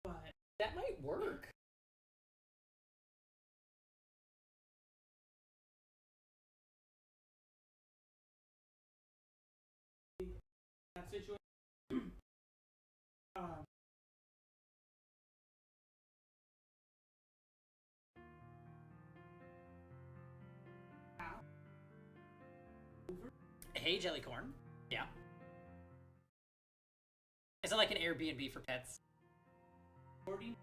But that might work. That situation. Hey, Jellycorn. Yeah. Is it like an Airbnb for pets? 40?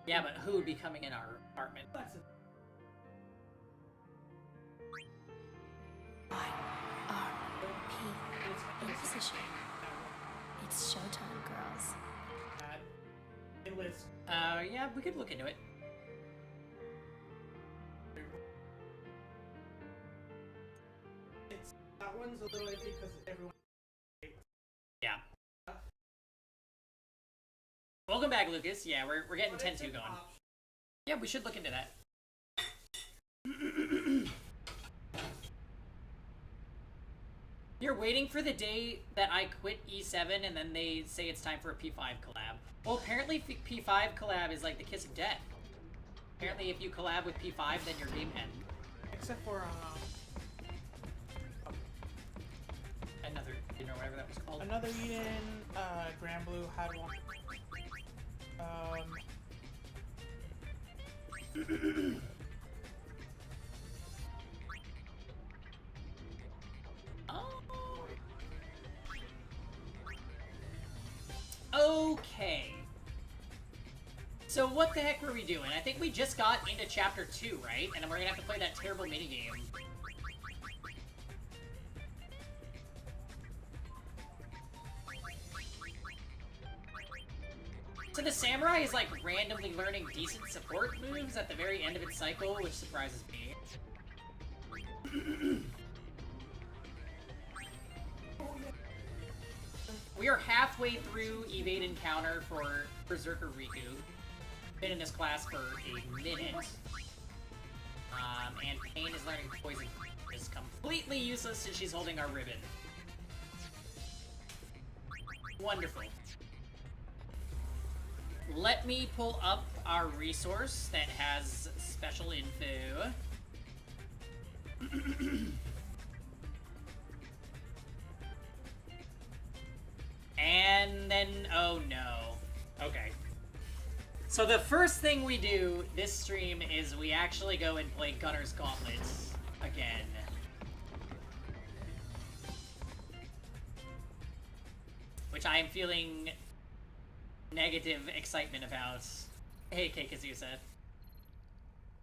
Yeah, but who would be coming in our apartment? IRP in position. It's showtime, girls. Yeah, we could look into it. That one's a little iffy because everyone. Yeah. Welcome back, Lucas. Yeah, we're getting 10-2 going. Yeah, we should look into that. You're waiting for the day that I quit E7 and then they say it's time for a P5 collab. Well, apparently P5 collab is like the kiss of death. Apparently if you collab with P5, then your game ends. Except for, another, you know, whatever that was called. Another Eden, Grand Blue had one. Okay. So what the heck were we doing? I think we just got into Chapter 2, right? And then we're gonna have to play that terrible minigame. So the samurai is like randomly learning decent support moves at the very end of its cycle, which surprises me. We are halfway through Evade Encounter for Berserker Riku. Been in this class for a minute. And Pain is learning Poison is completely useless since she's holding our ribbon. Wonderful. Let me pull up our resource that has special info. And then, oh no. Okay. So the first thing we do this stream is we actually go and play Gunner's Gauntlet again. Which I am feeling negative excitement about. Hey, Kazusa.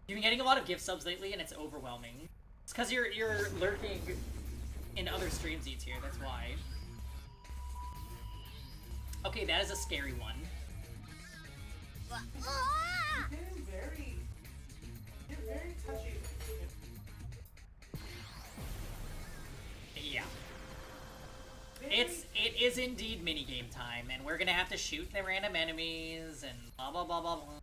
You've been getting a lot of gift subs lately and it's overwhelming. It's because you're lurking in other streams each here, that's why. Okay, that is a scary one. You're very touchy. Yeah. It is indeed minigame time, and we're gonna have to shoot the random enemies and blah blah blah blah blah.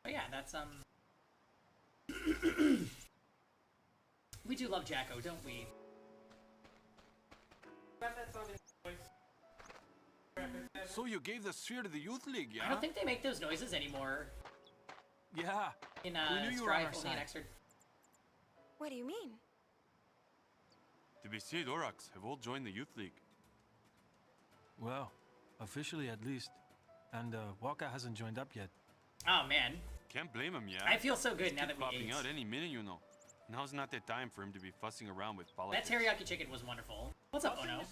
Oh yeah, that's we do love Jacko, don't we? So you gave the sphere to the youth league, yeah? I don't think they make those noises anymore. Yeah. In we knew you were on our Strife, side. Extra. What do you mean? The BC Dorax have all joined the youth league. Well, officially at least. And Waka hasn't joined up yet. Oh man. Can't blame him, yeah? I feel so good He's now that we popping ate. out any minute, you know. Now's not the time for him to be fussing around with That politics. teriyaki chicken was wonderful. What's up, Ono?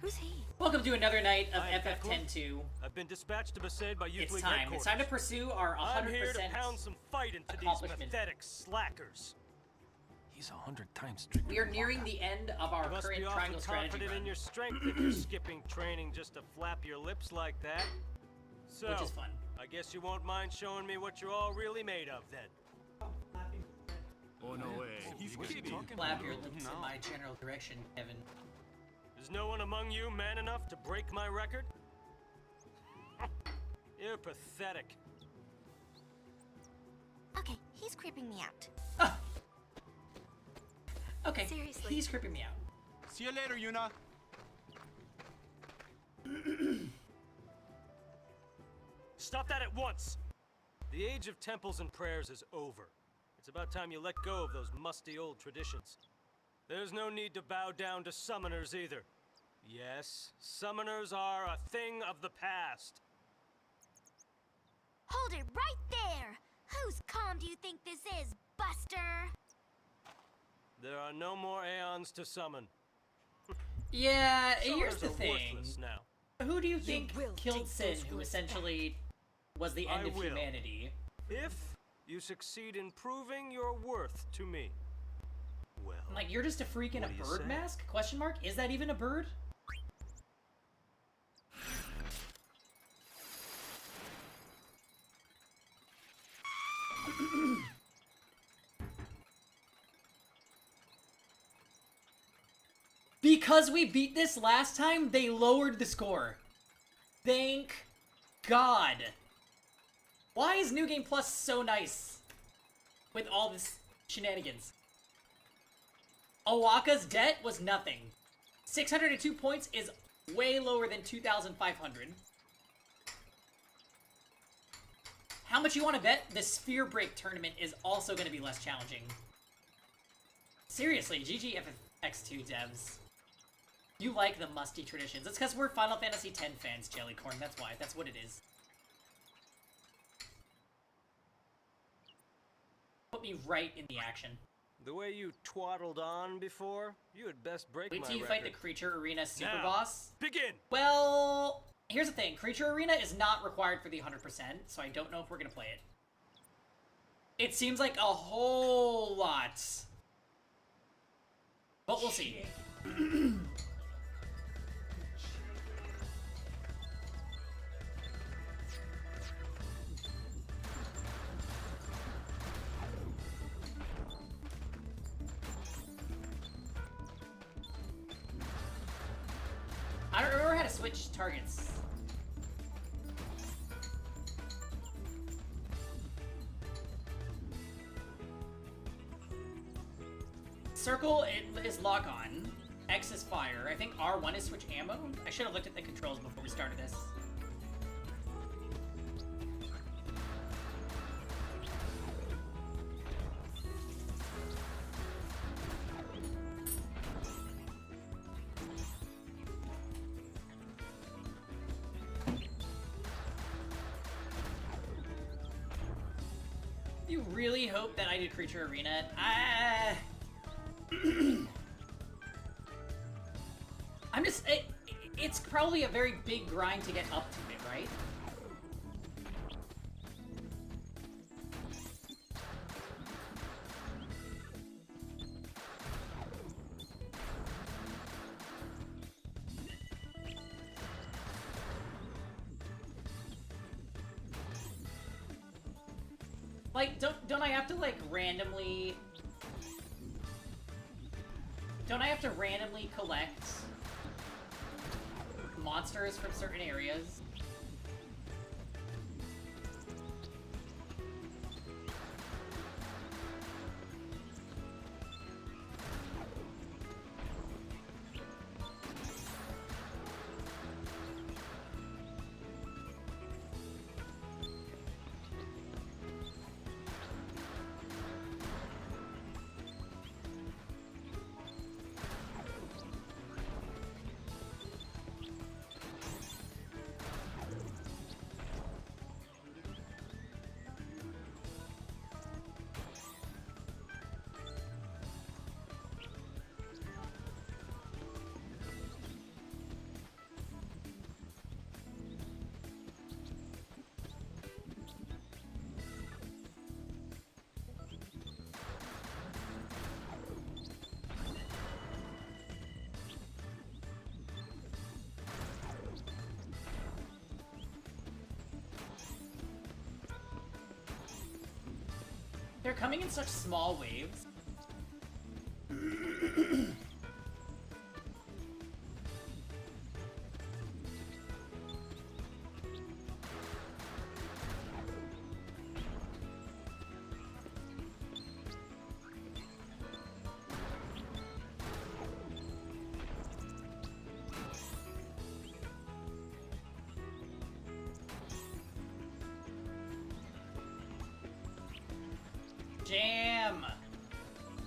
Who's he? Welcome to another night of Hi, FF102. I've been dispatched to Besaid by Youth It's League time. headquarters. It's time to pursue our 100% I'm here to pound some fight into these accomplishment. pathetic slackers. He's 100 times stricter. We are nearing the end of our You must current be awfully triangle strategy confident run, in your strength if you're skipping training just to flap your lips like that. So, which is fun. I guess you won't mind showing me what you're all really made of then. Oh, no way. He's kidding. Flap your lips in my general direction, Kevin. Is no one among you man enough to break my record? You're pathetic. Okay, he's creeping me out. Okay, Seriously. he's creeping me out. See you later, Yuna. Stop that at once! The age of temples and prayers is over. It's about time you let go of those musty old traditions. There's no need to bow down to summoners either. Yes, summoners are a thing of the past. Hold it right there! Whose calm do you think this is, Buster? There are no more aeons to summon. Yeah, here's Summoners the are thing. worthless now. Who do you think will killed take Sin, those who words essentially was the end I of will. humanity? If you succeed in proving your worth to me, well, I'm like, you're just a freak in a What do you bird say? mask? Question mark? Is that even a bird? Because we beat this last time, they lowered the score. Thank God. Why is New Game Plus so nice with all this shenanigans? Owaka's debt was nothing. 602 points is way lower than 2,500. How much you want to bet the Sphere Break tournament is also going to be less challenging? Seriously, GG X-2 devs. You like the musty traditions. It's because we're Final Fantasy X fans, Jellycorn. That's why. That's what it is. Put me right in the action. the way you twaddled on before, you had best break Wait my till you record. fight the Creature Arena Super Now, Boss. Begin! Well, here's the thing. Creature Arena is not required for the 100%, so I don't know if we're going to play it. It seems like a whole lot. But we'll see. I don't remember how to switch targets. Circle is lock on. X is fire. I think R1 is switch ammo. I should have looked at the controls before we started this. You really hope that I did Creature Arena? I'm just... it's probably a very big grind to get up to it, right? Like, don't I have to, like, randomly... Don't I have to randomly collect monsters from certain areas? They're coming in such small waves. Jam!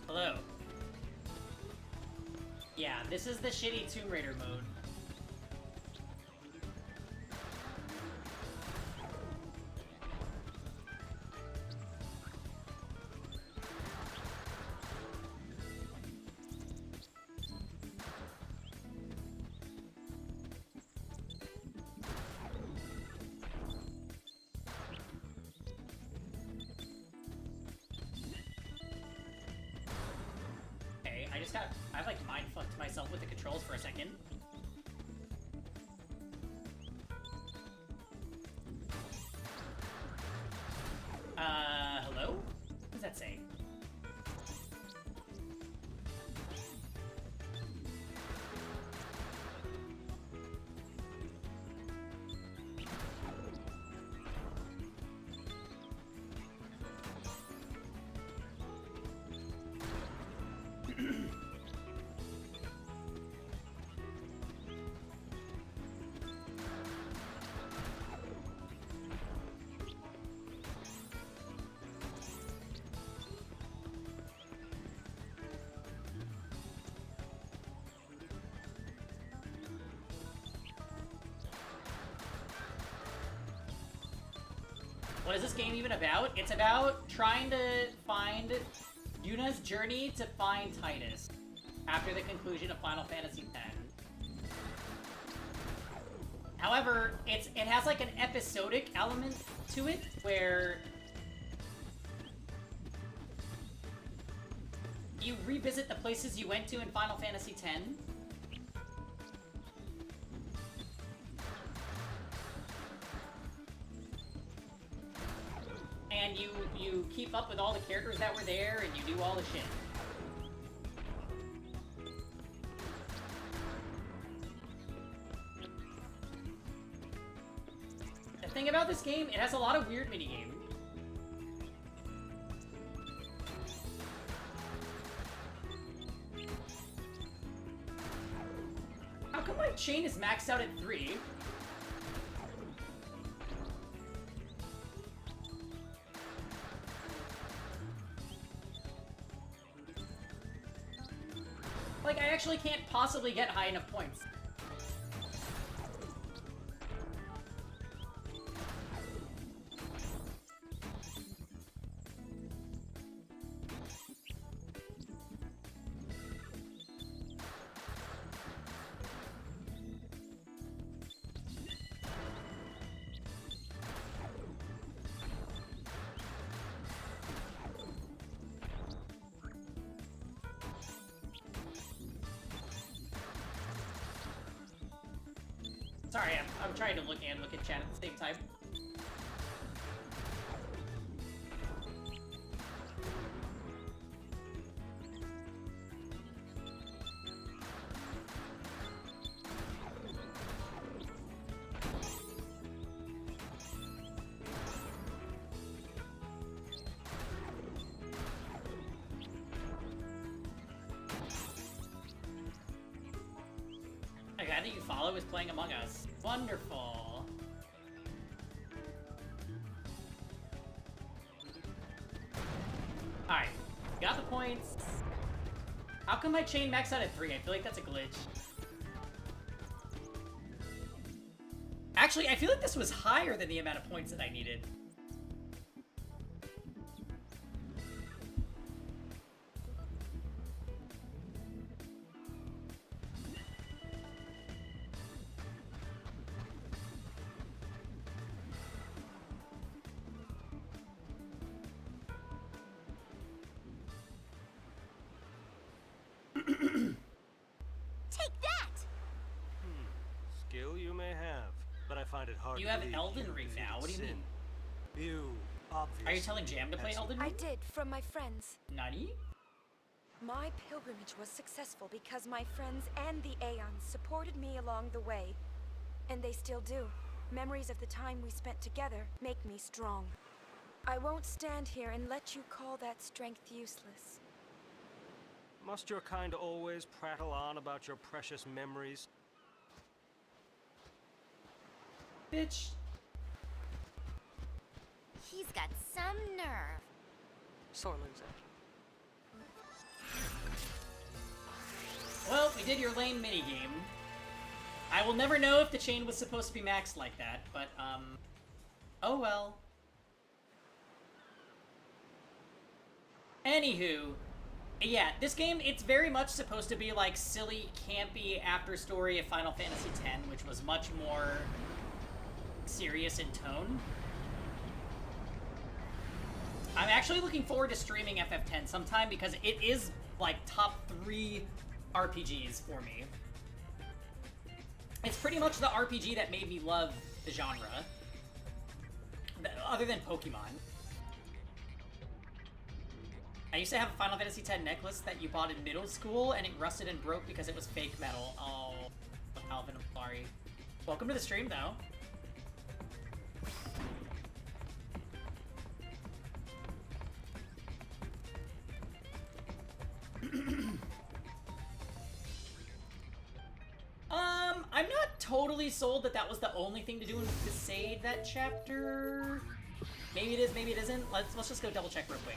Hello. Yeah, this is the shitty Tomb Raider mode. I've like mind fucked myself with the controls for a second. Hello? What does that say? What is this game even about? It's about trying to find Yuna's journey to find Titus after the conclusion of Final Fantasy X. However, it has like an episodic element to it where you revisit the places you went to in Final Fantasy X. And you keep up with all the characters that were there, and you do all the shit. The thing about this game, it has a lot of weird minigames. How come my chain is maxed out at 3? Like, I actually can't possibly get high enough points. Sorry, I'm trying to look at chat at the same time. A guy that you follow is playing Among Us. Wonderful. Alright, got the points. How come my chain maxed out at 3? I feel like that's a glitch. Actually, I feel like this was higher than the amount of points that I needed. Take that! Skill you may have, but I find it hard You to have believe Elden you Ring defeated now, what do you sin. mean? You obvious. Are you telling Jam to play As- Elden I Ring? did, from my friends. Nani? My pilgrimage was successful because my friends and the Aeons supported me along the way. And they still do. Memories of the time we spent together make me strong. I won't stand here and let you call that strength useless. Must your kind always prattle on about your precious memories? Bitch. He's got some nerve. Sorling's Edge. Well, we did your lane minigame. I will never know if the chain was supposed to be maxed like that, but, oh well. Anywho, yeah, this game, it's very much supposed to be like silly, campy after story of Final Fantasy X, which was much more serious in tone. I'm actually looking forward to streaming FF10 sometime because it is like top 3 RPGs for me. It's pretty much the RPG that made me love the genre, other than Pokemon. I used to have a Final Fantasy X necklace that you bought in middle school, and it rusted and broke because it was fake metal. Oh, Alvin, I'm sorry. Welcome to the stream, though. I'm not totally sold that that was the only thing to do in Besaid that chapter. Maybe it is, maybe it isn't. Let's just go double check real quick.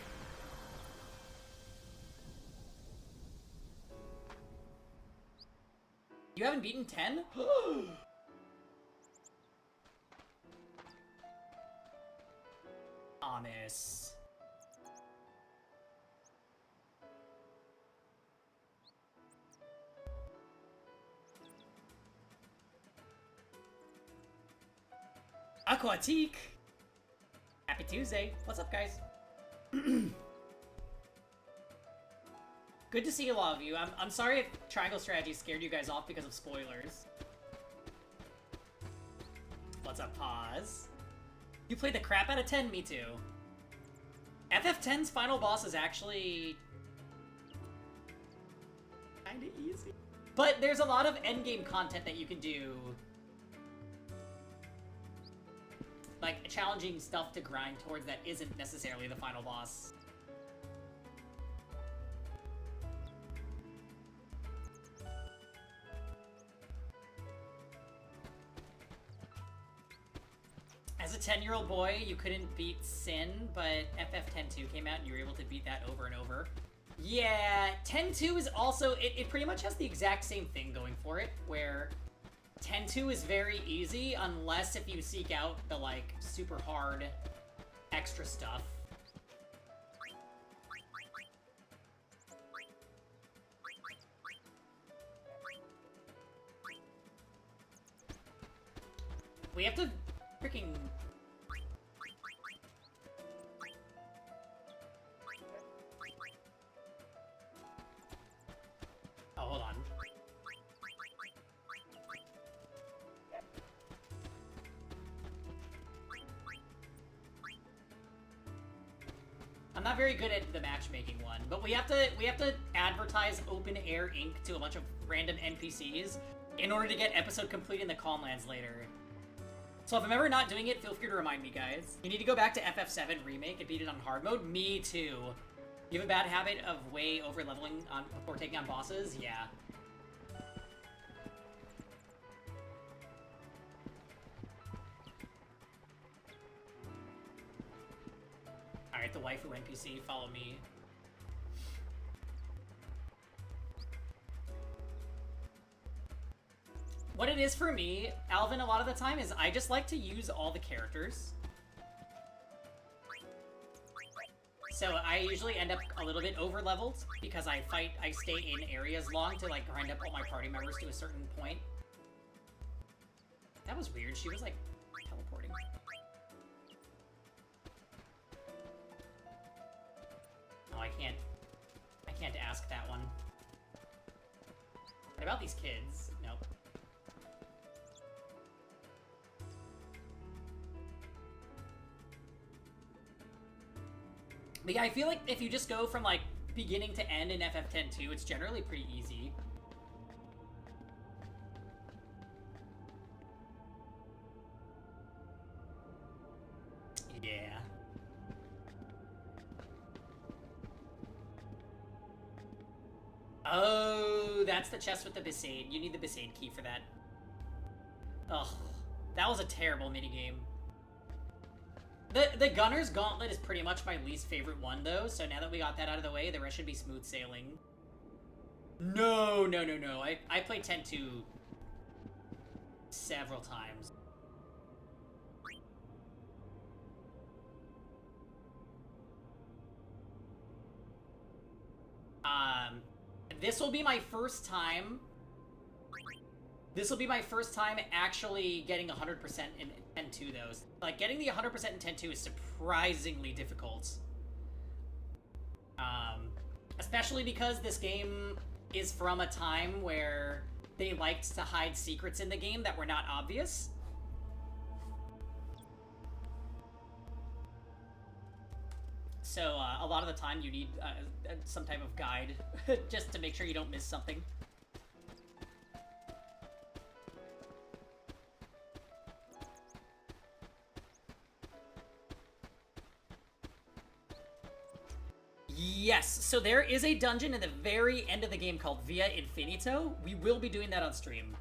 You haven't beaten 10? Thomas. Aquatique! Happy Tuesday. What's up, guys? Good to see a lot of you. I'm sorry if Triangle Strategy scared you guys off because of spoilers. What's up, Pause? You played the crap out of 10, me too. FF10's final boss is actually kinda easy. But there's a lot of endgame content that you can do. Like, challenging stuff to grind towards that isn't necessarily the final boss. As a 10-year-old boy, you couldn't beat Sin, but FF10-2 came out and you were able to beat that over and over. Yeah, 10-2 is also, it pretty much has the exact same thing going for it, where 10-2 is very easy, unless if you seek out the, like, super hard extra stuff. We have to freaking... Oh, hold on. I'm not very good at the matchmaking one, but we have to advertise open air ink to a bunch of random NPCs in order to get episode complete in the Calmlands later. So if I'm ever not doing it, feel free to remind me, guys. You need to go back to FF7 Remake and beat it on hard mode. Me too. You have a bad habit of way over leveling on before taking on bosses? Yeah. Alright, the waifu NPC, follow me. What it is for me, Alvin, a lot of the time, is I just like to use all the characters. So I usually end up a little bit over-leveled, because I stay in areas long to, like, grind up all my party members to a certain point. That was weird, she was, like, teleporting. Oh, I can't ask that one. What about these kids? Nope. But yeah, I feel like if you just go from like beginning to end in FF10-2, it's generally pretty easy. Yeah. Oh, that's the chest with the Besaid. You need the Besaid key for that. Ugh. That was a terrible minigame. The Gunner's Gauntlet is pretty much my least favorite one, though, so now that we got that out of the way, the rest should be smooth sailing. No. I played 10-2 several times. This will be my first time... This will be my first time actually getting 100% in 10-2, though. Like, getting the 100% in 10-2 is surprisingly difficult. Especially because this game is from a time where they liked to hide secrets in the game that were not obvious. So, a lot of the time you need some type of guide just to make sure you don't miss something. Yes, so there is a dungeon in the very end of the game called Via Infinito. We will be doing that on stream.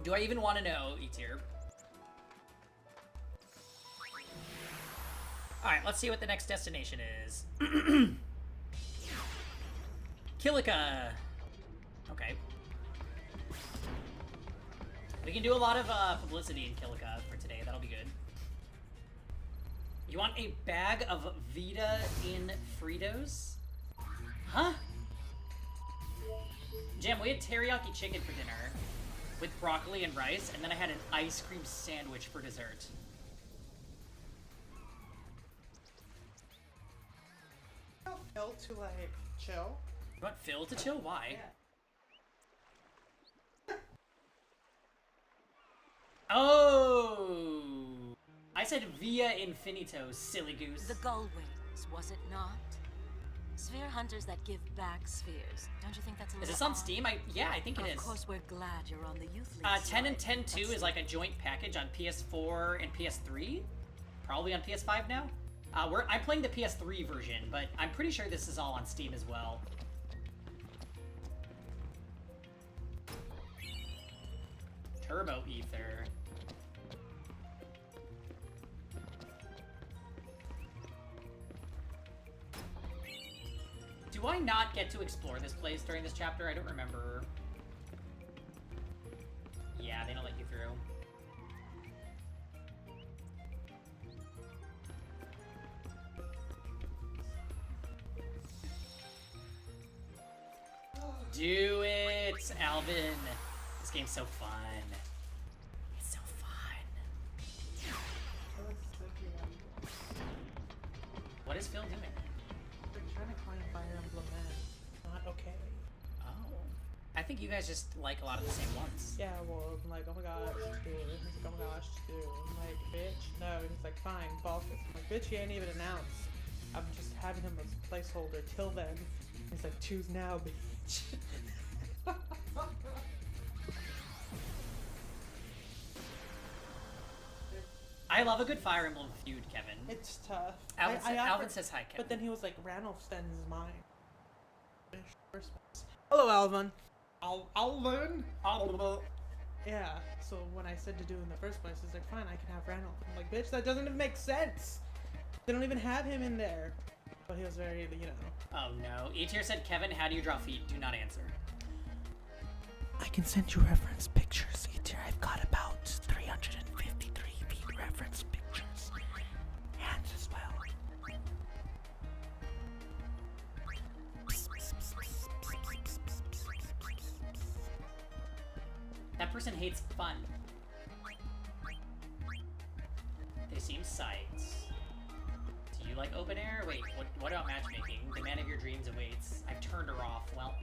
Do I even want to know, E-tier? Alright, let's see what the next destination is. Kilika. Okay. We can do a lot of publicity in Kilika for today. That'll be good. You want a bag of Vita in Fritos? Huh? Jim, we had teriyaki chicken for dinner with broccoli and rice, and then I had an ice cream sandwich for dessert. Phil to like chill. You want Phil to chill? Why? Yeah. Oh! I said Via Infinito, silly goose. The gull wings, was it not? Sphere hunters that give back spheres. Don't you think that's a little Is this on odd? Steam? Yeah, I think it is. Of course, we're glad you're on the youth league 10 and side. 10-2 is like a joint package on PS4 and PS3. Probably on PS5 now. I'm playing the PS3 version, but I'm pretty sure this is all on Steam as well. Turbo Ether. Do I not get to explore this place during this chapter? I don't remember. Yeah, they don't let you through. Do it, Alvin. This game's so fun. It's so fun. What is Phil doing? They're trying to climb Fire Emblem Man. Not okay. Oh. I think you guys just like a lot of the same ones. Yeah, well, I'm like, oh my gosh, dude. He's like, oh my gosh, dude. I'm like, bitch, no. And he's like, fine, Baltus. I'm like, bitch, he ain't even announced. I'm just having him as a placeholder till then. He's like, choose now, bitch. I love a good Fire Emblem feud, Kevin. It's tough. Alvin, I Alvin offered- says hi, Kevin. But then he was like, Ranulf sends mine. Hello, Alvin. Alvin? Yeah, so when I said to do it in the first place, he's like, fine, I can have Ranulf. I'm like, bitch, that doesn't even make sense. They don't even have him in there. But he was very, you know. Oh no. E-tier said, Kevin, how do you draw feet? Do not answer. I can send you reference pictures, E-tier. I've got about 353 feet reference pictures. Hands as well. That person hates fun. They seem psyched. Do you like open air? Wait, what about matchmaking? The man of your dreams awaits. I've turned her off. Well.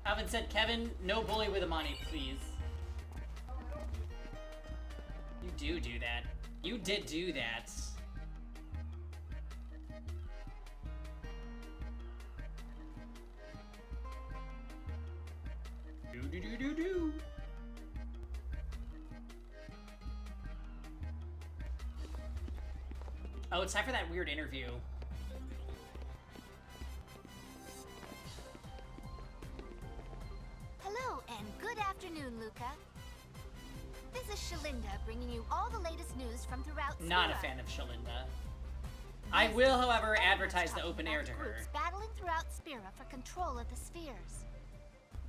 Alvin said, Kevin, no bully with Amani, please. You do that. You did do that. Do. Oh, it's time for that weird interview. Hello and good afternoon, Luca. This is Shalinda bringing you all the latest news from throughout Spira. Not a fan of Shalinda. I will, however, advertise the open air to her. Groups battling throughout Spira for control of the spheres.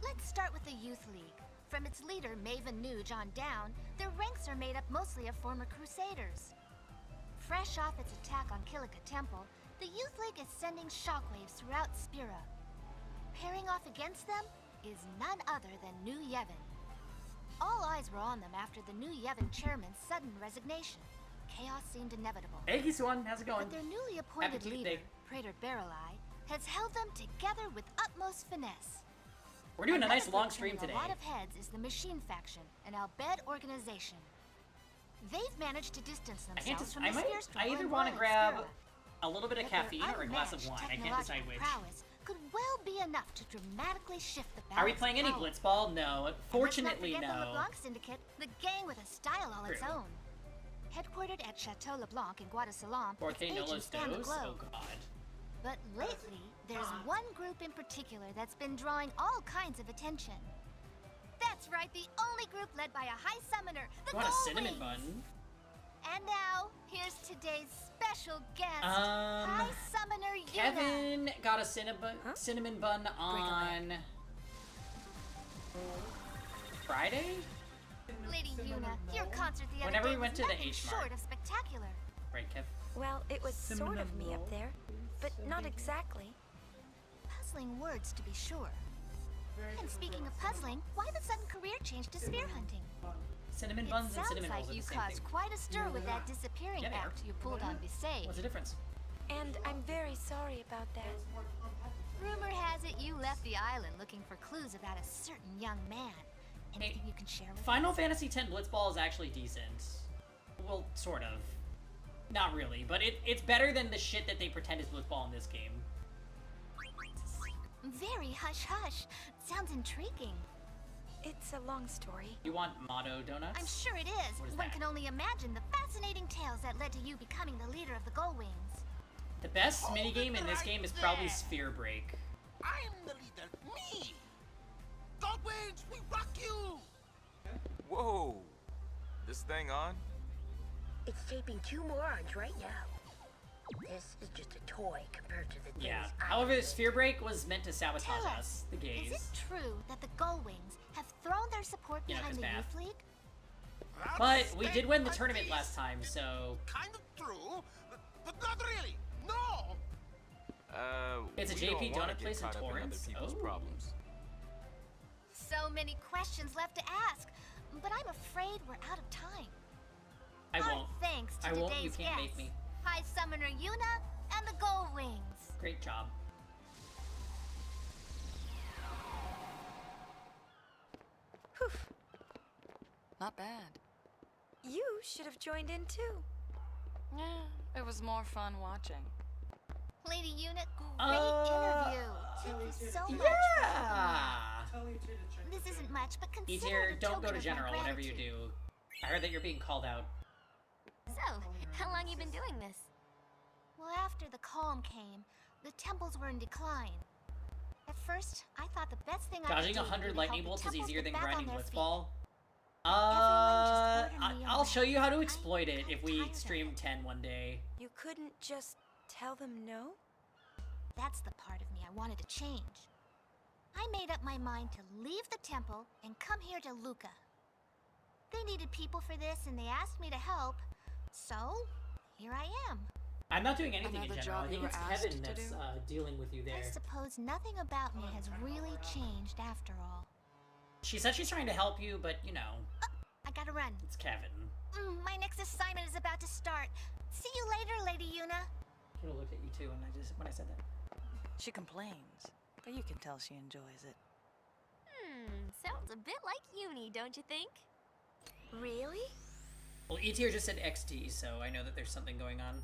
Let's start with the Youth League. From its leader, Maven Nuge, on down, their ranks are made up mostly of former Crusaders. Fresh off its attack on Kilika Temple, the Youth League is sending shockwaves throughout Spira. Pairing off against them is none other than New Yevon. All eyes were on them after the New Yevon chairman's sudden resignation. Chaos seemed inevitable. Hey, Kisuan, how's it going? But their newly appointed leader, Praetor Barrelai, has held them together with utmost finesse. We're doing a nice Another long group stream turning today. A lot of heads is the Machine Faction, an Albed organization. They've managed to distance themselves from the sphere struggle I either and want to royal grab Spira. a little bit of But their caffeine or a glass of unmatched wine. I can't decide technological which. prowess could well be enough to dramatically shift the balance Are we playing of any power. Blitzball? No. Fortunately, and let's not forget the no. LeBlanc Syndicate, the gang with a style all its True. own. Headquartered at Chateau LeBlanc in Guadalajara, its Porque no agents los span the dos? globe. Oh god. But lately, there's one group in particular that's been drawing all kinds of attention. That's right, the only group led by a high summoner, the What a Gold cinnamon Wings. bun. And now, here's today's special guest, Um, High Summoner Yuna. Kevin got a cinnamon bun on Friday? Lady Yuna, your concert the other Whenever day we went was to the nothing H short Mart. of spectacular. Right, Kev? Well, it was sort of me up there, but not exactly. Puzzling words, to be sure. And speaking of puzzling, why the sudden career change to spear hunting? Cinnamon It buns and sounds cinnamon like rolls are you the same caused thing. quite a stir with that disappearing Yeah, they are. act you pulled on Visay. What's the difference? And I'm very sorry about that. Rumor has it you left the island looking for clues about a certain young man. Anything you can share with Final us? Fantasy X Blitzball is actually decent. Well, sort of. Not really, but it's better than the shit that they pretend is Blitzball in this game. Very hush-hush. Sounds intriguing. It's a long story. You want Motto donuts? I'm sure it is. What is One that? can only imagine the fascinating tales that led to you becoming the leader of the Gullwings. The best Hold minigame it in this right game is probably there. Sphere Break. I'm the leader. Me! Goldwings, we rock you! Whoa! This thing on? It's taping 2 morons right now. This is just a toy compared to the things Yeah. I However, built. Sphere Break was meant to sabotage Tell us, us, the gays. is it true that the Gullwings have thrown their support Yeah, behind it's the bad. Youth League? But we That's did win the a tournament piece. last time, so Kind of true, but not really. No! It's a we JP don't wanna donut get place in caught up Torrance? other people's Oh. problems. So many questions left to ask, but I'm afraid we're out of time. I Our won't. thanks to I won't. today's You can't make guests, me. High Summoner Yuna and the Gullwings. Great job. Whew. Not bad. You should have joined in too. Yeah, it was more fun watching. Lady Yuna, great interview. Thank you so much. Yeah! This isn't much, but consider Easier, it a don't go token to of my general, whatever you gratitude. do. I heard that you're being called out. So, how long you been doing this? Well, after the calm came, the temples were in decline. At first, I thought the best thing I Dodging could do 100 would lightning help the bolts is temples easier get than back on grinding their feet. Blitzball. Everyone just ordered me I'll show you how to around. exploit it I'm if we tired of stream it. 10 one day. You couldn't just tell them no? That's the part of me I wanted to change. I made up my mind to leave the temple and come here to Luca. They needed people for this and they asked me to help. So, here I am. I'm not doing anything in Another general. I job think you it's were asked Kevin to that's do? dealing with you there. I suppose nothing about me has really changed after all. She said she's trying to help you, but you know, I gotta run. it's Kevin. My next assignment is about to start. See you later, Lady Yuna. Could have looked at you too when I said that. She complains, but you can tell she enjoys it. Sounds a bit like uni, don't you think? Really? Well, E-tier just said XT, so I know that there's something going on.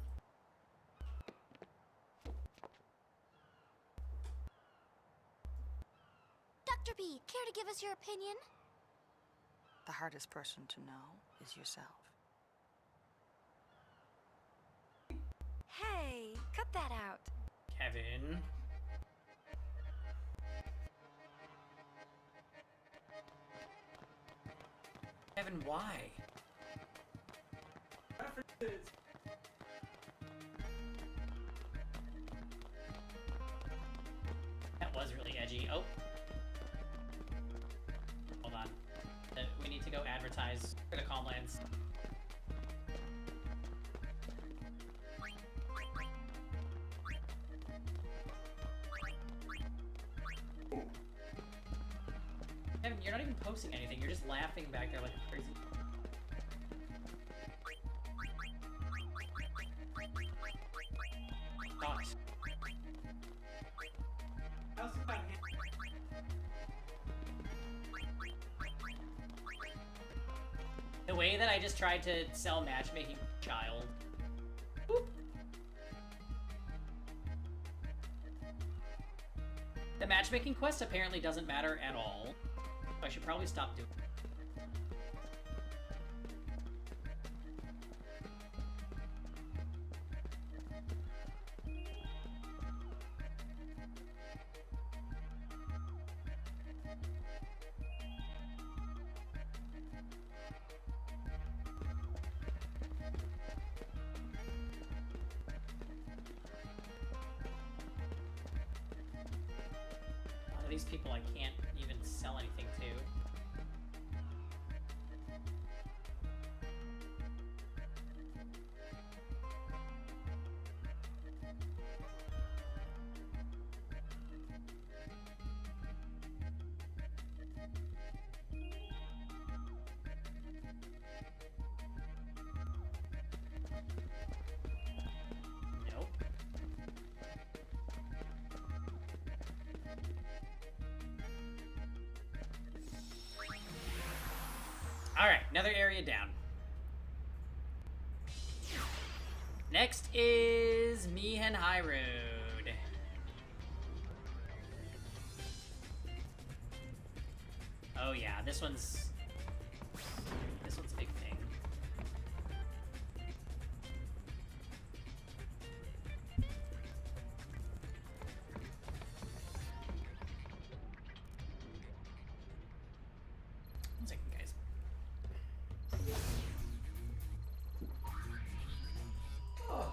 Dr. B, care to give us your opinion? The hardest person to know is yourself. Hey, cut that out. Kevin. Kevin, why? That was really edgy. Oh. Hold on. We need to go advertise for the Calmlands. Kevin, you're not even posting anything. You're just laughing back there like a crazy. Gosh. The way that I just tried to sell matchmaking child. Boop. The matchmaking quest apparently doesn't matter at all. I should probably stop doing it. A lot of these people I can't even sell anything to. Nope. Alright, another area down. Next is Mihen High Road. Oh yeah, this one's a big thing. One second, guys. Oh.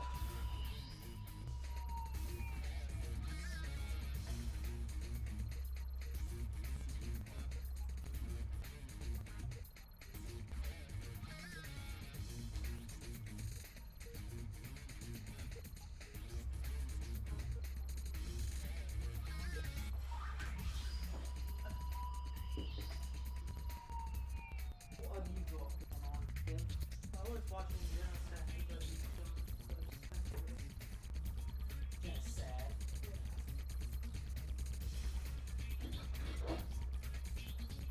Just sad.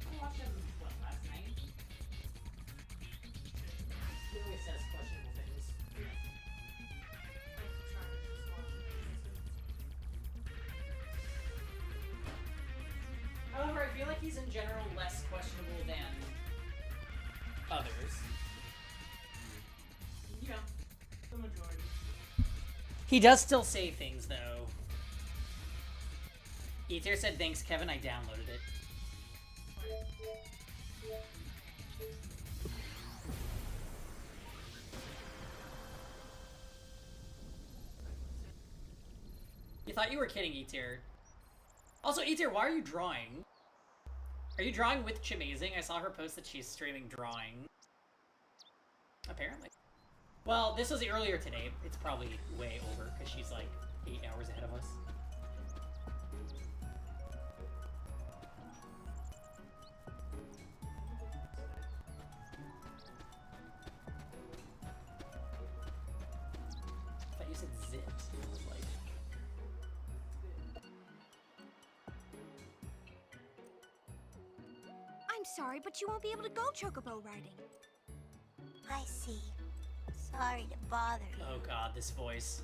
I watched him, what, last night? He always says questionable things. However, I feel like he's in general less questionable than others. Yeah, the majority. He does still say things, though. Ether said, thanks, Kevin, I downloaded it. You thought you were kidding, Ether. Also, Ether, why are you drawing? Are you drawing with Chimazing? I saw her post that she's streaming drawing. Apparently. Well, this was earlier today. It's probably way over, because she's like 8 hours ahead of us. I thought you said zit. I was like... sorry, but you won't be able to go chocobo riding. I see. Sorry to bother you. Oh god, this voice.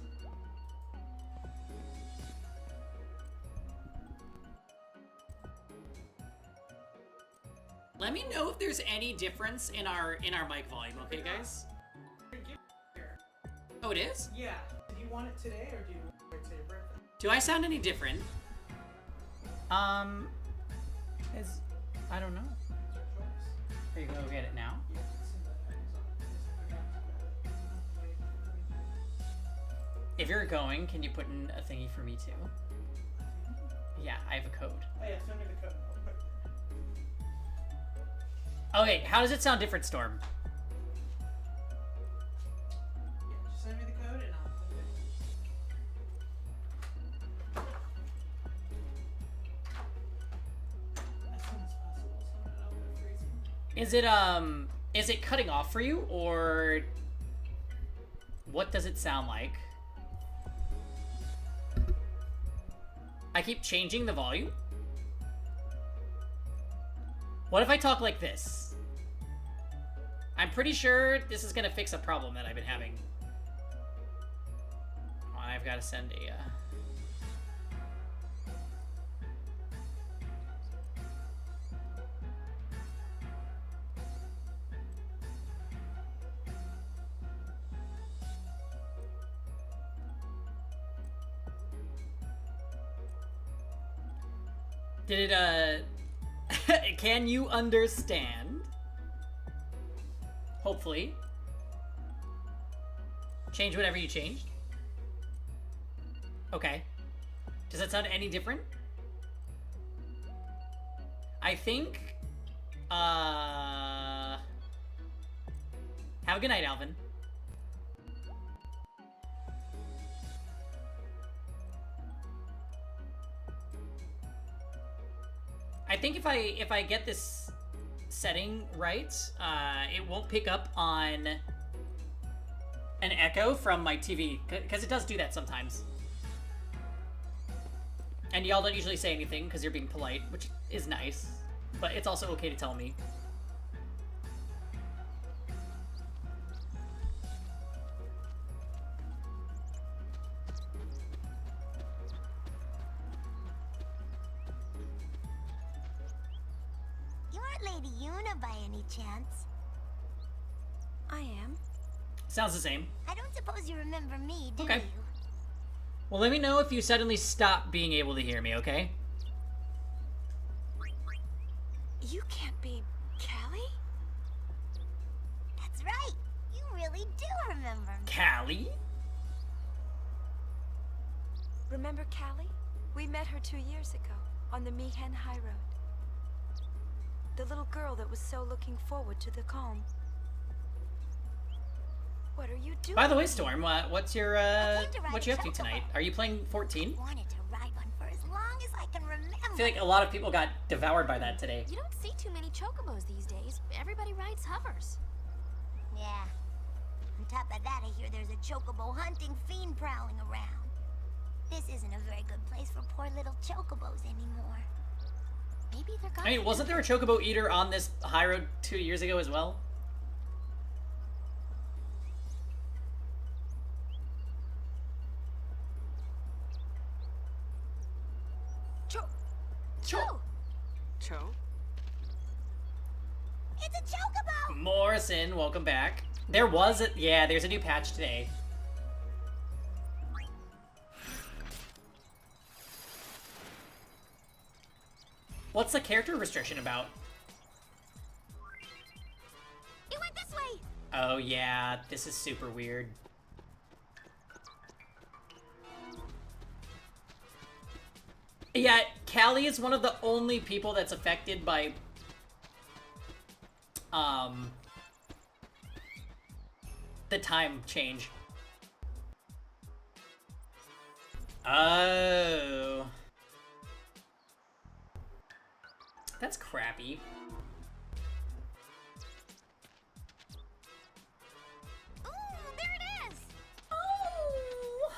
Let me know if there's any difference in our mic volume, okay, guys? Oh, it is? Yeah. Do you want it today or do you wait till your birthday? Do I sound any different? I don't know. Are you gonna go get it now? If you're going, can you put in a thingy for me too? Yeah, I have a code. Oh yeah, send me the code. Okay, how does it sound different, Storm? Yeah, just send me the code and I'll put it as soon as possible so that I'll be freezing. Is it cutting off for you, or what does it sound like? I keep changing the volume. What if I talk like this? I'm pretty sure this is gonna fix a problem that I've been having. Oh, I've got to send a... Did it, can you understand? Hopefully. Change whatever you changed. Okay. Does that sound any different? I think, have a good night, Alvin. I think if I get this setting right, it won't pick up on an echo from my TV, because it does do that sometimes. And y'all don't usually say anything because you're being polite, which is nice, but it's also okay to tell me. You aren't Lady Yuna by any chance? I am. Sounds the same. I don't suppose you remember me, do Okay. you? Well, let me know if you suddenly stop being able to hear me, okay? You can't be Callie? That's right. You really do remember me. Callie? Remember Callie? We met her 2 years ago on the Mihen High Road. The little girl that was so looking forward to the calm. What are you doing? By the way, Storm, what's your ride what a you up to chocobo. tonight? Are you playing 14? Wanted to ride one for as long as I can remember. I feel like a lot of people got devoured by that today. You don't see too many chocobos these days. Everybody rides hovers. Yeah. On top of that, I hear there's a chocobo hunting fiend prowling around. This isn't a very good place for poor little chocobos anymore. Maybe they're gone. I mean, wasn't there a chocobo eater on this high road 2 years ago as well? Cho? It's a chocobo! Morrison, welcome back. There was a... Yeah, there's a new patch today. What's the character restriction about? It went this way! Oh yeah, this is super weird. Yeah, Callie is one of the only people that's affected by the time change. Oh. That's crappy. Ooh, there it is! Oh.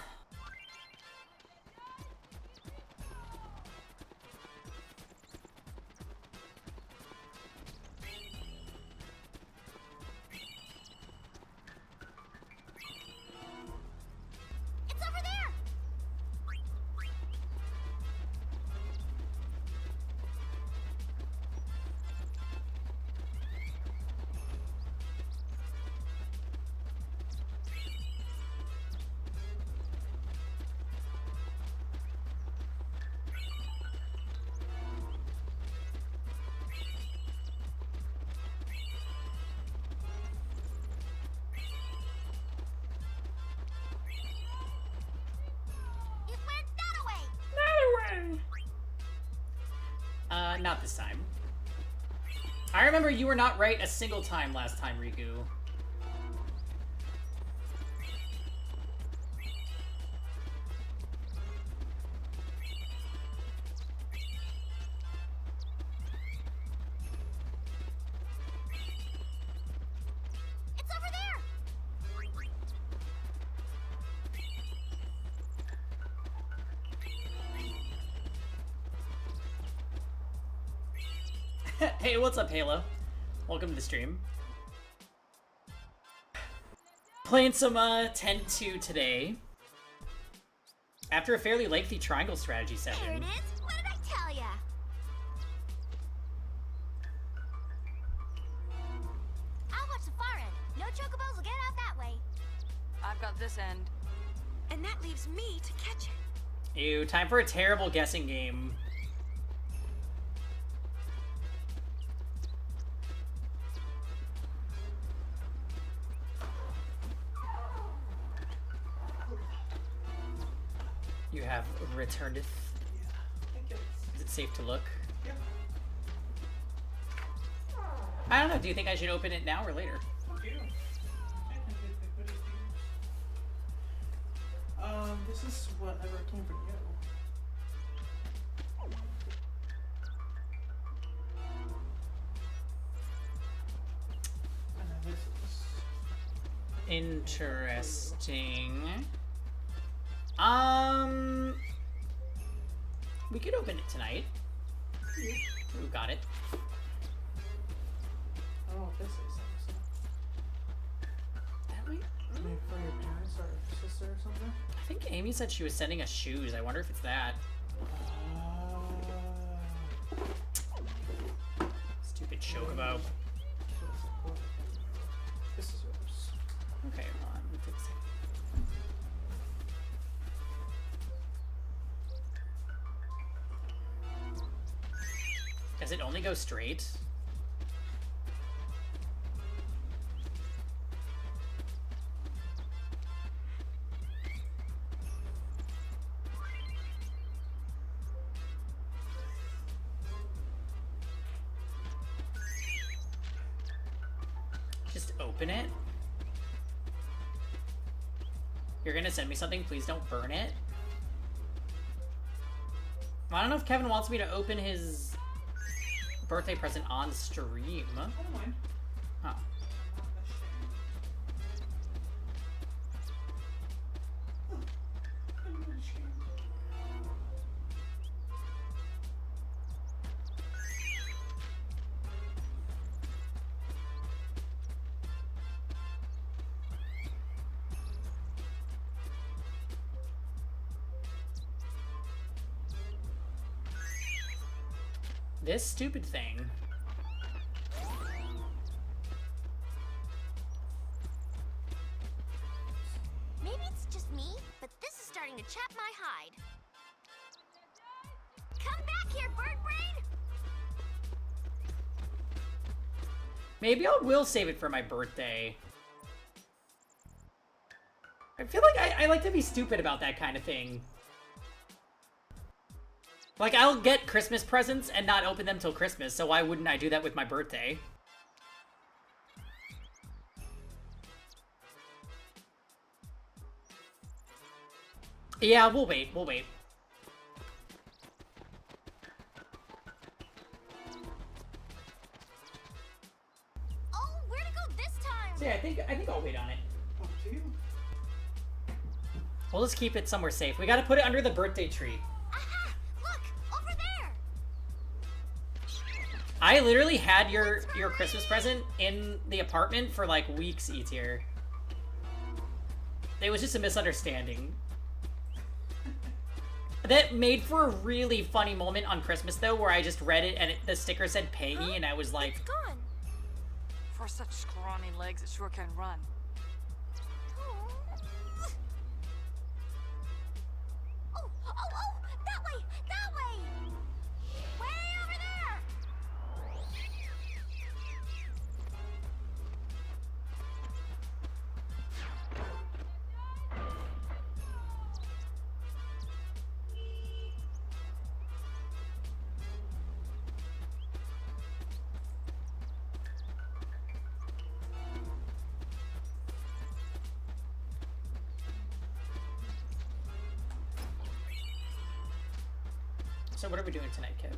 Not this time. I remember you were not right a single time last time, Riku. It's over there! Hey, what's up, Halo? Welcome to the stream. Playing some 10-2 today. After a fairly lengthy triangle strategy session. There it is. What did I tell ya? I'll watch the far end. No chocobos will get out that way. I've got this end. And that leaves me to catch it. Ew, time for a terrible guessing game. You have returned it. Is it safe to look? Yeah. I don't know. Do you think I should open it now or later? This is whatever came from you. And then this is interesting. We could open it tonight. Ooh, got it. I don't know what this is. That might... Maybe for your parents or sister or something? I think Amy said she was sending us shoes. I wonder if it's that. Stupid chocobo. This is yours. Okay, hold on. Let me fix it. Does it only go straight? Just open it? You're gonna send me something? Please don't burn it. I don't know if Kevin wants me to open his birthday present on stream. I don't mind. Oh. This stupid thing. Maybe it's just me, but this is starting to chap my hide. Come back here, bird brain! Maybe I will save it for my birthday. I feel like I like to be stupid about that kind of thing. Like, I'll get Christmas presents and not open them till Christmas, so why wouldn't I do that with my birthday? Yeah, we'll wait, we'll wait. Oh, where to go this time? So yeah, I think I'll wait on it. Up to you. We'll just keep it somewhere safe. We gotta put it under the birthday tree. Aha! Look! Over there! I literally had your Christmas present in the apartment for like weeks, E-tier. It was just a misunderstanding. That made for a really funny moment on Christmas though, where I just read it and the sticker said Peggy, and I was like, It's gone. For such scrawny legs, it sure can run. Oh, that way! That way! Way over there! So what are we doing tonight, Kev?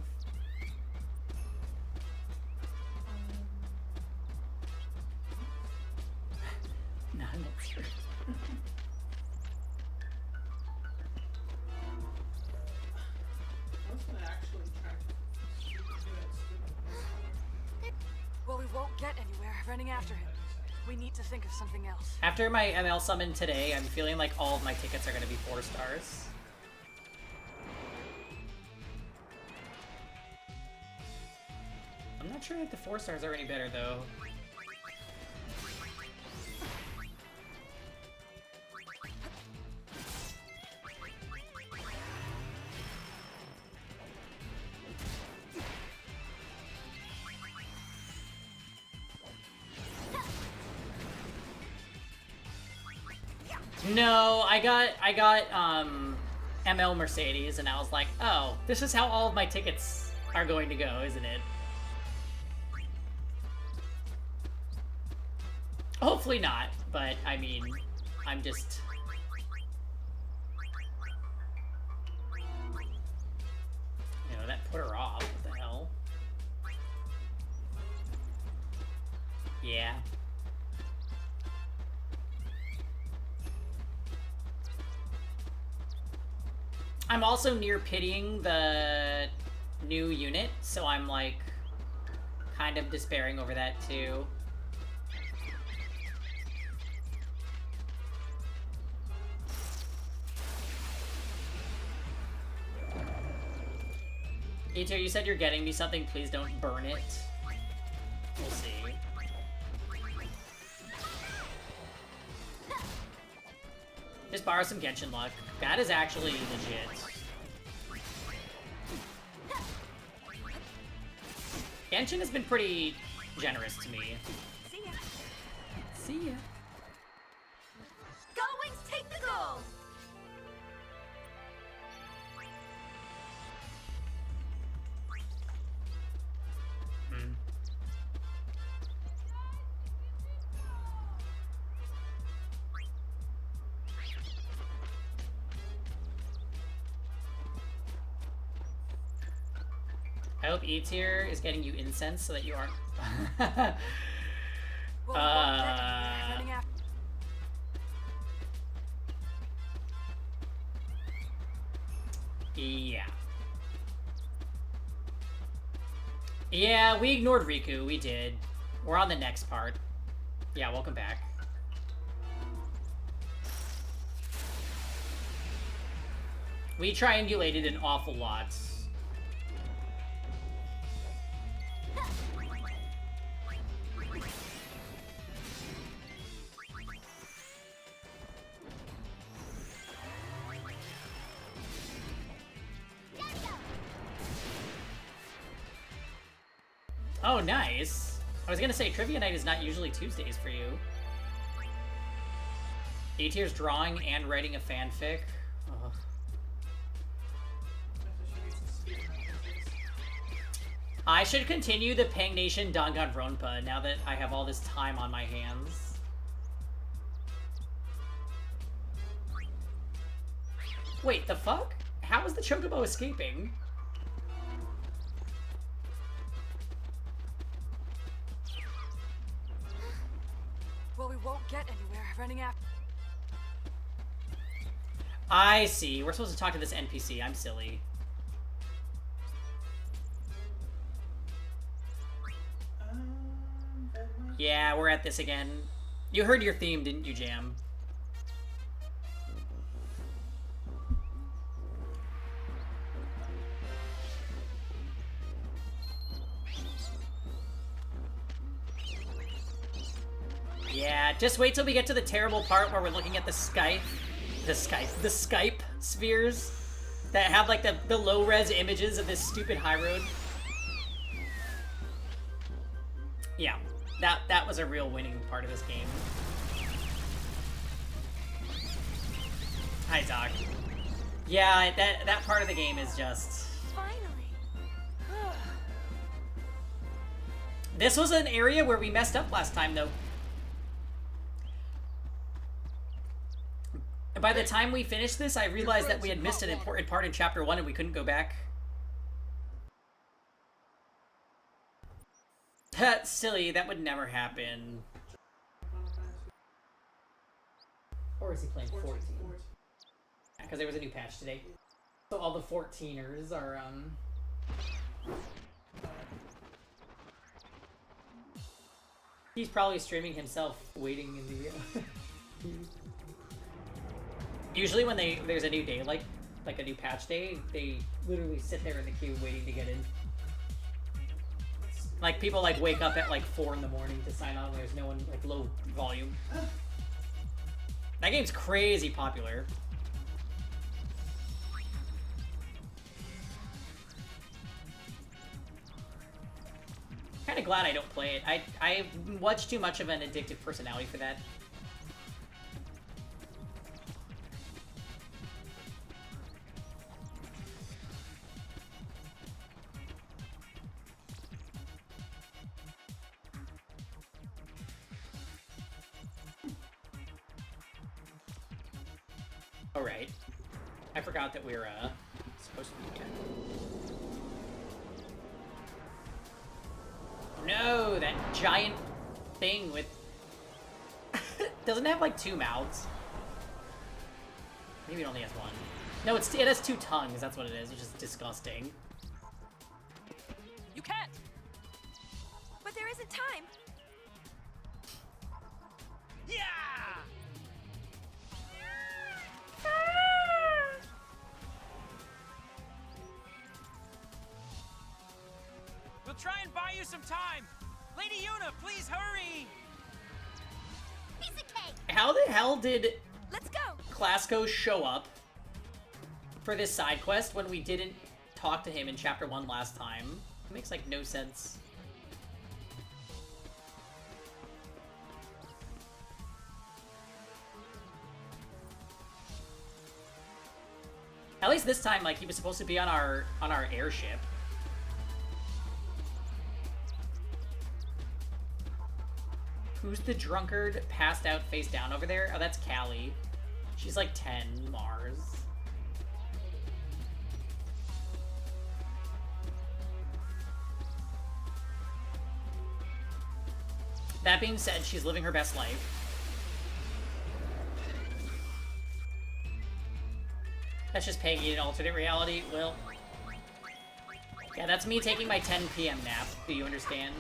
Not an expert. Well, we won't get anywhere running after him. We need to think of something else. After my ML summon today, I'm feeling like all of my tickets are going to be 4 stars. I'm not sure that the 4 stars are any better, though. No, I got ML Mercedes, and I was like, oh, this is how all of my tickets are going to go, isn't it? Hopefully not, but I mean, I'm just... You know, that put her off. What the hell? Yeah. I'm also near pitying the new unit, so I'm like kind of despairing over that too. Ito, you said you're getting me something, please don't burn it. We'll see. Just borrow some Genshin luck. That is actually legit. Genshin has been pretty generous to me. See ya. See ya. Go Wings, take the goal! Hmm. I hope E tier is getting you incense so that you aren't. Yeah. Yeah, we ignored Riku. We did. We're on the next part. Yeah, welcome back. We triangulated an awful lot. Oh, nice. I was gonna say, Trivia Night is not usually Tuesdays for you. A-tier's drawing and writing a fanfic. Ugh. I should continue the Pang Nation Danganronpa now that I have all this time on my hands. Wait, the fuck? How is the Chocobo escaping? Well, we won't get anywhere running after. I see. We're supposed to talk to this NPC. I'm silly. Yeah, we're at this again. You heard your theme, didn't you, Jam? Yeah, just wait till we get to the terrible part where we're looking at the Skype spheres that have like the low-res images of this stupid high road. Yeah, that was a real winning part of this game. Hi, Doc. Yeah, that part of the game is just... Finally. This was an area where we messed up last time, though. By the time we finished this, I realized that we had missed an important part in Chapter 1 and we couldn't go back. That's silly. That would never happen. Or is he playing 14? Because there was a new patch today. So all the 14ers are, He's probably streaming himself, waiting in the, Usually when there's a new day, like a new patch day, they literally sit there in the queue waiting to get in. Like, people, like, wake up at, like, 4 in the morning to sign on. There's no one, like, low volume. That game's crazy popular. Kinda glad I don't play it. I watch too much of an addictive personality for that. Alright. I forgot that we're, supposed to be here. No, that giant thing with... Doesn't it have, like, 2 mouths? Maybe it only has 1. No, it has 2 tongues, that's what it is, which is disgusting. You can't! But there isn't time! Yeah! We'll try and buy you some time. Lady Yuna, please hurry. Piece of cake. How the hell did Let's go. Clasco show up for this side quest when we didn't talk to him in chapter 1 last time? It makes, like, no sense. At least this time, like, he was supposed to be on our airship. Who's the drunkard passed out face down over there? Oh, that's Callie. She's like 10, Mars. That being said, she's living her best life. That's just Peggy in an alternate reality. Well, yeah, that's me taking my 10 p.m. nap. Do you understand?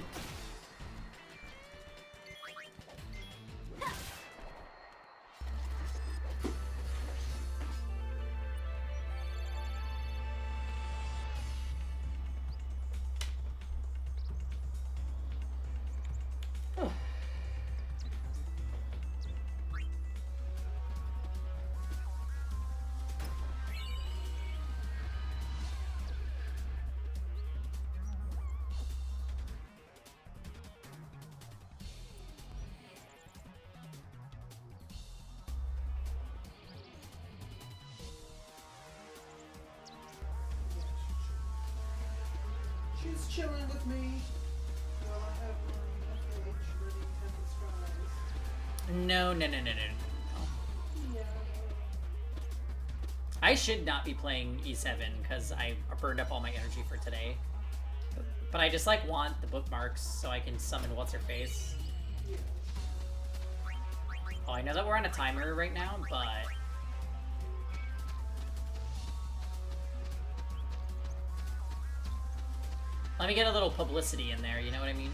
She's chilling with me while I have my FH ready Tempest Rise. No. Yeah. I should not be playing E7 because I burned up all my energy for today. But I just, like, want the bookmarks so I can summon What's-Her-Face. Oh, I know that we're on a timer right now, but... let me get a little publicity in there, you know what I mean?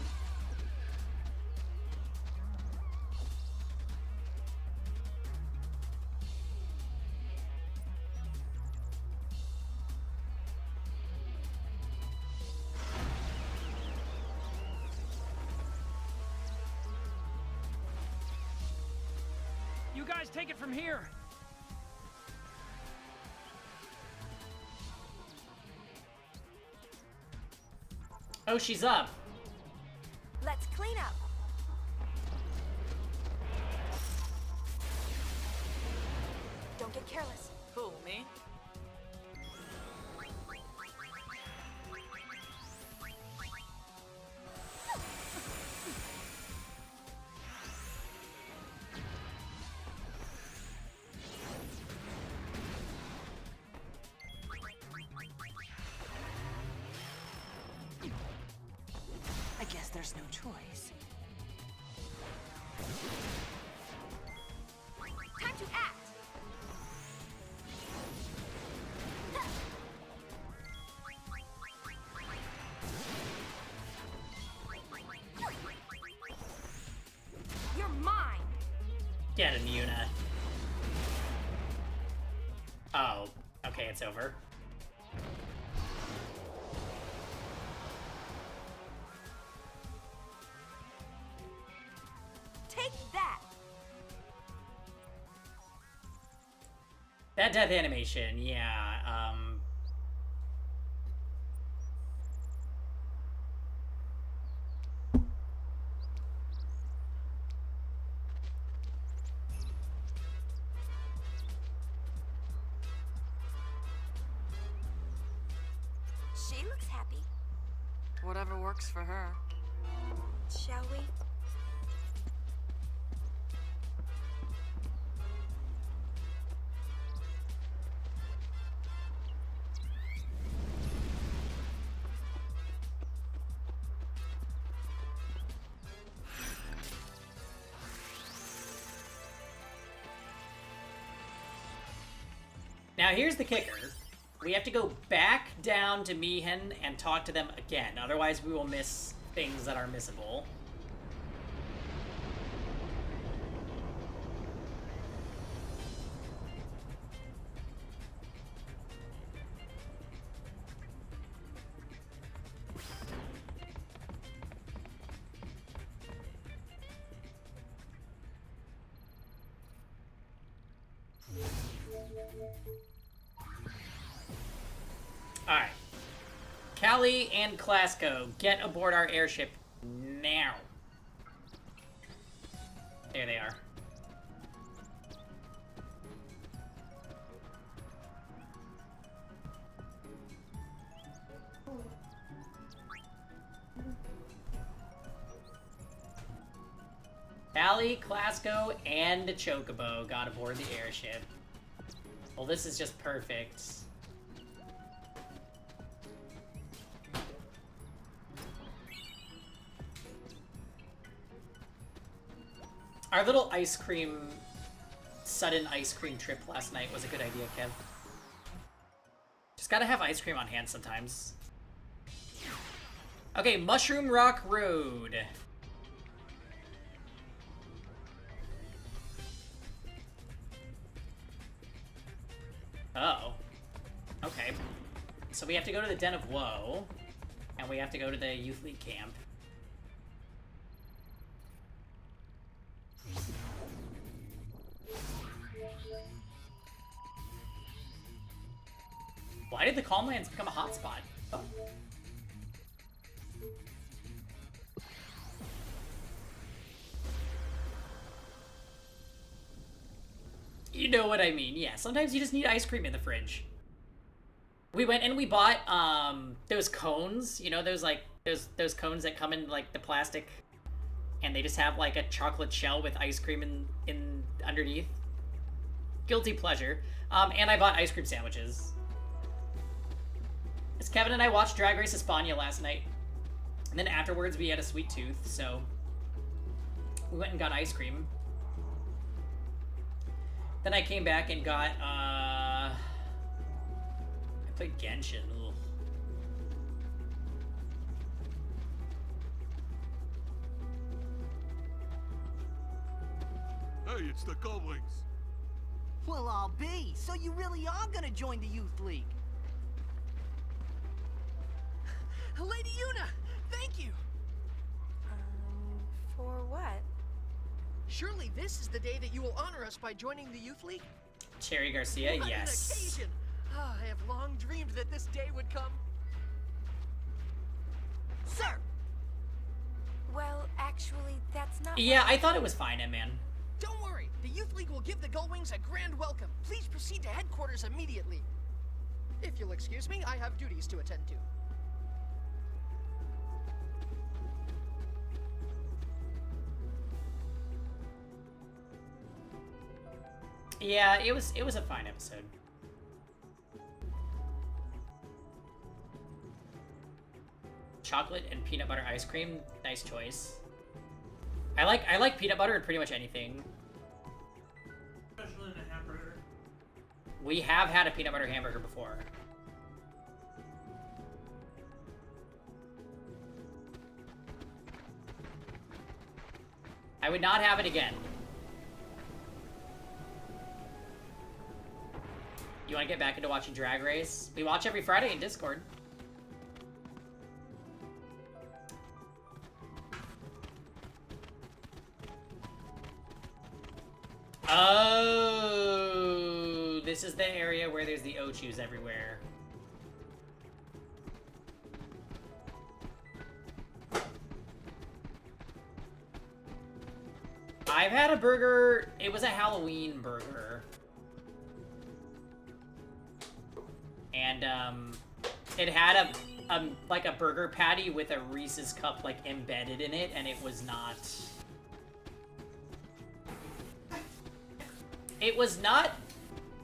You guys take it from here. Oh, she's up. Let's clean up. Don't get careless. Who, me? there's no choice. Time to act! You're mine! Get him, Yuna. Oh, okay, it's over. Take that! That death animation, yeah, She looks happy. Whatever works for her. Shall we? Now here's the kicker. We have to go back down to Mihen and talk to them again. Otherwise we will miss things that are missable. Alright. Callie and Clasco, get aboard our airship now. There they are. Callie, Clasco, and the Chocobo got aboard the airship. Well, this is just perfect. Our little sudden ice cream trip last night was a good idea, Kev. Just gotta have ice cream on hand sometimes. Okay, Mushroom Rock Road. Oh. Okay. So we have to go to the Den of Woe, and we have to go to the Youth League camp. Why did the Calmlands become a hotspot? Oh. You know what I mean, yeah. Sometimes you just need ice cream in the fridge. We went and we bought, those cones, you know, those cones that come in, like, the plastic, and they just have, like, a chocolate shell with ice cream in underneath. Guilty pleasure. And I bought ice cream sandwiches. Because Kevin and I watched Drag Race España last night. And then afterwards we had a sweet tooth, so we went and got ice cream. Then I came back and got, I played Genshin. Ugh. Hey, it's the Gullwings. Well, I'll be. So you really are gonna join the Youth League? Lady Yuna, thank you. For what? Surely this is the day that you will honor us by joining the Youth League? Cherry Garcia, What yes. an occasion! I have long dreamed that this day would come. Sir! Well, actually, that's not... Yeah, I thought it was fine, man. Don't worry, the Youth League will give the Gullwings a grand welcome. Please proceed to headquarters immediately. If you'll excuse me, I have duties to attend to. Yeah, it was a fine episode. chocolate and peanut butter ice cream. Nice choice. I like peanut butter in pretty much anything. Especially in a hamburger. We have had a peanut butter hamburger before. I would not have it again. You want to get back into watching Drag Race? We watch every Friday in Discord. Oh, this is the area where there's the Ochus everywhere. I've had a burger, it was a Halloween burger. And, it had like a burger patty with a Reese's cup, like, embedded in it, and it was not... It was not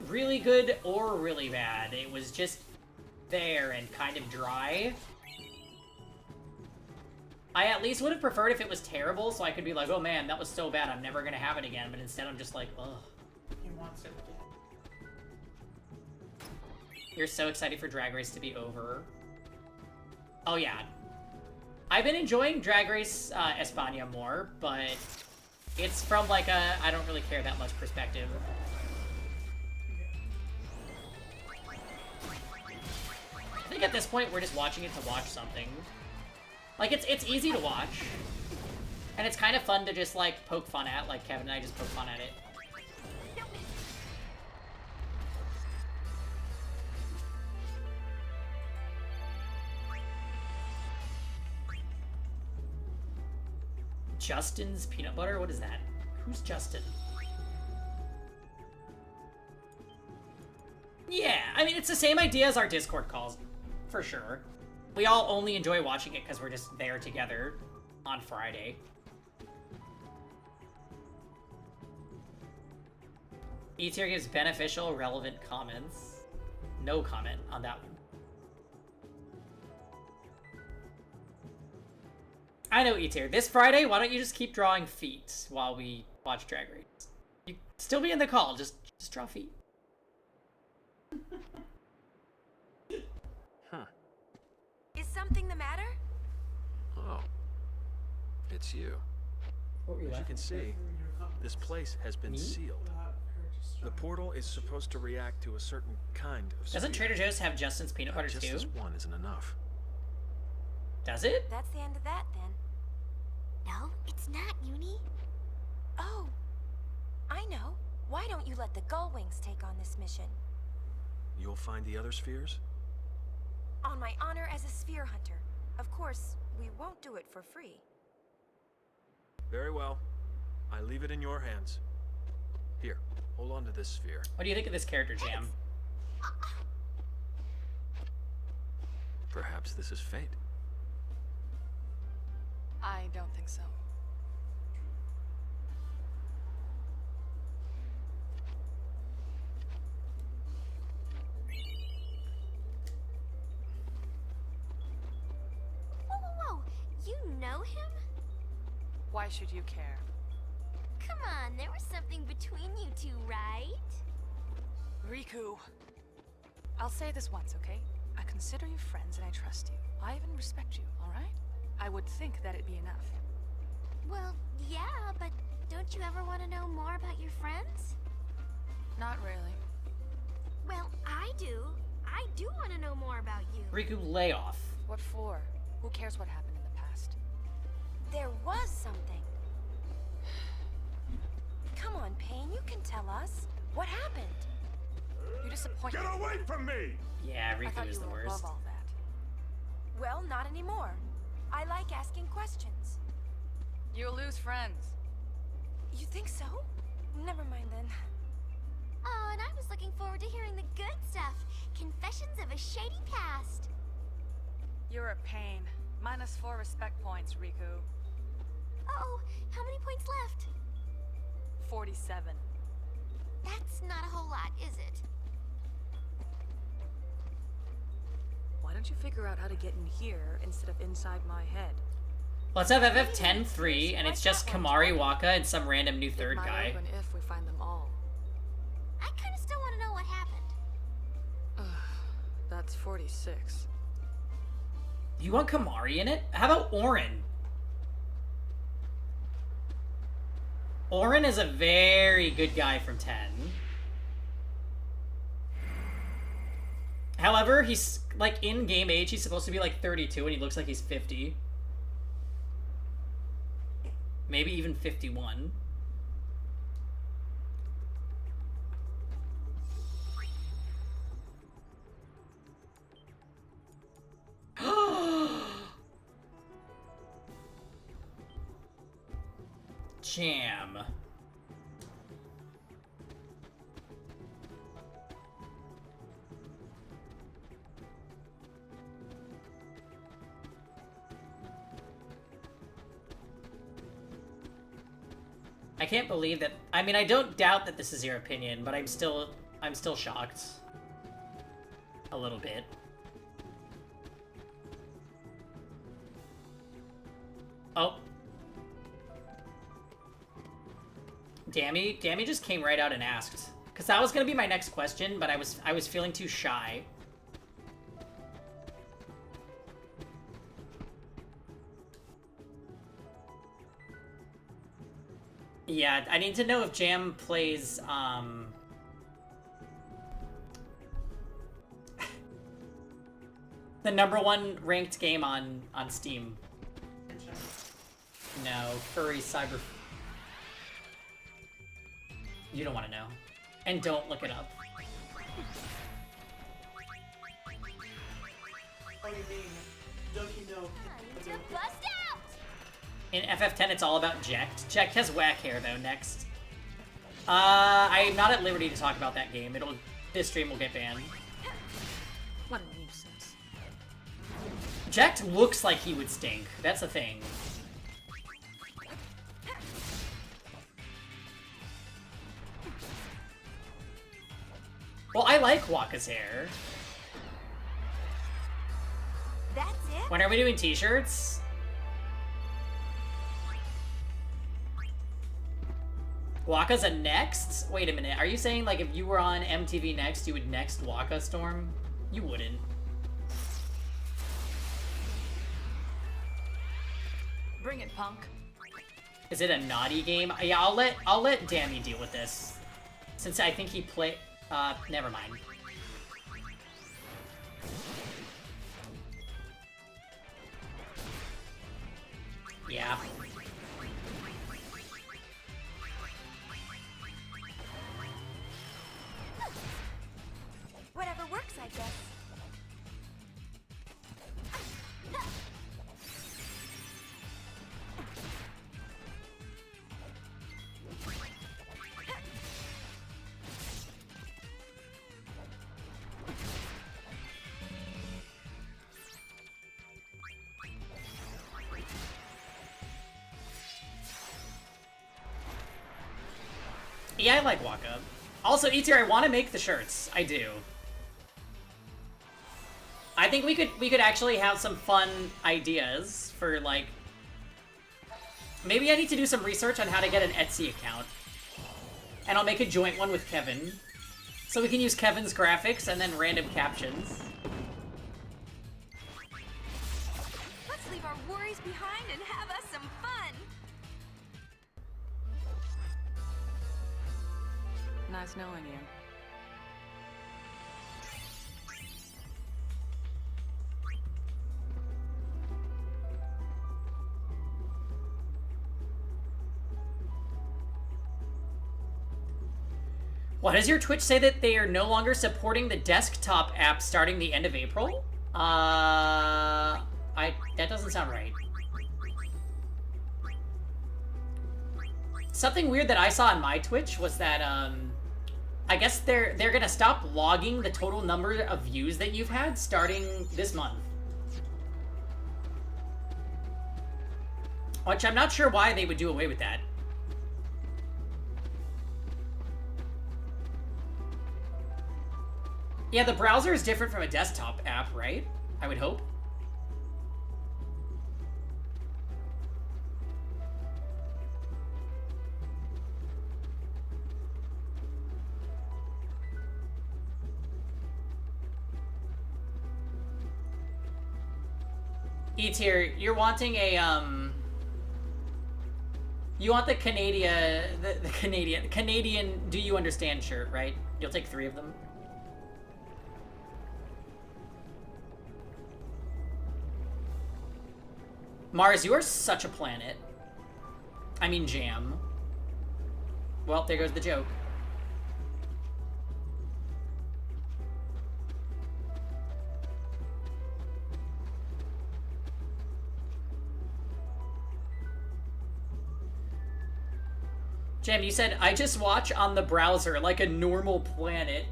really good or really bad. It was just there and kind of dry. I at least would have preferred if it was terrible, so I could be like, oh man, that was so bad, I'm never gonna have it again. But instead I'm just like, ugh. He wants it again. You're so excited for Drag Race to be over. Oh yeah. I've been enjoying Drag Race España more, but it's from like a I don't really care that much perspective. I think at this point we're just watching it to watch something. Like it's easy to watch. And it's kind of fun to just like poke fun at, like Kevin and I just poke fun at it. Justin's peanut butter? What is that? Who's Justin? Yeah, I mean, it's the same idea as our Discord calls, for sure. We all only enjoy watching it because we're just there together on Friday. E-tier gives beneficial, relevant comments. No comment on that one. I know, E-tier. This Friday, why don't you just keep drawing feet while we watch Drag Race? You still be in the call, just draw feet. Huh. Is something the matter? Oh. It's you. As you can see, this place has been sealed. The portal is supposed to react to a certain kind of Doesn't sphere. Trader Joe's have Justin's peanut butter just too? this one isn't enough. Does it? That's the end of that, then. No, it's not, Uni. Oh, I know. Why don't you let the Gullwings take on this mission? You'll find the other spheres? On my honor as a sphere hunter. Of course, we won't do it for free. Very well. I leave it in your hands. Here, hold on to this sphere. What do you think of this character, Jam? Perhaps this is fate. I don't think so. Whoa, whoa, whoa! You know him? Why should you care? Come on, there was something between you two, right? Riku. I'll say this once, okay? I consider you friends and I trust you. I even respect you, alright? I would think that it'd be enough. Well, yeah, but don't you ever want to know more about your friends? Not really. Well, I do. I do want to know more about you. Riku, lay off. What for? Who cares what happened in the past? There was something. Come on, Pain, you can tell us. What happened? You disappoint me. Get away from me! Yeah, I thought Riku is you the were worst. above all that. Well, not anymore. I like asking questions. You'll lose friends. You think so? Never mind then. Oh, and I was looking forward to hearing the good stuff. Confessions of a shady past. You're a pain. -4 respect points, Riku. Uh-oh, how many points left? 47. That's not a whole lot, is it? Why don't don't you figure out how to get in here instead of inside my head? Let's have FF10-3, and it's just Kamari, Waka, and some random new third Might guy. open if we find them all. I kind of still want to know what happened. That's 46. You want Kamari in it? How about Orin? Orin is a very good guy from 10. However, he's, like, in game age, he's supposed to be, like, 32, and he looks like he's 50. Maybe even 51. Jam. I can't believe that. I mean, I don't doubt that this is your opinion, but I'm still shocked. A little bit. Oh. Dammy just came right out and asked. Cause that was gonna be my next question, but I was feeling too shy. Yeah, I need to know if Jam plays, the #1 ranked game on Steam. No, Furry Cyber... You don't want to know. And don't look it up. What do you mean? Don't you know? To bust out! In FF10, it's all about Jekt. Jekt has whack hair, though, next. I'm not at liberty to talk about that game. This stream will get banned. What a nuisance. Jekt looks like he would stink. That's the thing. Well, I like Waka's hair. That's it? When are we doing t-shirts? Waka's a next? Wait a minute, are you saying like if you were on MTV Next, you would next Waka, Storm? You wouldn't. Bring it, punk. Is it a naughty game? Yeah, I'll let Dammy deal with this. Since I think he never mind. Yeah. Whatever works, I guess. Yeah, I like Waka. Also, Eater, I want to make the shirts. I do. I think we could actually have some fun ideas for, like... Maybe I need to do some research on how to get an Etsy account. And I'll make a joint one with Kevin. So we can use Kevin's graphics and then random captions. Let's leave our worries behind and have us some fun. Nice knowing you. What, does your Twitch say that they are no longer supporting the desktop app starting the end of April? That doesn't sound right. Something weird that I saw on my Twitch was that, I guess they're gonna stop logging the total number of views that you've had starting this month. Which I'm not sure why they would do away with that. Yeah, the browser is different from a desktop app, right? I would hope. E-tier, you're wanting a, you want the Canadian Do You Understand shirt, right? You'll take 3 of them. Mars, you are such a planet. I mean jam. Well, there goes the joke. Jam, you said, I just watch on the browser like a normal planet.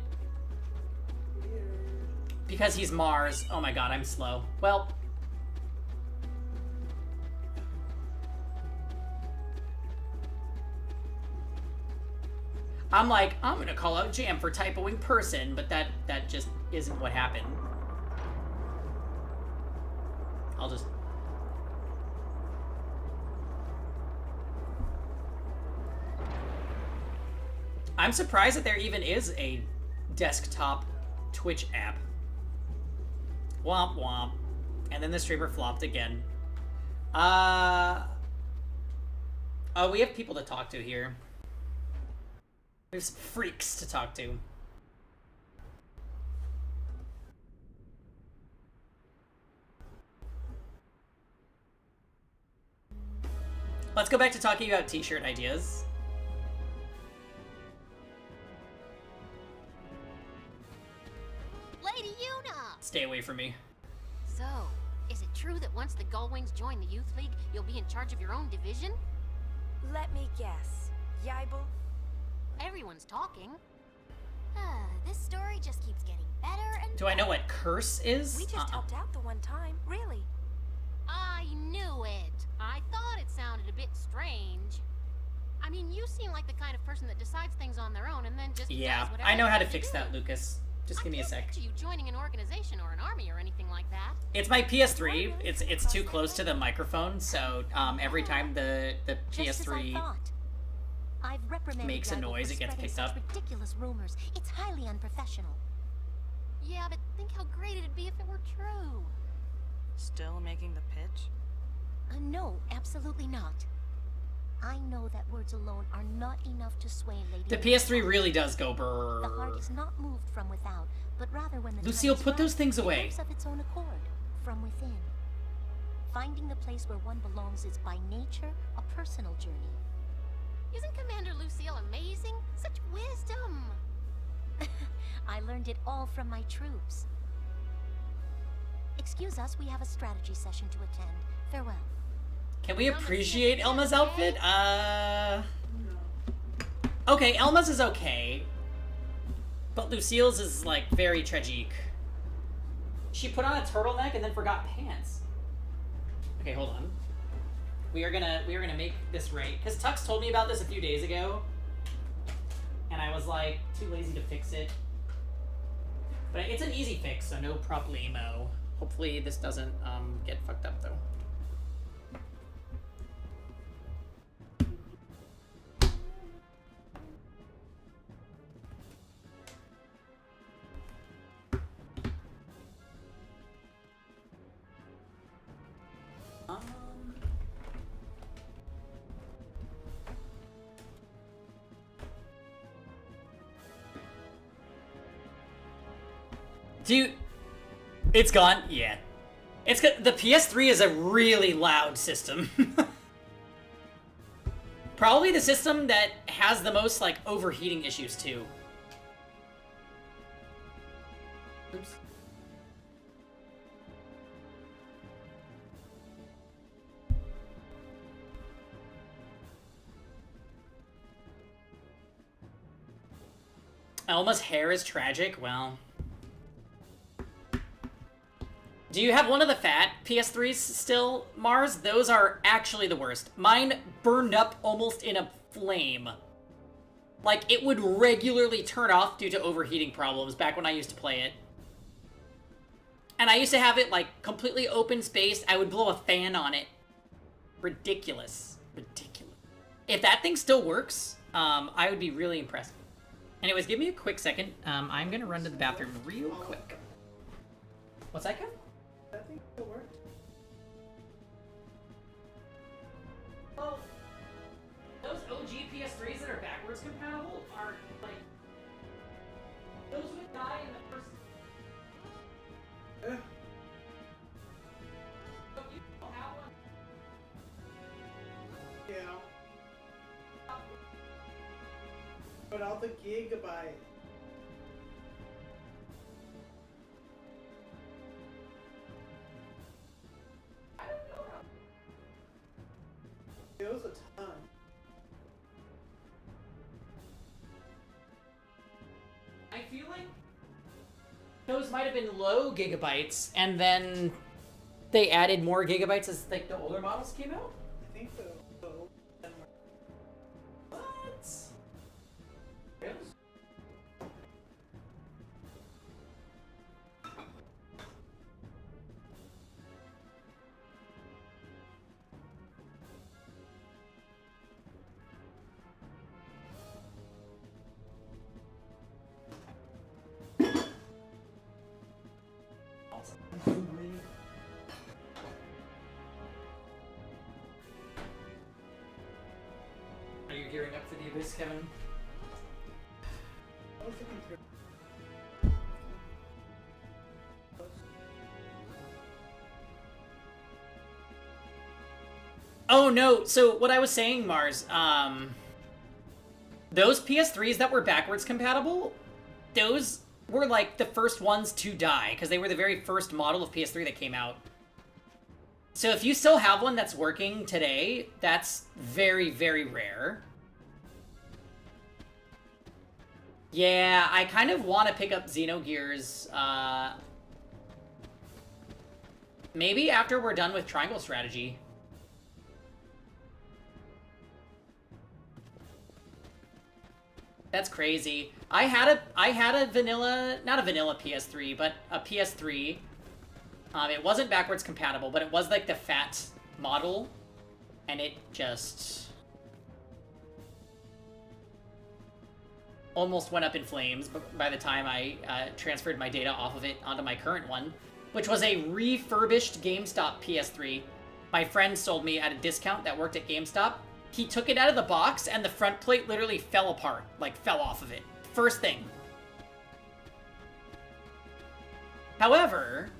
Because he's Mars. Oh my god, I'm slow. Well. I'm like, I'm gonna call out Jam for typoing person, but that just isn't what happened. I'll just... I'm surprised that there even is a desktop Twitch app. Womp womp. And then the streamer flopped again. Oh, we have people to talk to here. We have some freaks to talk to. Let's go back to talking about t-shirt ideas. Lady Una! Stay away from me. So, is it true that once the Gullwings join the Youth League, you'll be in charge of your own division? Let me guess. Yibel? Everyone's talking. This story just keeps getting better and Do I know what curse is? We just helped out the one time, really. I knew it. I thought it sounded a bit strange. I mean, you seem like the kind of person that decides things on their own and then just Yeah, does whatever I know how to they fix do. that, Lucas. Just give me a sec. Picture you joining an organization or an army or anything like that. It's my PS3. It's too close to the microphone, so every time the PS3 I've reprimanded makes a Yibel noise, for it gets spreading picked such up. ridiculous rumors. It's highly unprofessional. Yeah, but think how great it'd be if it were true. Still making the pitch? No, absolutely not. I know that words alone are not enough to sway Lady. The PS3 really does go brrr. The heart is not moved from without, but rather when the Lucille, time is put those right, things it away. moves of its own accord, from within. Finding the place where one belongs is by nature a personal journey. Isn't Commander Lucille amazing? Such wisdom! I learned it all from my troops. Excuse us, we have a strategy session to attend. Farewell. Can we appreciate Elma's outfit? Okay, Elma's is okay. But Lucille's is, like, very tragique. She put on a turtleneck and then forgot pants. Okay, hold on. We are gonna make this right. Because Tux told me about this a few days ago. And I was, like, too lazy to fix it. But it's an easy fix, so no problemo. Hopefully this doesn't, get fucked up, though. It's gone? Yeah. It's good. The PS3 is a really loud system. Probably the system that has the most, like, overheating issues, too. Oops. Elma's hair is tragic? Well... Do you have one of the fat PS3s still, Mars? Those are actually the worst. Mine burned up almost in a flame. Like, it would regularly turn off due to overheating problems back when I used to play it. And I used to have it, like, completely open spaced. I would blow a fan on it. Ridiculous. Ridiculous. If that thing still works, I would be really impressed. Anyways, give me a quick second. I'm gonna run to the bathroom real quick. What's that, Kev? That thing still works. Well, those OG PS3s that are backwards compatible are, like, those would die in the first... But you don't have one. Yeah. But all the gigabyte. I don't know. It was a ton. I feel like those might have been low gigabytes, and then they added more gigabytes as like the older models came out. I think so. What? Really? Are you gearing up for the abyss, Kevin? I was looking through. Oh no, so what I was saying, Mars, those PS3s that were backwards compatible, those were like the first ones to die, because they were the very first model of PS3 that came out. So if you still have one that's working today, that's very, very rare. Yeah, I kind of want to pick up Xenogears, maybe after we're done with Triangle Strategy. That's crazy. I had a vanilla, not a vanilla PS3, but a PS3. It wasn't backwards compatible, but it was like the fat model, and it just almost went up in flames by the time I transferred my data off of it onto my current one, which was a refurbished GameStop PS3. My friend sold me at a discount that worked at GameStop. He took it out of the box, and the front plate literally fell apart, like fell off of it. First thing. However,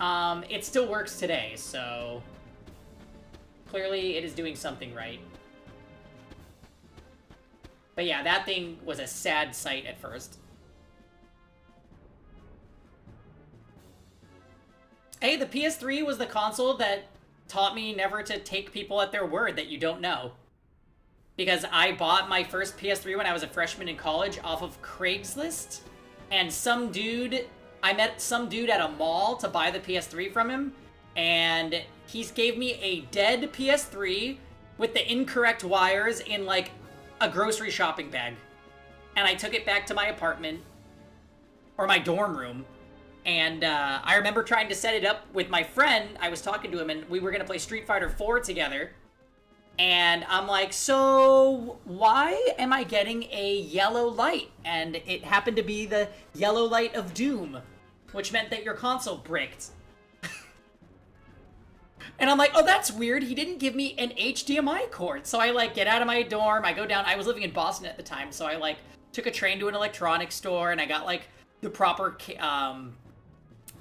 it still works today, so clearly it is doing something right. But yeah, that thing was a sad sight at first. Hey, the PS3 was the console that taught me never to take people at their word that you don't know. Because I bought my first PS3 when I was a freshman in college off of Craigslist, and I met some dude at a mall to buy the PS3 from him, and he gave me a dead PS3 with the incorrect wires in like a grocery shopping bag. And I took it back to my apartment, or my dorm room, and I remember trying to set it up with my friend. I was talking to him, and we were gonna play Street Fighter 4 together. And I'm like, so why am I getting a yellow light? And it happened to be the yellow light of doom, which meant that your console bricked. And I'm like, oh, that's weird. He didn't give me an HDMI cord. So I like get out of my dorm. I go down. I was living in Boston at the time. So I like took a train to an electronics store, and I got like the proper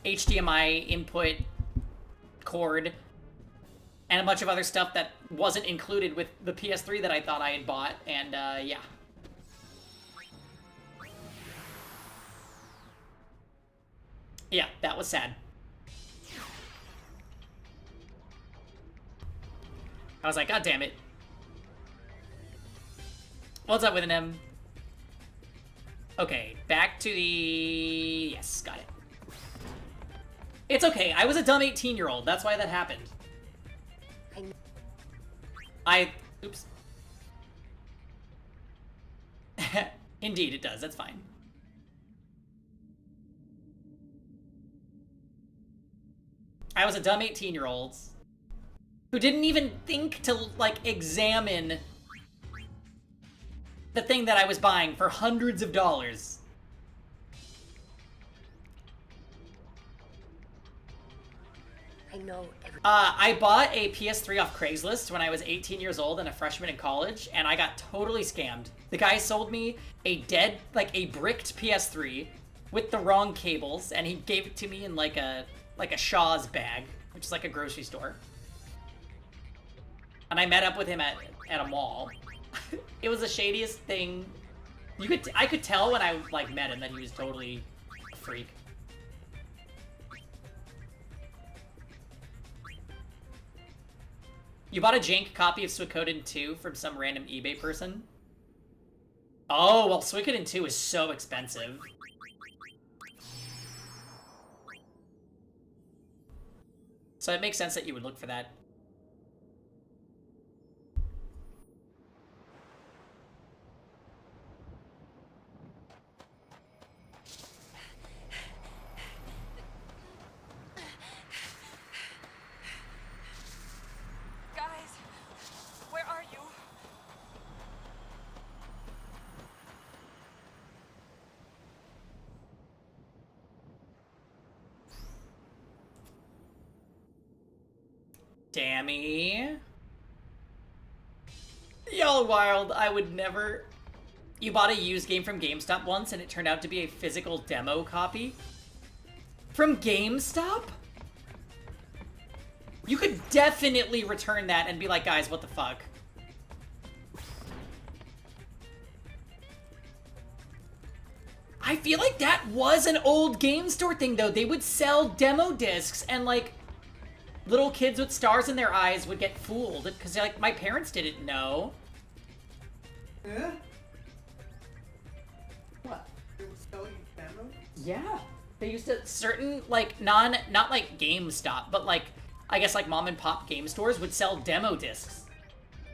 HDMI input cord and a bunch of other stuff that wasn't included with the PS3 that I thought I had bought, and yeah. Yeah, that was sad. I was like, God damn it. What's up with an M? Okay, back to the... Yes, got it. It's okay, I was a dumb 18-year-old, that's why that happened. Oops. Indeed, it does. That's fine. I was a dumb 18-year-old who didn't even think to, like, examine the thing that I was buying for hundreds of dollars. I know I bought a PS3 off Craigslist when I was 18 years old and a freshman in college, and I got totally scammed. The guy sold me a a bricked PS3 with the wrong cables, and he gave it to me in like a Shaw's bag, which is like a grocery store. And I met up with him at a mall. It was the shadiest thing. I could tell when I like met him that he was totally a freak. You bought a jank copy of Suikoden 2 from some random eBay person? Oh, well, Suikoden 2 is so expensive. So it makes sense that you would look for that. Guys, where are you? Dammy. Y'all wild. I would never... You bought a used game from GameStop once and it turned out to be a physical demo copy? From GameStop? You could definitely return that and be like, guys, what the fuck? I feel like that was an old game store thing, though. They would sell demo discs and, like, little kids with stars in their eyes would get fooled because, like, my parents didn't know. Yeah? What? They were selling demos? Yeah. They used to, certain, like, not like GameStop, but, like, I guess, like, mom and pop game stores would sell demo discs.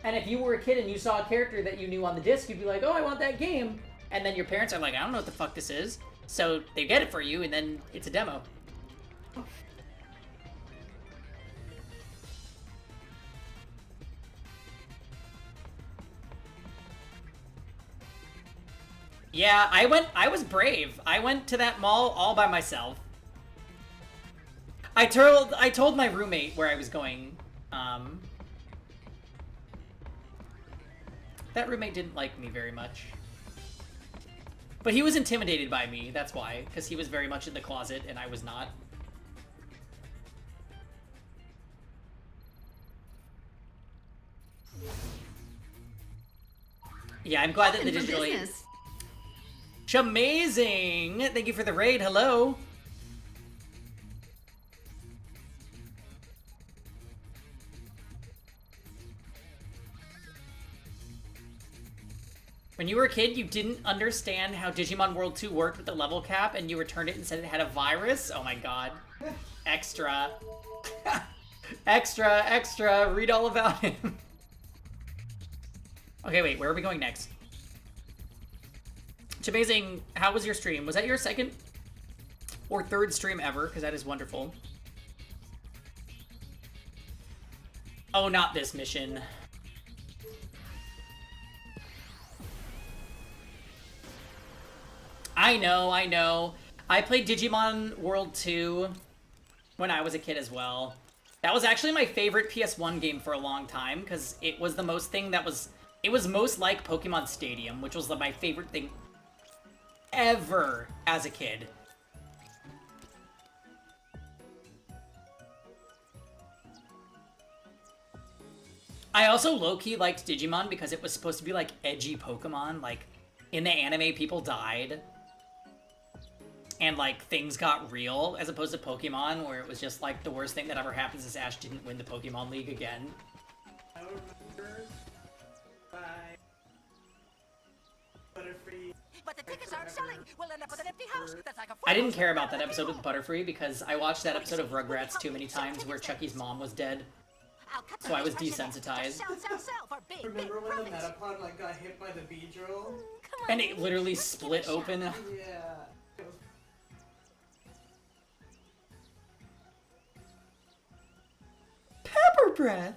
And if you were a kid and you saw a character that you knew on the disc, you'd be like, oh, I want that game. And then your parents are like, I don't know what the fuck this is. So they get it for you, and then it's a demo. Yeah, I was brave. I went to that mall all by myself. I told my roommate where I was going. That roommate didn't like me very much. But he was intimidated by me, that's why. Because he was very much in the closet, and I was not. Yeah, I'm glad that the digital... Amazing! Thank you for the raid, hello! When you were a kid, you didn't understand how Digimon World 2 worked with the level cap, and you returned it and said it had a virus? Oh my god. Extra. Extra, read all about him. Okay, wait, where are we going next? It's amazing. How was your stream? Was that your second or third stream ever? Because that is wonderful. Oh, not this mission. I know. I played Digimon World 2 when I was a kid as well. That was actually my favorite PS1 game for a long time, because it was the most thing that was... It was most like Pokemon Stadium, which was my favorite thing ever as a kid. I also low-key liked Digimon because it was supposed to be like edgy Pokemon. Like, in the anime, people died. And, like, things got real, as opposed to Pokemon, where it was just, like, the worst thing that ever happens is Ash didn't win the Pokemon League again. I remember by Butterfree. But the tickets aren't selling. We'll end up with an empty house. That's like a I didn't care about that episode with Butterfree because I watched that episode of Rugrats too many times where Chucky's mom was dead. So I was desensitized. Remember when the Metapod like got hit by the Beedrill? And it literally split open? Yeah. breath.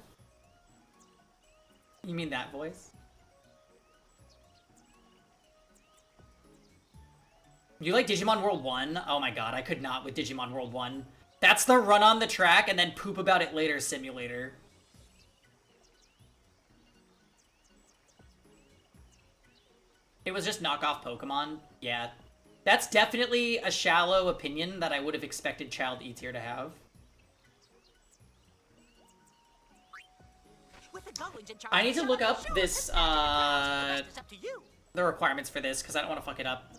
You mean that voice? You like Digimon World 1? Oh my god, I could not with Digimon World 1. That's the run on the track and then poop about it later simulator. It was just knockoff Pokemon. Yeah. That's definitely a shallow opinion that I would have expected Child E-Tier to have. I need to look up this, the requirements for this, because I don't want to fuck it up.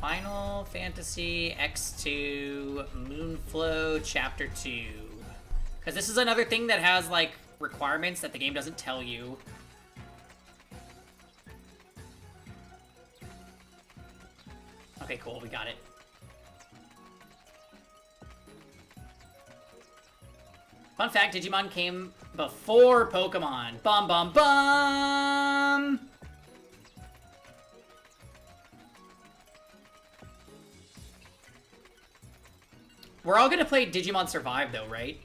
Final Fantasy X-2 Moonflow Chapter 2. Because this is another thing that has, like, requirements that the game doesn't tell you. Okay, cool, we got it. Fun fact, Digimon came before Pokemon. Bum bum bum! We're all gonna play Digimon Survive though, right?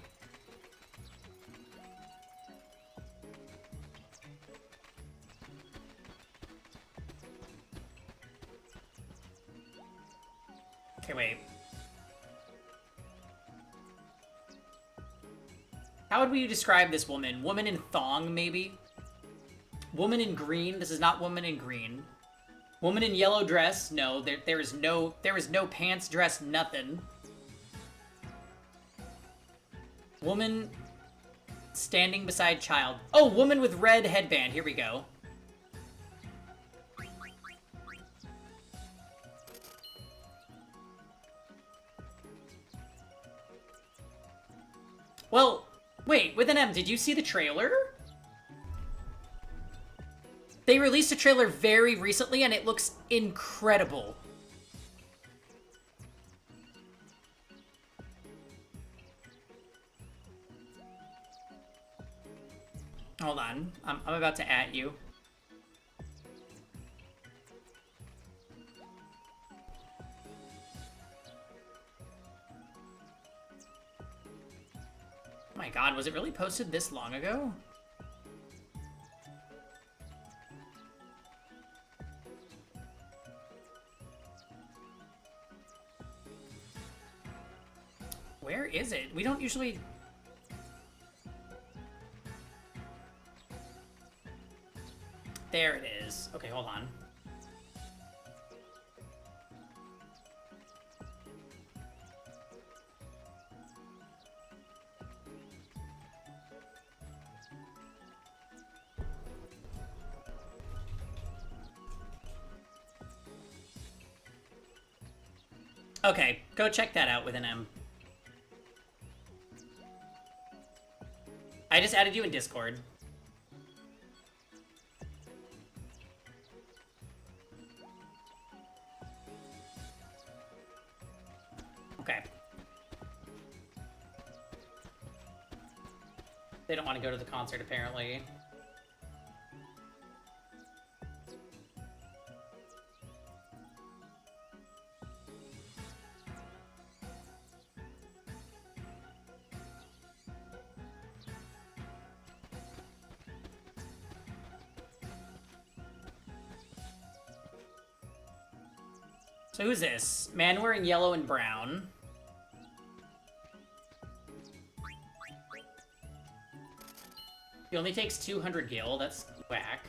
Okay, wait. How would we describe this woman? Woman in thong, maybe? Woman in green? This is not woman in green. Woman in yellow dress? No, there is no pants, dress, nothing. Woman standing beside child. Oh, woman with red headband. Here we go. Well, wait, with an M, did you see the trailer? They released a trailer very recently and it looks incredible. Hold on, I'm about to @ you. Oh my god, was it really posted this long ago? Where is it? We don't usually... There it is. Okay, hold on. Okay, go check that out with an M. I just added you in Discord. Okay. They don't want to go to the concert, apparently. So who's this? Man wearing yellow and brown. He only takes 200 gil, that's whack.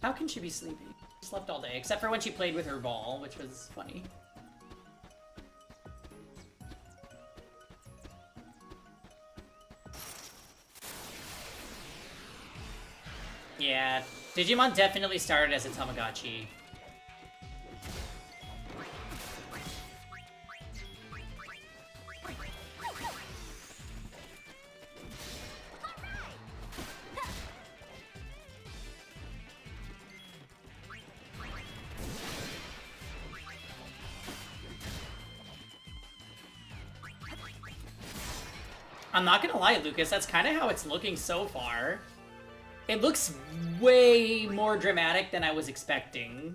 How can she be sleeping? She slept all day, except for when she played with her ball, which was funny. Yeah, Digimon definitely started as a Tamagotchi. I'm not gonna lie, Lucas, that's kind of how it's looking so far. It looks way more dramatic than I was expecting.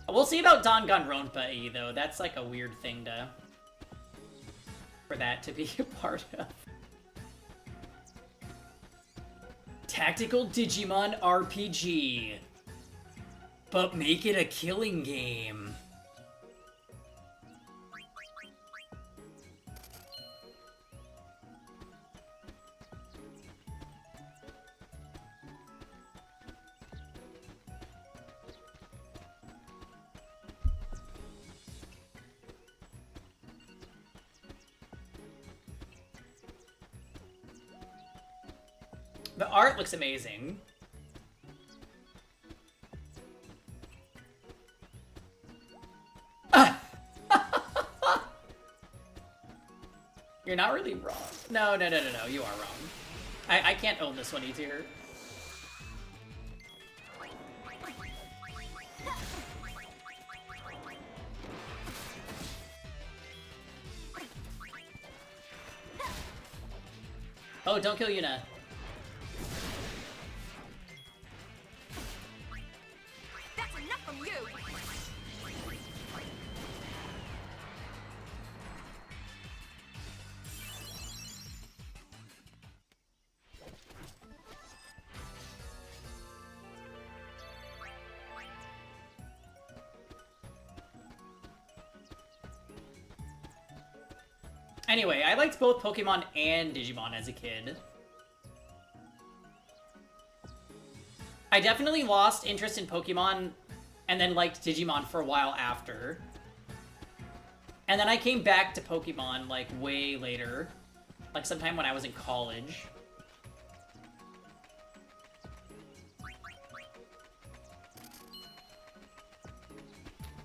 We'll see about Danganronpa-e, though. That's like a weird thing for that to be a part of. Tactical Digimon RPG. But make it a killing game. The art looks amazing. You're not really wrong. No, you are wrong. I can't own this one easier. Oh, don't kill Yuna. That's enough from you. Anyway, I liked both Pokemon and Digimon as a kid. I definitely lost interest in Pokemon and then liked Digimon for a while after. And then I came back to Pokemon, like, way later. Like, sometime when I was in college.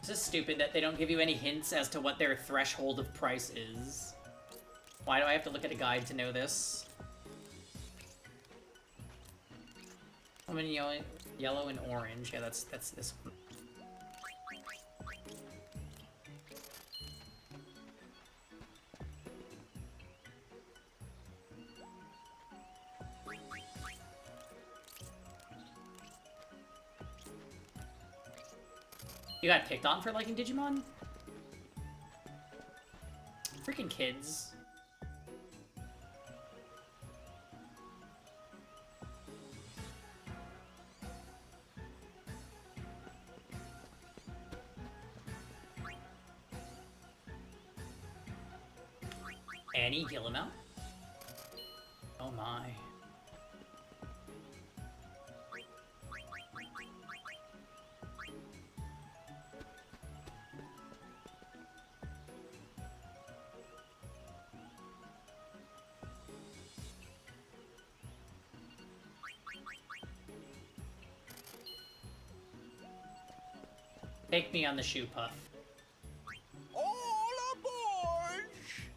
This is stupid that they don't give you any hints as to what their threshold of price is. Why do I have to look at a guide to know this? How many yellow and orange? Yeah, that's this one. You got picked on for liking Digimon? Freaking kids. Annie Guillemot? Oh my. Take me on the shoe puff.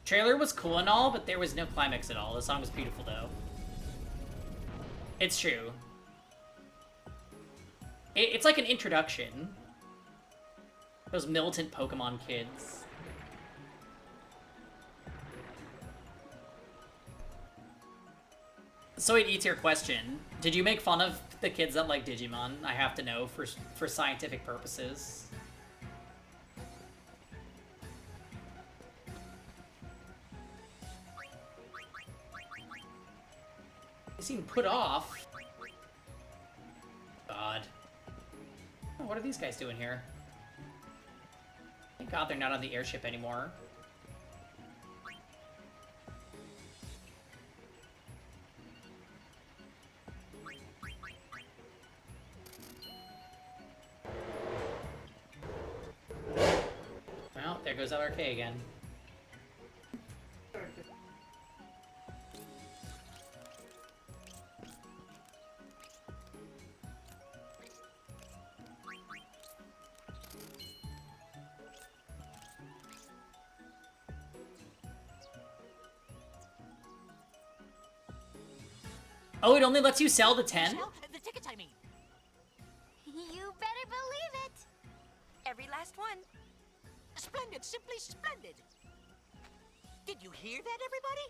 Trailer was cool and all, but there was no climax at all. The song was beautiful, though. It's true. It's like an introduction. Those militant Pokemon kids. So wait, to your question, did you make fun of the kids that like Digimon? I have to know for scientific purposes. They seem put off. God. Oh, what are these guys doing here? Thank God they're not on the airship anymore. Well, there goes LRK again. Oh, it only lets you sell the 10? The tickets, I mean. You better believe it. Every last one. Splendid, simply splendid. Did you hear that, everybody?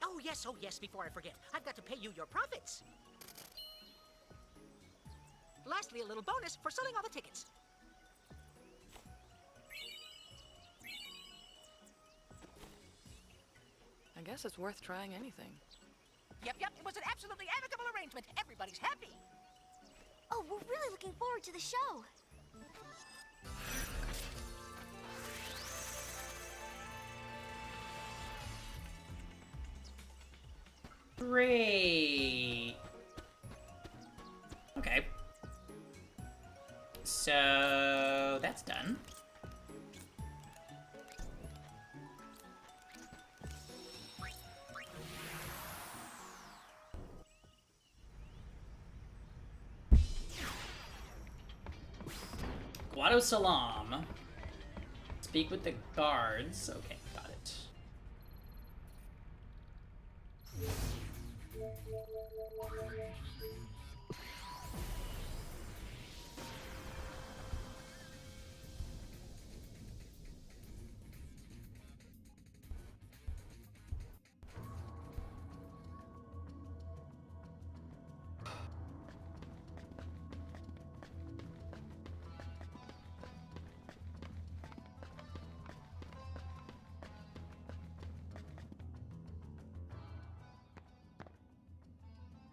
Oh yes, before I forget. I've got to pay you your profits. Lastly, a little bonus for selling all the tickets. I guess it's worth trying anything. Yep, it was an absolutely amicable arrangement. Everybody's happy. Oh, we're really looking forward to the show. Great. Okay. So that's done. Guado Salam. Speak with the guards. Okay, got it.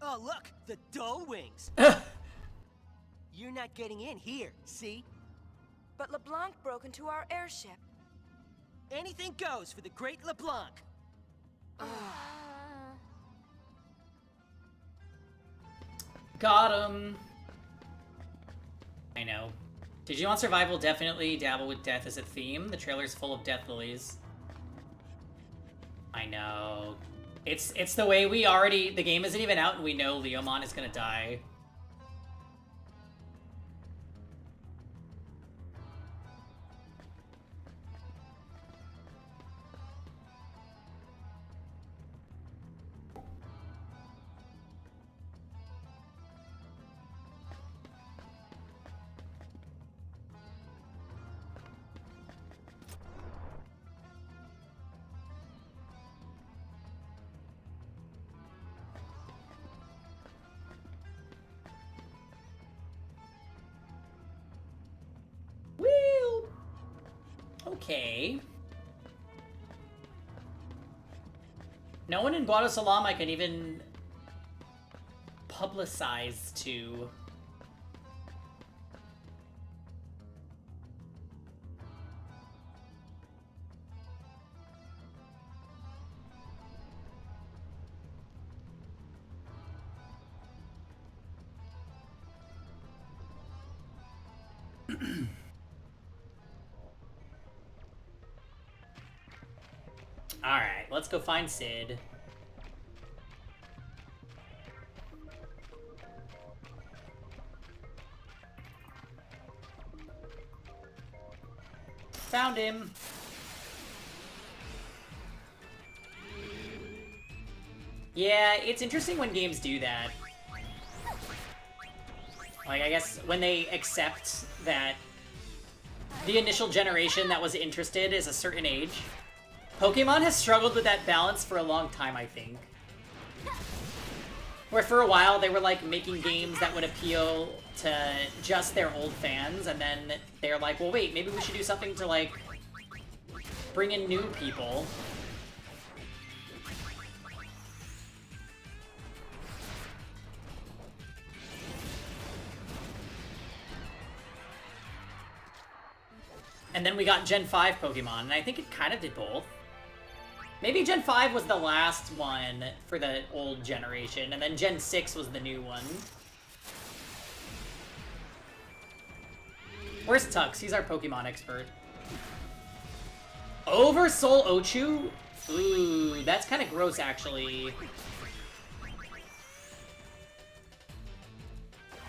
Oh, look, the dough wings. You're not getting in here, see? But LeBlanc broke into our airship. Anything goes for the great LeBlanc. Got him. I know. Digimon Survival definitely dabble with death as a theme. The trailer's full of death lilies. I know. It's the way we already... The game isn't even out and we know Leomon is gonna die. Okay. No one in Guadalsalam I can even publicize to. Alright, let's go find Sid. Found him. Yeah, it's interesting when games do that. Like, I guess when they accept that the initial generation that was interested is a certain age. Pokemon has struggled with that balance for a long time, I think. Where for a while they were like making games that would appeal to just their old fans, and then they're like, well wait, maybe we should do something to like bring in new people. And then we got Gen 5 Pokemon, and I think it kind of did both. Maybe Gen 5 was the last one for the old generation, and then Gen 6 was the new one. Where's Tux? He's our Pokemon expert. Over Soul Ochu? Ooh, that's kind of gross, actually.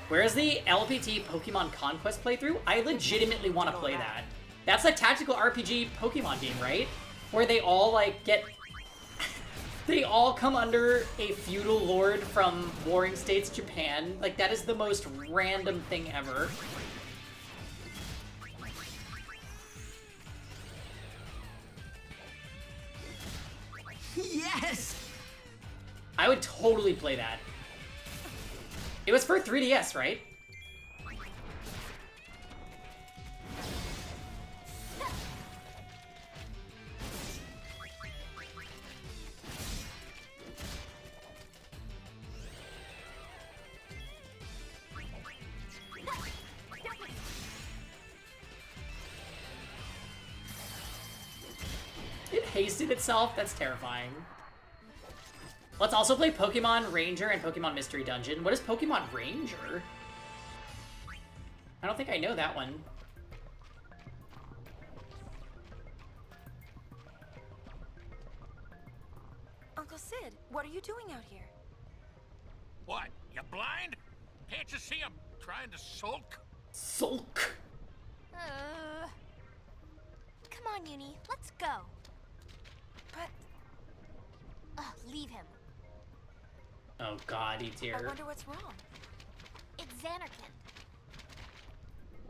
Where's the LPT Pokemon Conquest playthrough? I legitimately want to play that. That's a tactical RPG Pokemon game, right? Where they all, like, get... they all come under a feudal lord from Warring States, Japan. Like, that is the most random thing ever. I would totally play that. It was for 3DS, right? It hasted itself? That's terrifying. Let's also play Pokemon Ranger and Pokemon Mystery Dungeon. What is Pokemon Ranger? I don't think I know that one. Uncle Sid, what are you doing out here? What? You blind? Can't you see I'm trying to sulk? Sulk? Come on, Uni, let's go. But... leave him. Oh god, he's here. I wonder what's wrong. It's Xanarkand.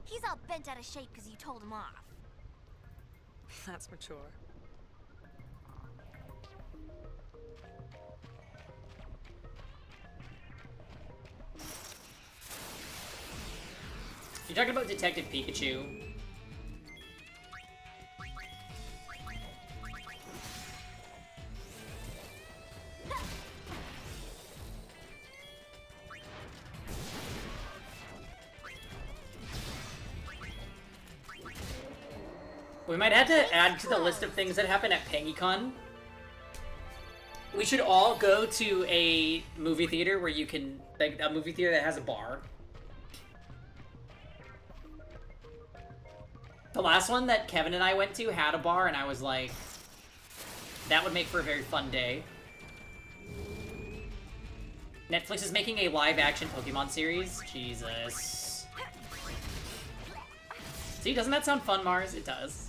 He's all bent out of shape because you told him off. That's mature. You're talking about Detective Pikachu. We might have to add to the list of things that happen at PangyCon. We should all go to a movie theater where you can, like, a movie theater that has a bar. The last one that Kevin and I went to had a bar, and I was like, that would make for a very fun day. Netflix is making a live-action Pokemon series. Jesus. See, doesn't that sound fun, Mars? It does.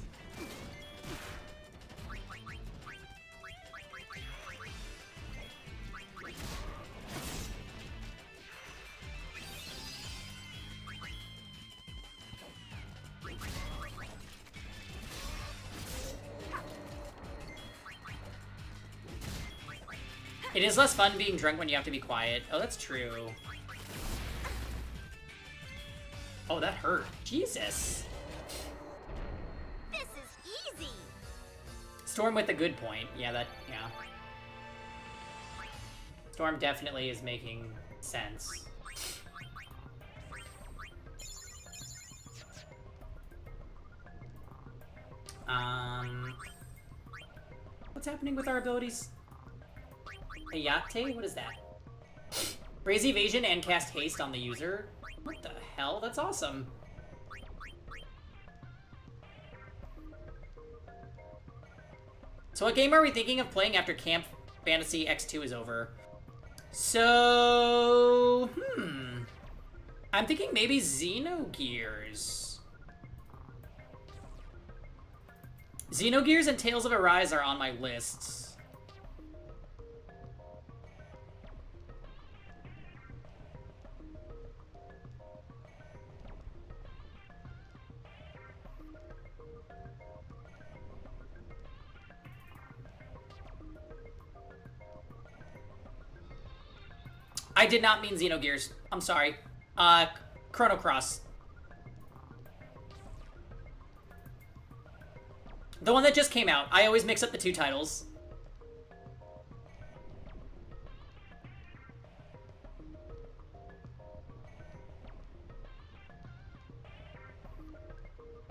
It is less fun being drunk when you have to be quiet. Oh, that's true. Oh, that hurt. Jesus. This is easy. Storm with a good point. Yeah, yeah. Storm definitely is making sense. What's happening with our abilities? Ayate? What is that? Raise evasion and cast haste on the user? What the hell? That's awesome. So what game are we thinking of playing after Camp Fantasy X-2 is over? So... I'm thinking maybe Xenogears. Xenogears and Tales of Arise are on my lists. I did not mean Xenogears. I'm sorry. Chrono Cross. The one that just came out. I always mix up the two titles.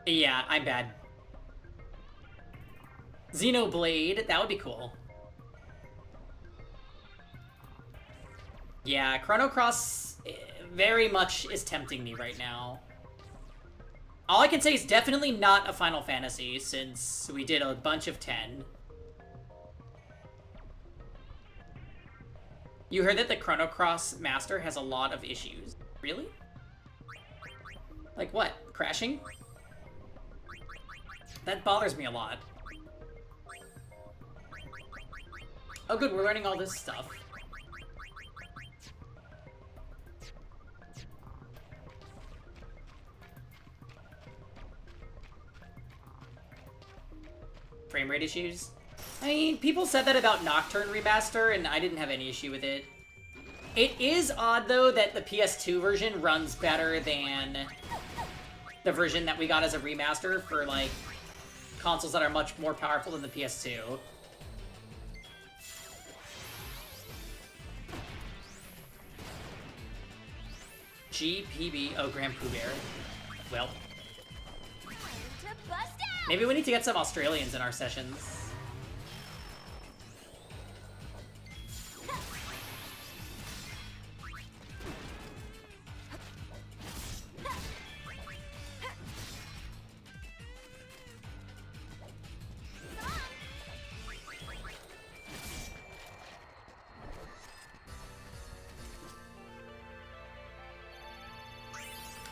Yeah, I'm bad. Xenoblade, that would be cool. Yeah, Chrono Cross very much is tempting me right now. All I can say is definitely not a Final Fantasy, since we did a bunch of 10. You heard that the Chrono Cross Master has a lot of issues. Really? Like what? Crashing? That bothers me a lot. Oh good, we're learning all this stuff. Frame rate issues? I mean, people said that about Nocturne Remaster, and I didn't have any issue with it. It is odd, though, that the PS2 version runs better than the version that we got as a remaster for, like, consoles that are much more powerful than the PS2. GPB. Oh, Grand Pooh Bear. Well. Maybe we need to get some Australians in our sessions.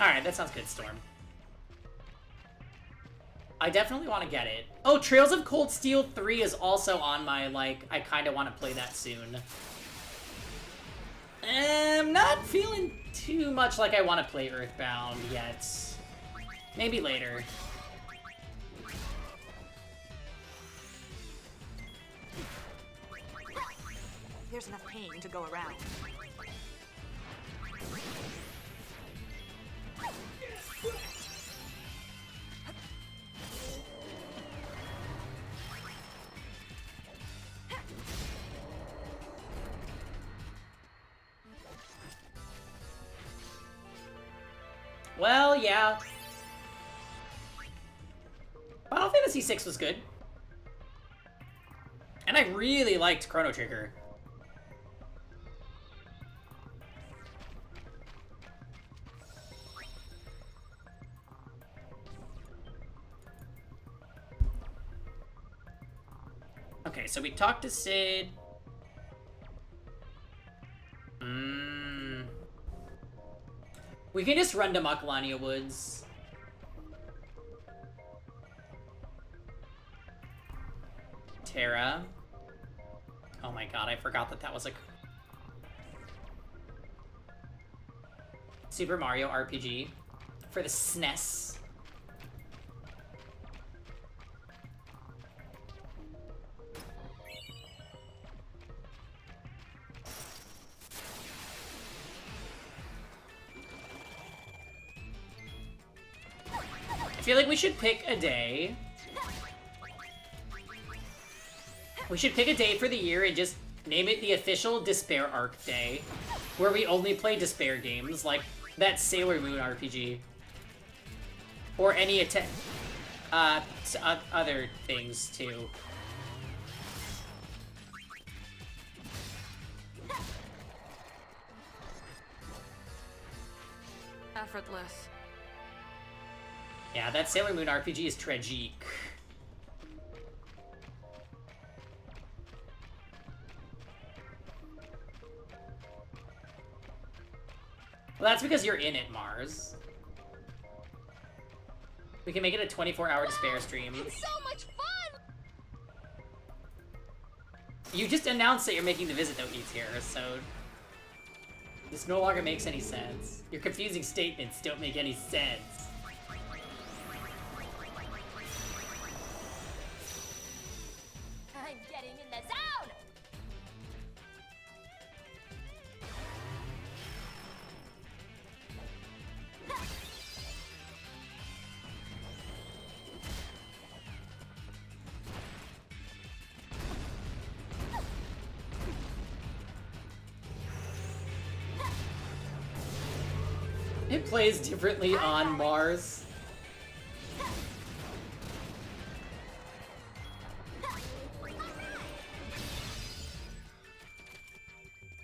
Alright, that sounds good, Storm. I definitely want to get it. Oh, Trails of Cold Steel 3 is also on my, like, I kind of want to play that soon. I'm not feeling too much like I want to play Earthbound yet. Maybe later. There's enough pain to go around. Well, yeah. Final Fantasy VI was good. And I really liked Chrono Trigger. Okay, so we talked to Sid. We can just run to Macalania Woods. Terra. Oh my god, I forgot that that was a... Super Mario RPG for the SNES. I feel like we should pick a day. We should pick a day for the year and just name it the official Despair Arc Day, where we only play Despair games, like that Sailor Moon RPG. Or any other things, too. Effortless. Yeah, that Sailor Moon RPG is tragique. Well, that's because you're in it, Mars. We can make it a 24-hour Despair stream. It's so much fun! You just announced that you're making the visit, though, here, so... This no longer makes any sense. Your confusing statements don't make any sense. I'm getting in the zone! It plays differently on Mars.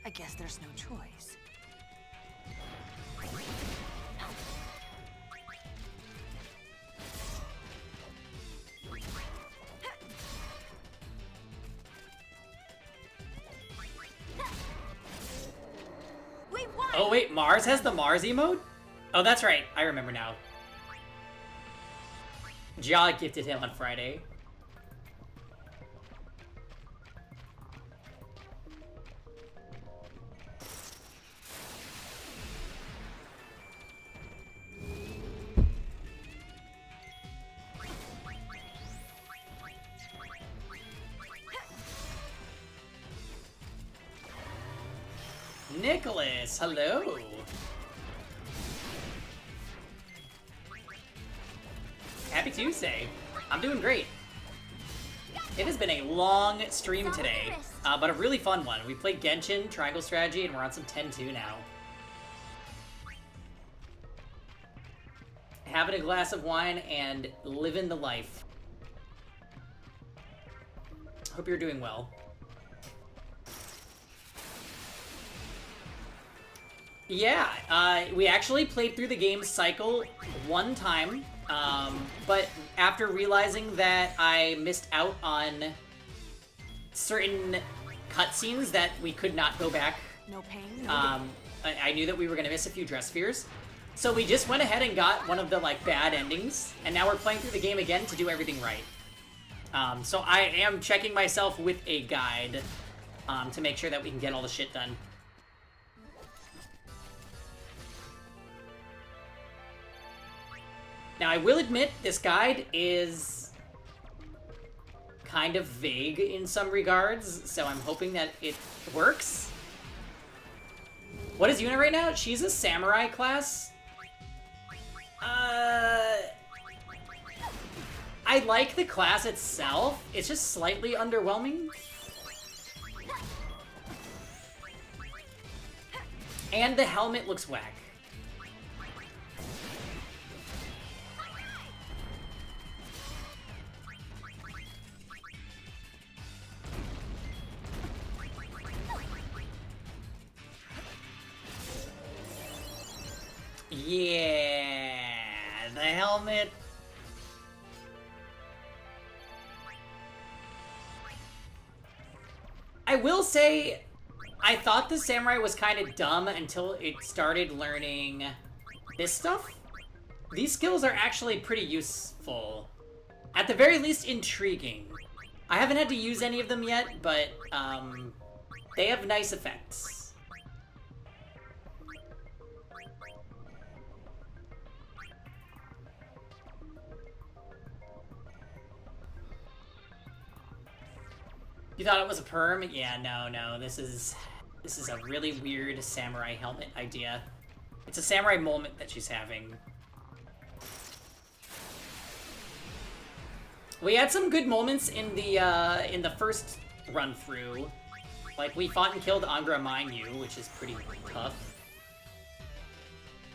I guess there's no choice. Oh wait, Mars has the Mars emote? Oh, that's right. I remember now. Ja gifted him on Friday. Nicholas, hello. Happy Tuesday. I'm doing great. It has been a long stream today, but a really fun one. We played Genshin, Triangle Strategy, and we're on some 10-2 now. Having a glass of wine and living the life. Hope you're doing well. Yeah, we actually played through the game cycle one time. But after realizing that I missed out on certain cutscenes that we could not go back, no pain, no gain. I knew that we were gonna miss a few dress spheres. So we just went ahead and got one of the, like, bad endings, and now we're playing through the game again to do everything right. So I am checking myself with a guide, to make sure that we can get all the shit done. Now, I will admit, this guide is kind of vague in some regards, so I'm hoping that it works. What is Yuna right now? She's a samurai class. I like the class itself. It's just slightly underwhelming. And the helmet looks whack. Yeah, the helmet. I will say, I thought the samurai was kind of dumb until it started learning this stuff. These skills are actually pretty useful. At the very least, intriguing. I haven't had to use any of them yet, but they have nice effects. You thought it was a perm? Yeah, no. This is a really weird samurai helmet idea. It's a samurai moment that she's having. We had some good moments in the first run through. Like, we fought and killed Angra Mainyu, which is pretty tough.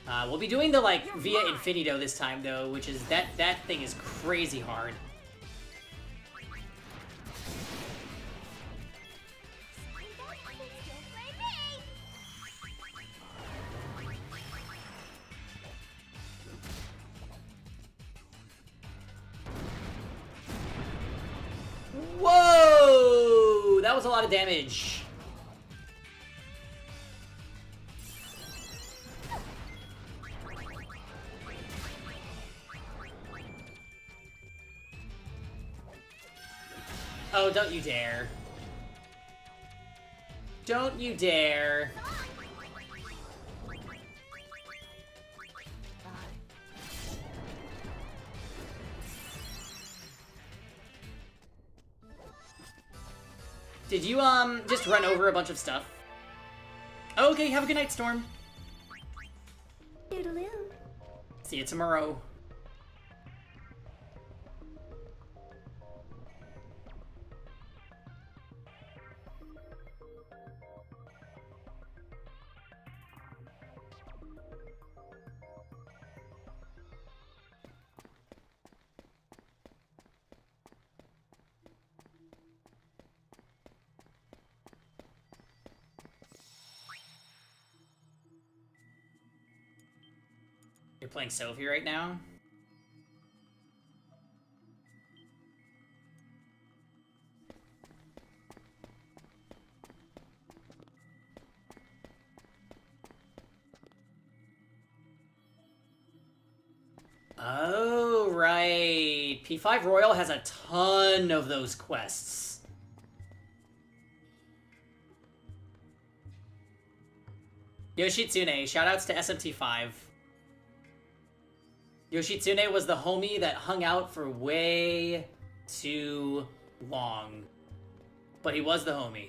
We'll be doing the, like, Via Infinito this time, though, which is, that thing is crazy hard. Whoa! That was a lot of damage. Oh, don't you dare. Don't you dare. Did you, just run over a bunch of stuff? Okay, have a good night, Storm. Doodaloo. See you tomorrow. You're playing Sophie right now? Oh, right. P5 Royal has a ton of those quests. Yoshitsune, shoutouts to SMT5. Yoshitsune was the homie that hung out for way too long. But he was the homie.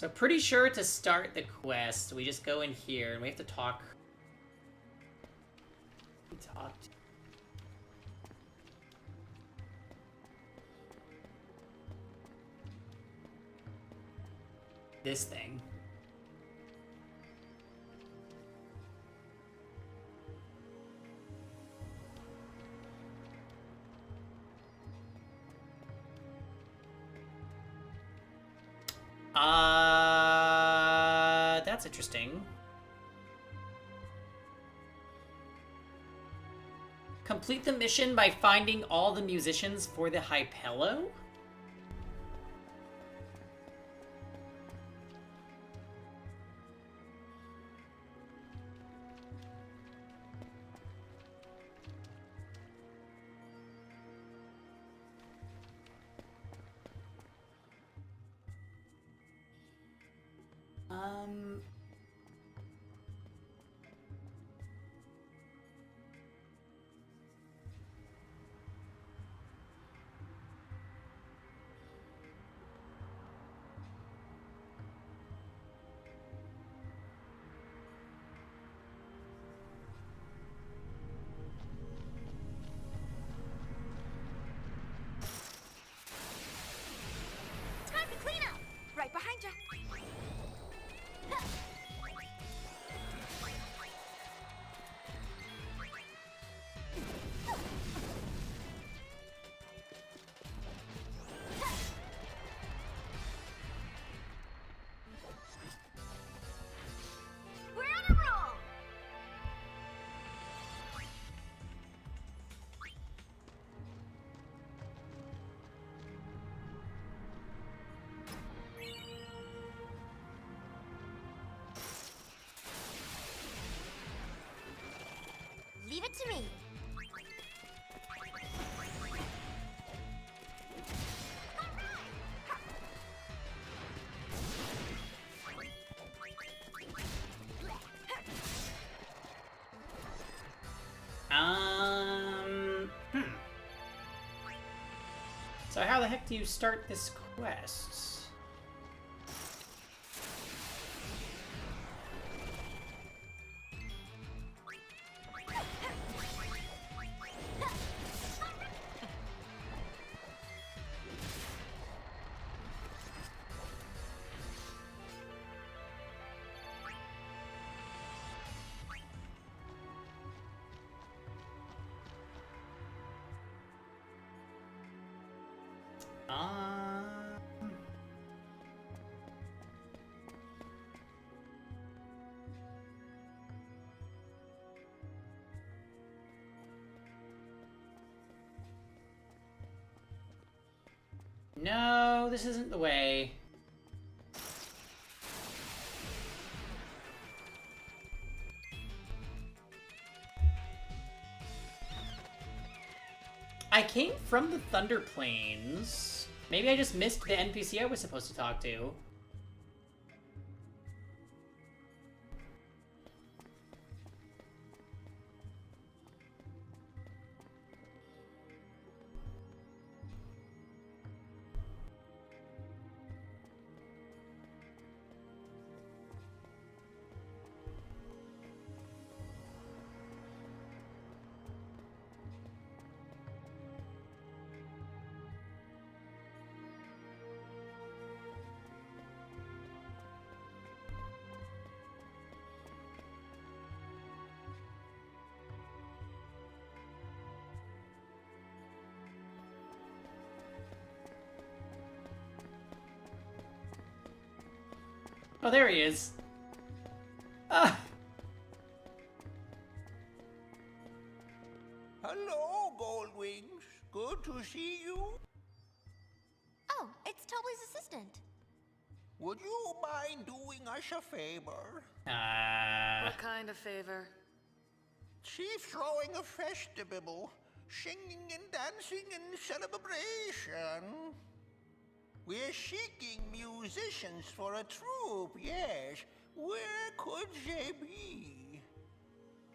So pretty sure to start the quest, we just go in here and we have to talk. We talked. This thing. That's interesting. Complete the mission by finding all the musicians for the Hypello? Time to clean up! Right behind you. We're on a roll! Leave it to me. So how the heck do you start this quest? No, this isn't the way. I came from the Thunder Plains. Maybe I just missed the NPC I was supposed to talk to. Oh, there he is. Ah. Hello, Goldwings. Good to see you. Oh, it's Tobley's assistant. Would you mind doing us a favor? What kind of favor? Chief throwing a festival, singing and dancing in celebration. We're seeking musicians for a troupe, yes. Where could they be?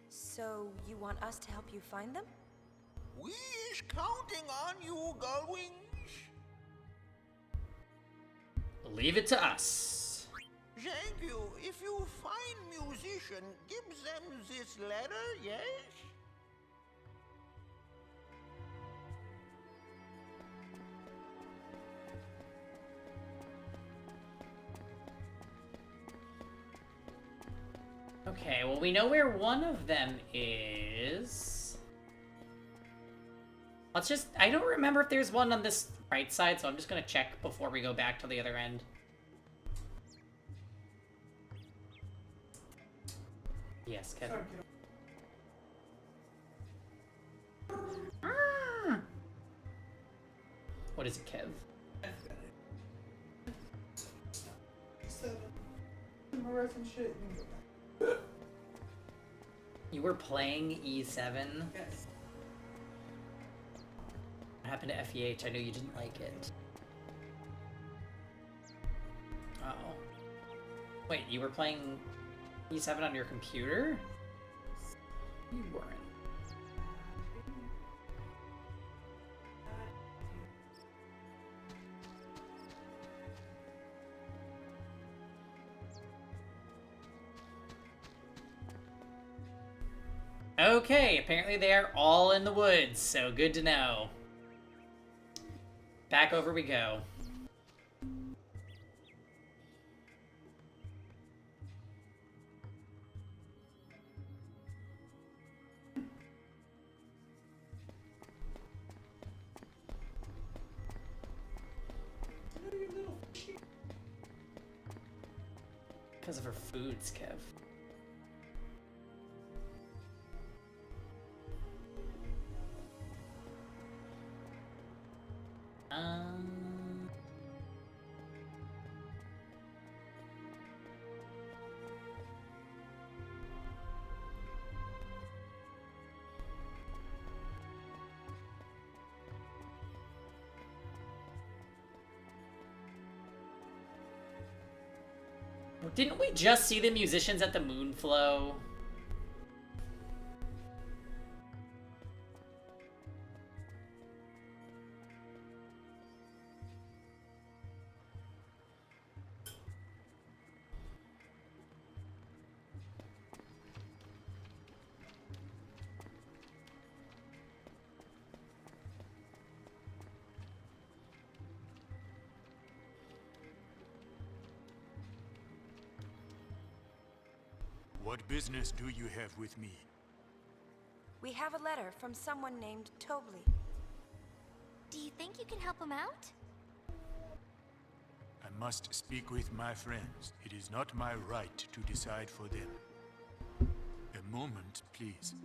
So, you want us to help you find them? We is counting on you, Gullwings. Leave it to us. Thank you. If you find musician, give them this letter, yes? Okay, well, we know where one of them is. Let's just... I don't remember if there's one on this right side, so I'm just gonna check before we go back to the other end. Yes, Kevin. What is it, Kev? You were playing E7? Yes. What happened to FEH? I knew you didn't like it. Uh-oh. Wait, you were playing E7 on your computer? You weren't. Okay, apparently they are all in the woods, so good to know. Back over we go. Because of her foods, Kev. Didn't we just see the musicians at the Moonflow? What business do you have with me? We have a letter from someone named Tobli. Do you think you can help him out? I must speak with my friends. It is not my right to decide for them. A moment, please.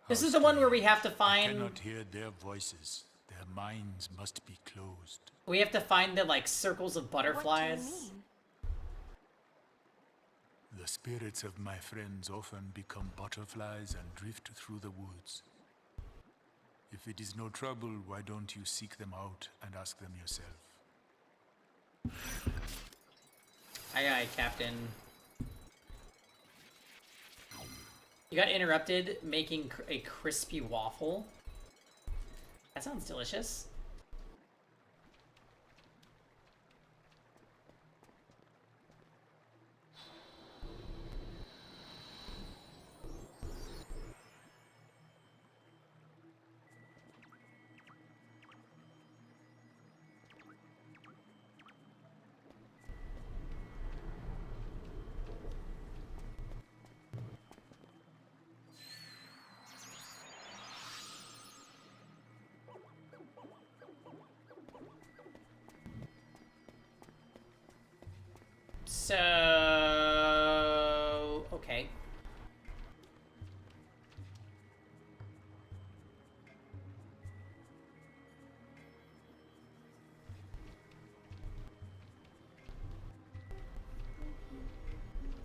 This is the one where we have to I find... cannot hear their voices. Their minds must be closed. We have to find the, like, circles of butterflies. What do you mean? The spirits of my friends often become butterflies and drift through the woods. If it is no trouble, why don't you seek them out and ask them yourself? Aye aye, Captain. You got interrupted making a crispy waffle. That sounds delicious. So... okay.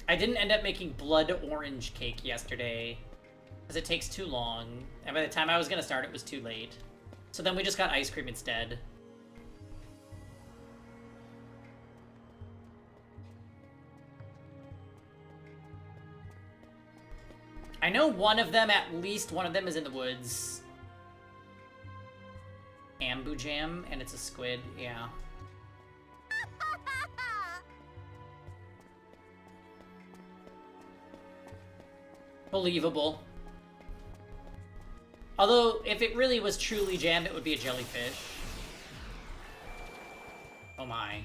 I didn't end up making blood orange cake yesterday because it takes too long, and by the time I was gonna start it was too late. So then we just got ice cream instead. I know one of them, at least one of them, is in the woods. Ambu Jam, and it's a squid, yeah. Believable. Although, if it really was truly jammed, it would be a jellyfish. Oh my.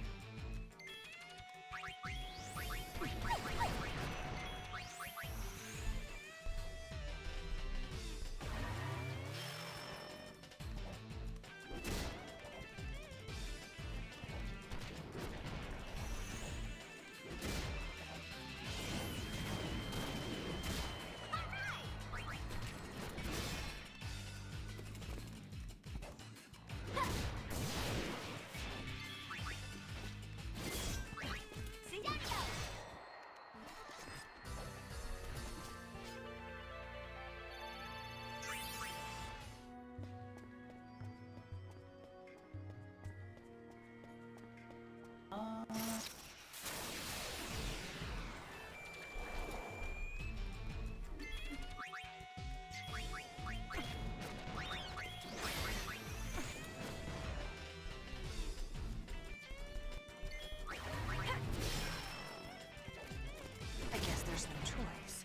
I guess there's no choice.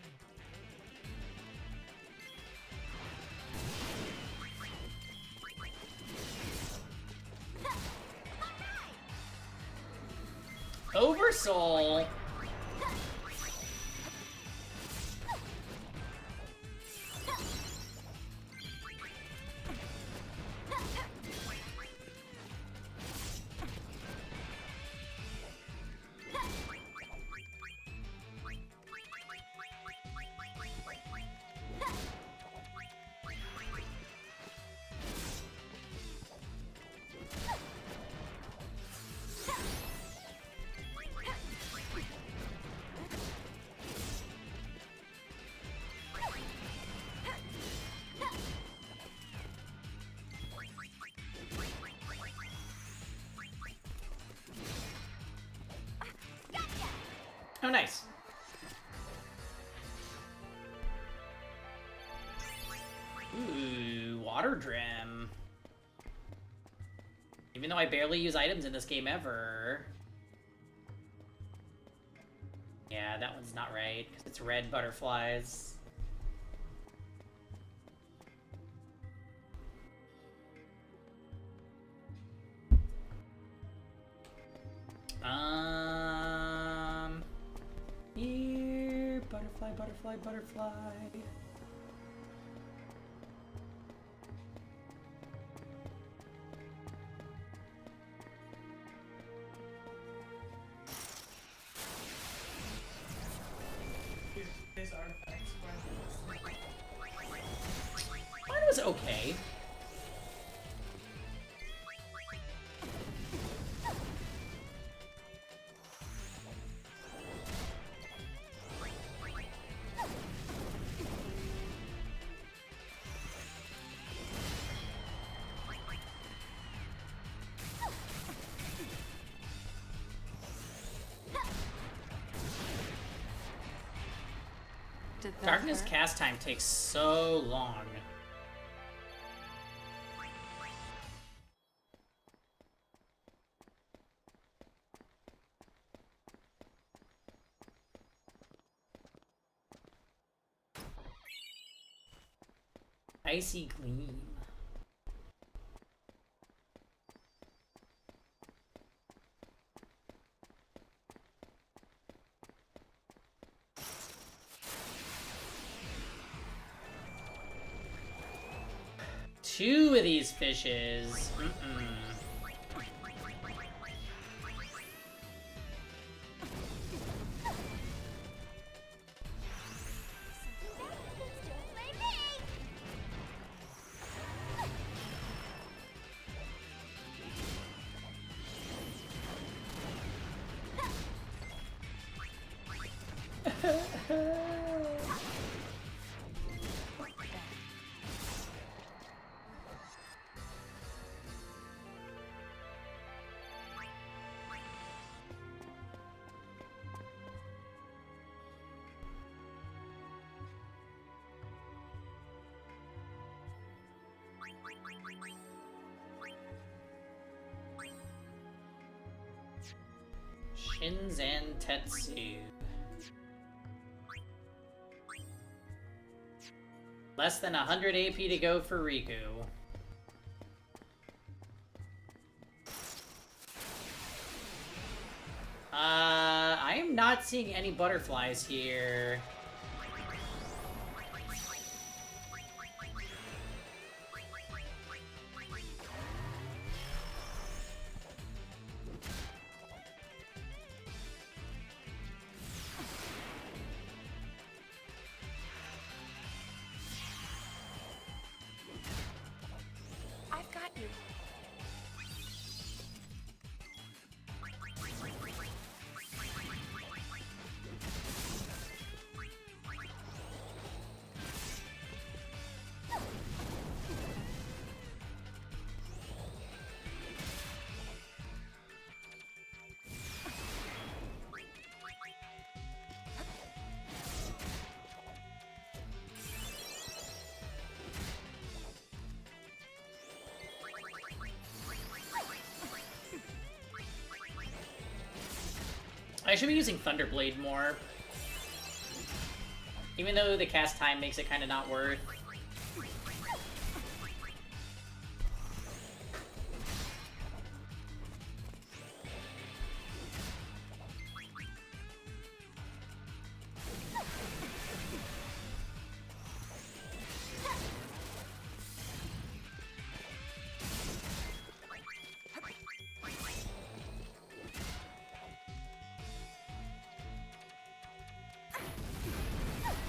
Oversoul. Oh, nice. Ooh, Water Drim. Even though I barely use items in this game ever. Yeah, that one's not right, because it's red butterflies. Here, butterfly, butterfly, butterfly. His artifacts. Mine was okay. Darkness cast time takes so long. Icy Gleam. Two of these fishes. Shins and Tetsu. Less than 100 AP to go for Riku. I am not seeing any butterflies here. I've got you. I should be using Thunderblade more. Even though the cast time makes it kind of not worth.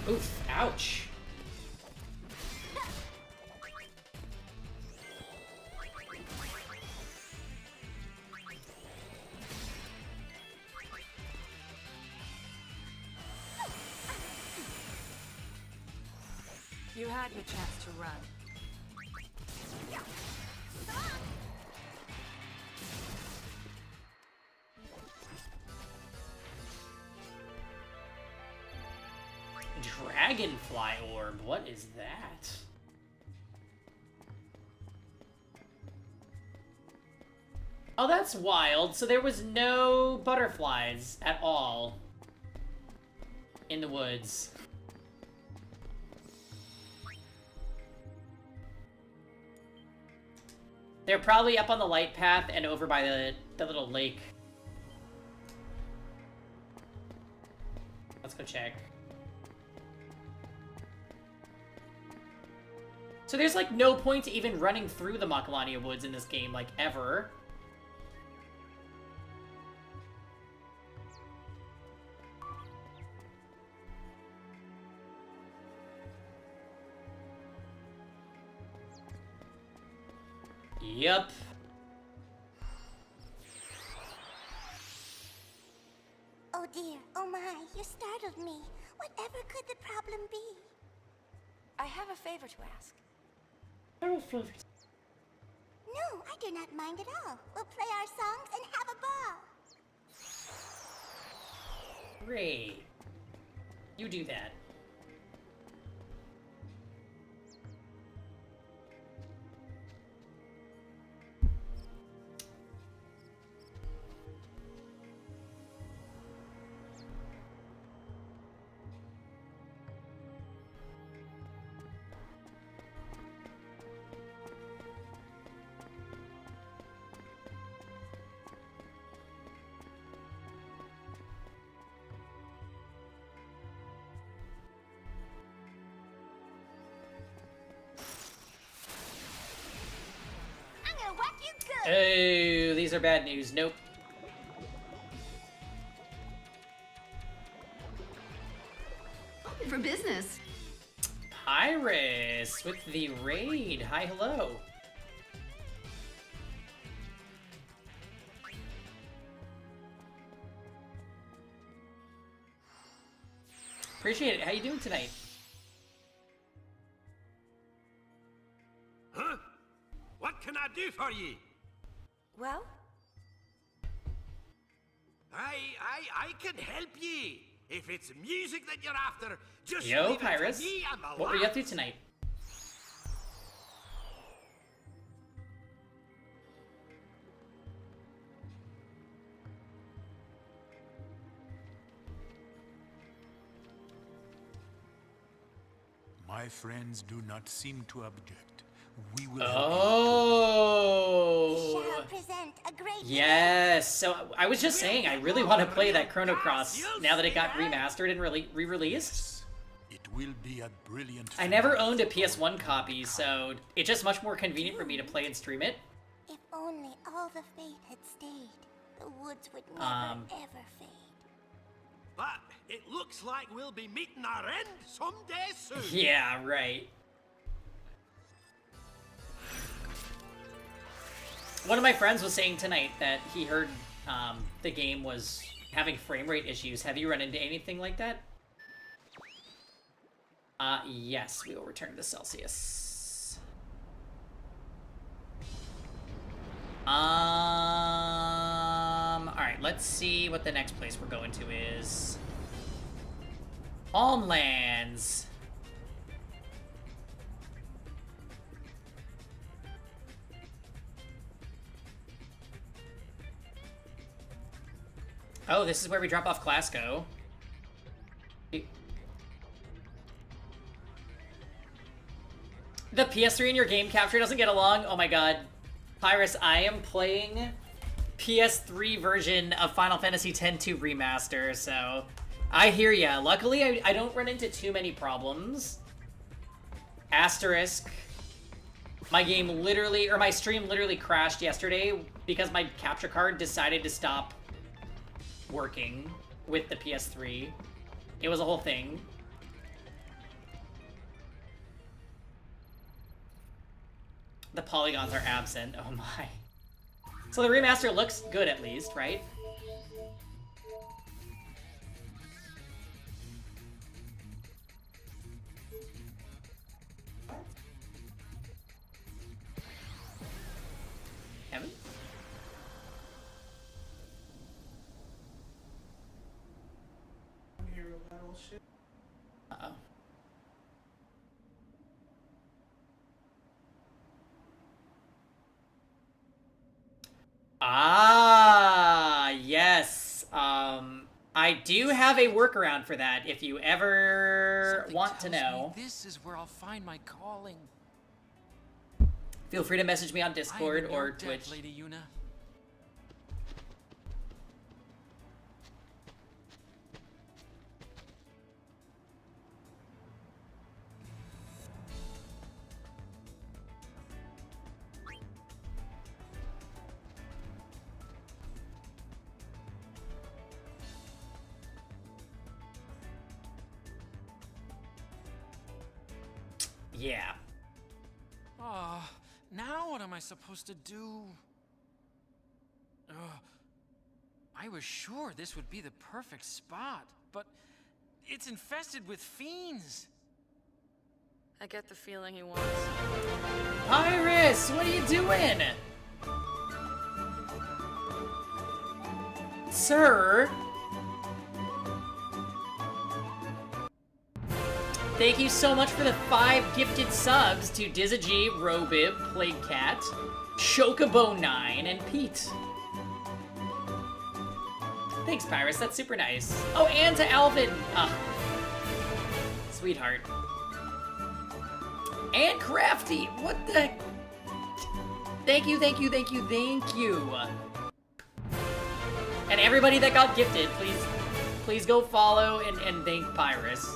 Oof, ouch. You had your chance to run. Dragonfly orb, what is that? Oh, that's wild. So there was no butterflies at all in the woods. They're probably up on the light path and over by the little lake. Let's go check. So there's like no point to even running through the Macalania Woods in this game, like, ever. Yep. Oh dear, oh my, you startled me. Whatever could the problem be? I have a favor to ask. No, I do not mind at all. We'll play our songs and have a ball. Great. You do that. Whack you good. Oh, these are bad news. Nope. Open for business. Pyrus with the raid. Hi, hello. Appreciate it. How you doing tonight? Huh? What can I do for ye? Well? I can help ye. If it's music that you're after, just Yo, leave it to Pyrus. me and the What were you up to lads. tonight? My friends do not seem to object. We will We shall present a great Yes. So I was just saying, I really want to play that Chrono Cross now that it got remastered and re-released. It will be a brilliant I never owned a PS1 copy, so it's just much more convenient for me to play and stream it. If only all the fate had stayed, the woods would never ever fade. But it looks like we'll be meeting our end someday soon. Yeah, right. One of my friends was saying tonight that he heard the game was having frame rate issues. Have you run into anything like that? Yes, we will return to Celsius. Alright, let's see what the next place we're going to is. Homelands. Oh, this is where we drop off Clasco. The PS3 and your game capture doesn't get along? Oh my god. Pyrus, I am playing PS3 version of Final Fantasy X-2 Remaster, so I hear ya. Luckily, I don't run into too many problems. Asterisk. My game literally, or my stream literally crashed yesterday because my capture card decided to stop working with the PS3. It was a whole thing. The polygons are absent. Oh my. So the remaster looks good at least, right? Kevin? Uh-oh. Ah, yes. I do have a workaround for that if you ever want to know. This is where I'll find my calling. Feel free to message me on Discord or Twitch. Lady Yuna. Yeah. Oh, now what am I supposed to do? I was sure this would be the perfect spot, but it's infested with fiends. I get the feeling he wants. Iris, what are you doing? Sir? Thank you so much for the 5 gifted subs to Dizzy, Robib, Plague Cat, Chocobo9, and Pete. Thanks, Pyrus. That's super nice. Oh, and to Alvin. Sweetheart. And Crafty. What the? Thank you, thank you, thank you, thank you. And everybody that got gifted, please go follow and thank Pyrus.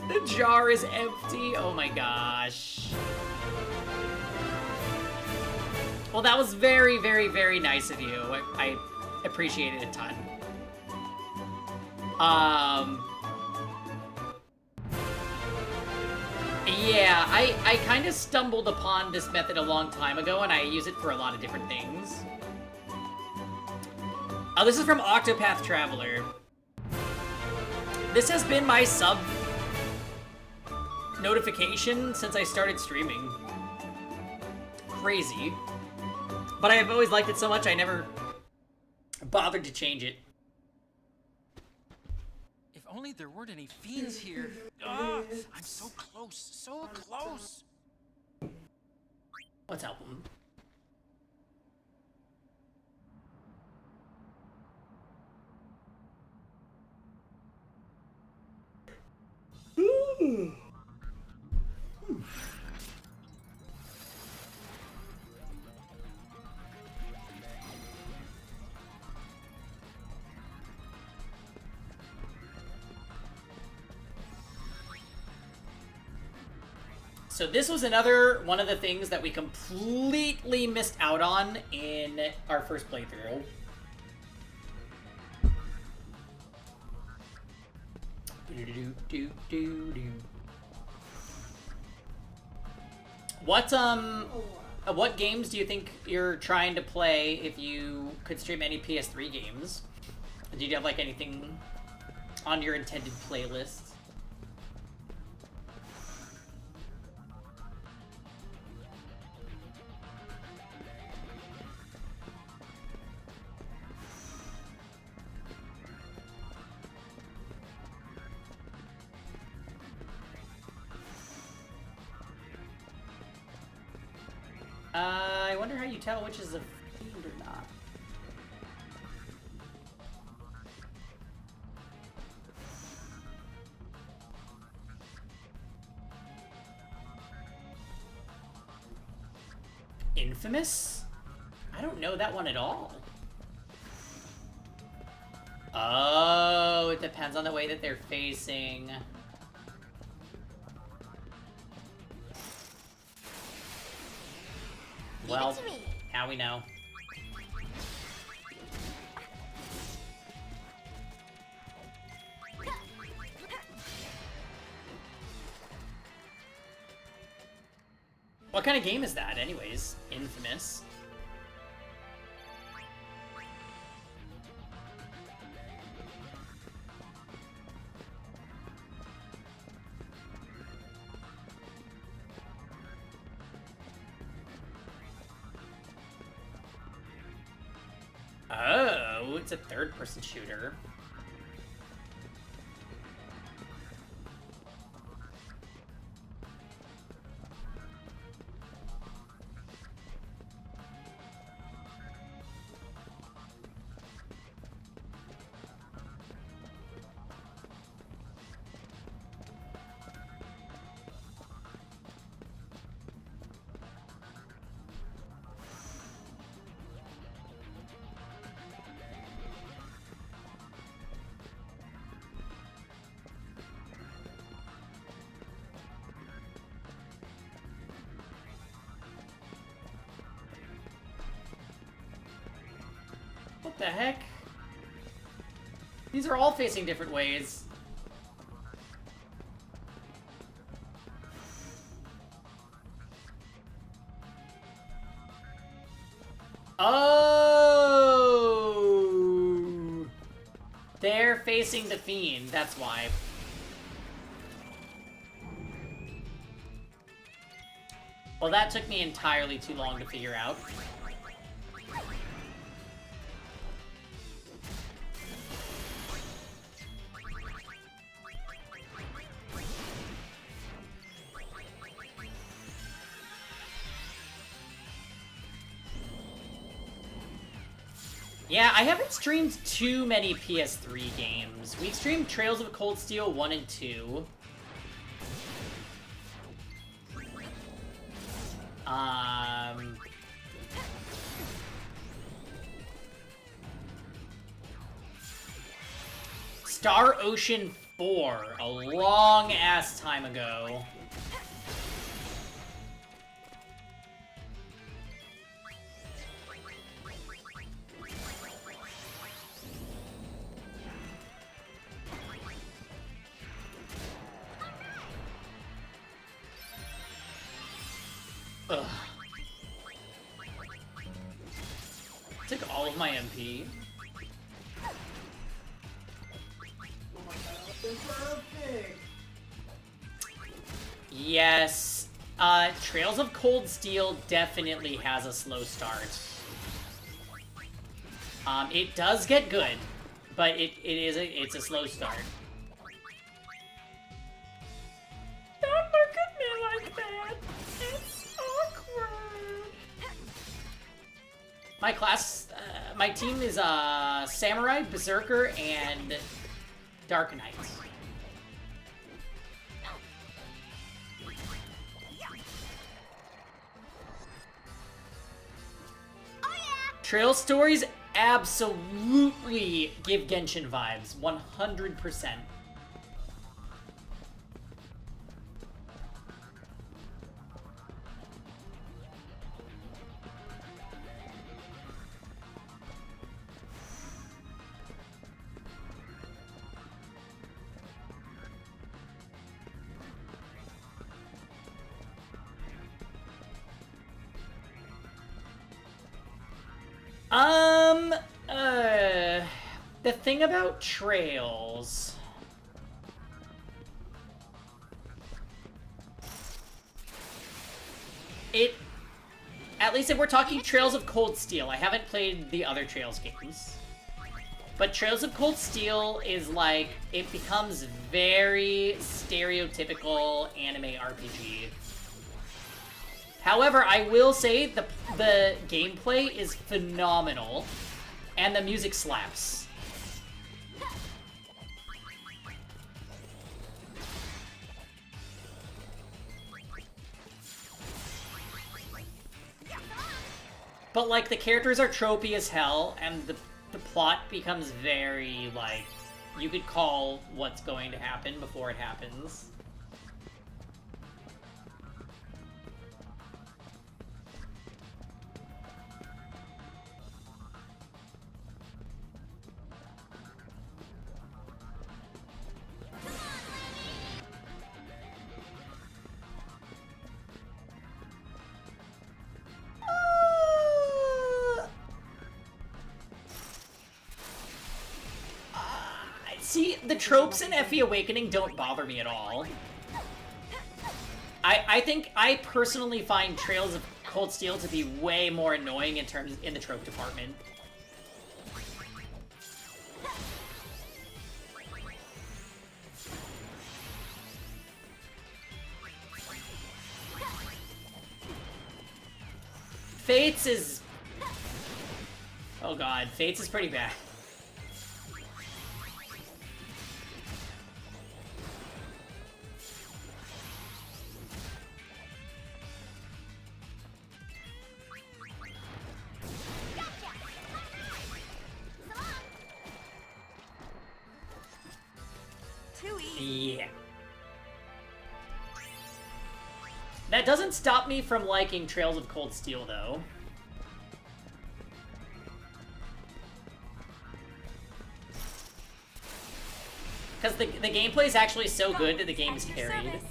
The jar is empty. Oh my gosh. Well, that was very, very, very nice of you. I appreciate it a ton. Yeah, I kind of stumbled upon this method a long time ago, and I use it for a lot of different things. Oh, this is from Octopath Traveler. This has been my sub notification since I started streaming. Crazy. But I have always liked it so much I never bothered to change it. If only there weren't any fiends here. I'm so close, so close. Let's help him. So this was another one of the things that we completely missed out on in our first playthrough. What games do you think you're trying to play if you could stream any PS3 games? Do you have like anything on your intended playlist? I wonder how you tell which is a fiend or not. Infamous? I don't know that one at all. Oh, it depends on the way that they're facing. Well, now we know. What kind of game is that, anyways? Infamous. Oh, it's a third-person shooter. What the heck? These are all facing different ways. Oh! They're facing the fiend, that's why. Well, that took me entirely too long to figure out. Yeah, I haven't streamed too many PS3 games. We streamed Trails of Cold Steel 1 and 2. Star Ocean 4, a long-ass time ago. Ugh. Took all of my MP. Yes. Trails of Cold Steel definitely has a slow start. It does get good, but it's a slow start. Don't look at me like that. It's awkward. My class, my team is Samurai, Berserker, and Dark Knight. Trail stories absolutely give Genshin vibes, 100%. The thing about trails... At least if we're talking Trails of Cold Steel, I haven't played the other Trails games. But Trails of Cold Steel is like, it becomes very stereotypical anime RPG. However, I will say the gameplay is phenomenal, and the music slaps. But, like, the characters are tropey as hell, and the plot becomes very, like, you could call what's going to happen before it happens. See, the tropes in FE Awakening don't bother me at all. I think I personally find Trails of Cold Steel to be way more annoying in the trope department. Fates is... Oh god, Fates is pretty bad. Yeah. That doesn't stop me from liking Trails of Cold Steel, though. Because the gameplay is actually so good that the game is carried.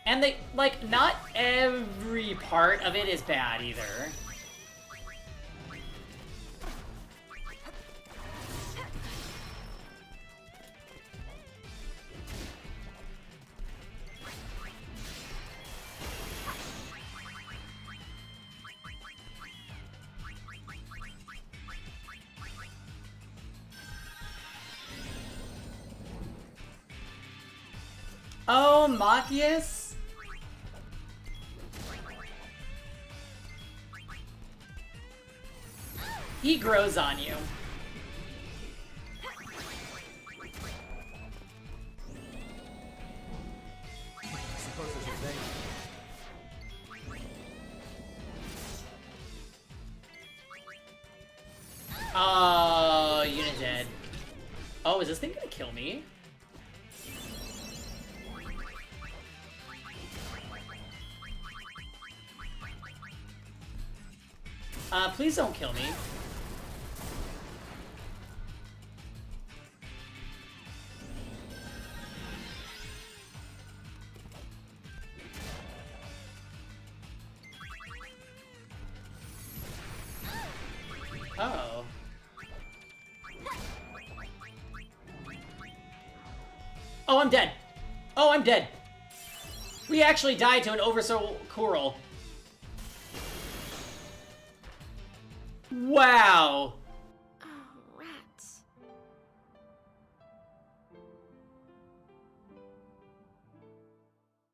And they, like, not every part of it is bad, either. Oh, Machias? He grows on you. Oh, unit dead. Oh, is this thing gonna kill me? Please don't kill me. Oh. Oh, I'm dead. Oh, I'm dead. We actually died to an Oversoul Coral. Wow. Oh, rats.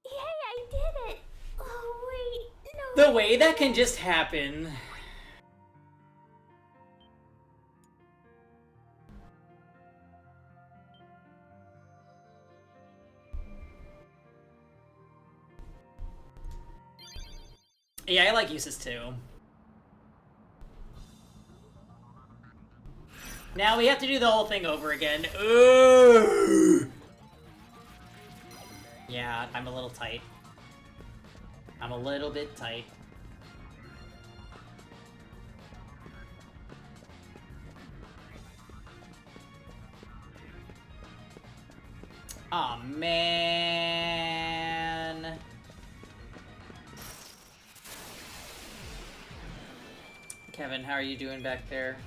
Yay, I did it! Oh, wait, no. The way that can just happen. Yeah, I like uses too. Now we have to do the whole thing over again. Ooh. Yeah, I'm a little tight. I'm a little bit tight. Aw, man. Kevin, how are you doing back there?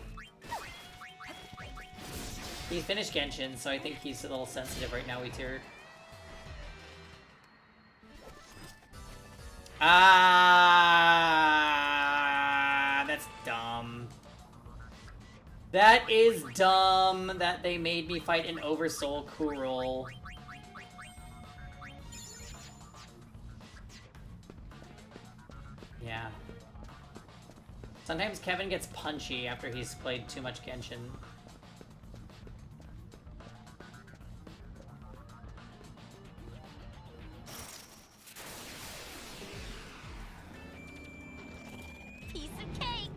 He finished Genshin, so I think he's a little sensitive right now, Eater. Ah, that's dumb. That is dumb that they made me fight an Oversoul Kurul. Yeah. Sometimes Kevin gets punchy after he's played too much Genshin. Piece of cake.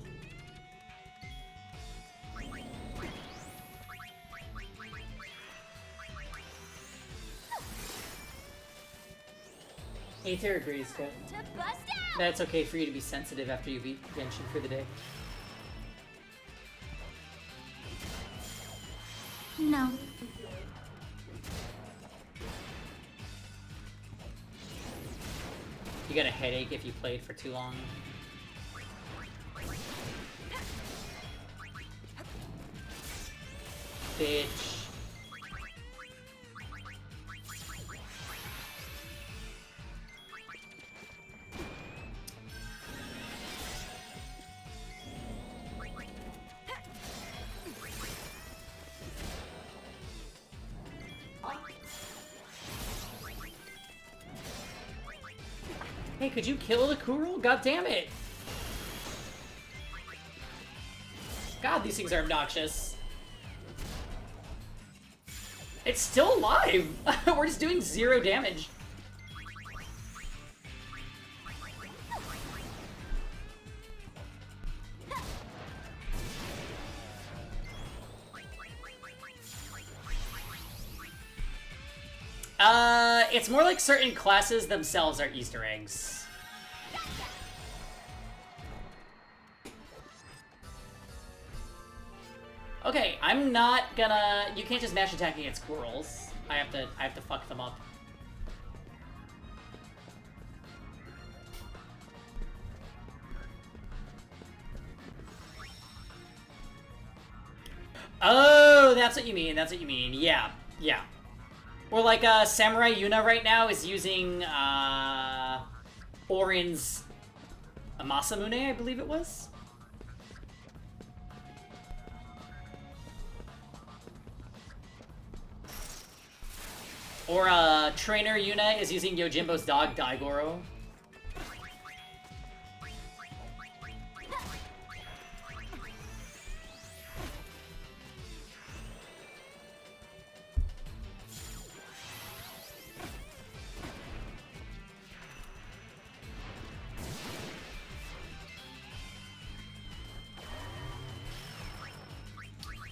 Aether agrees, Kevin. To bust out. That's okay for you to be sensitive after you beat Genshin for the day. No. You got a headache if you played for too long. Bitch. Hey, could you kill the Kurul? God damn it! God, these things are obnoxious. It's still alive! We're just doing 0 damage. It's more like certain classes themselves are Easter eggs. Okay, I'm not gonna... You can't just mash attack against squirrels. I have to fuck them up. Oh, that's what you mean. That's what you mean. Yeah, yeah. Or like Samurai Yuna right now is using Orin's Masamune, I believe it was. Or Trainer Yuna is using Yojimbo's dog Daigoro.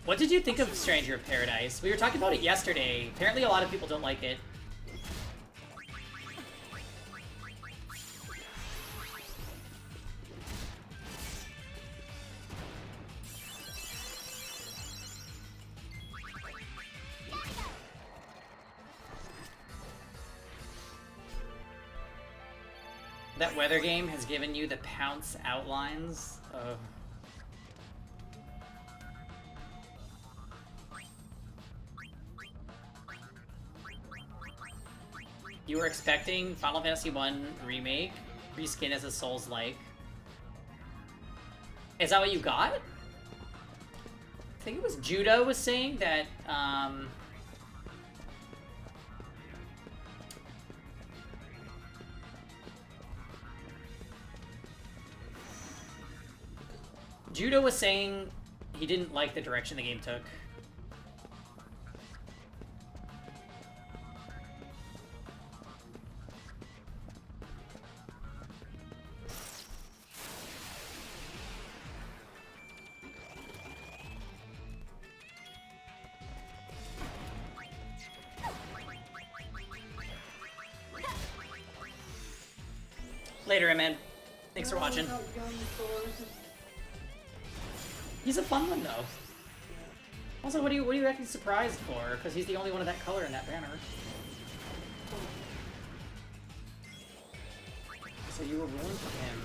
What did you think of Stranger of Paradise? We were talking about it yesterday. Apparently a lot of people don't like it. That weather game has given you the Pounce outlines. You were expecting Final Fantasy 1 Remake, reskin as a Souls-like. Is that what you got? I think it was Judo was saying that, Judo was saying he didn't like the direction the game took. Later, man. Thanks for watching. He's a fun one, though. Also, what do you reckon he's surprised for? Because he's the only one of that color in that banner. So you were rooting for him.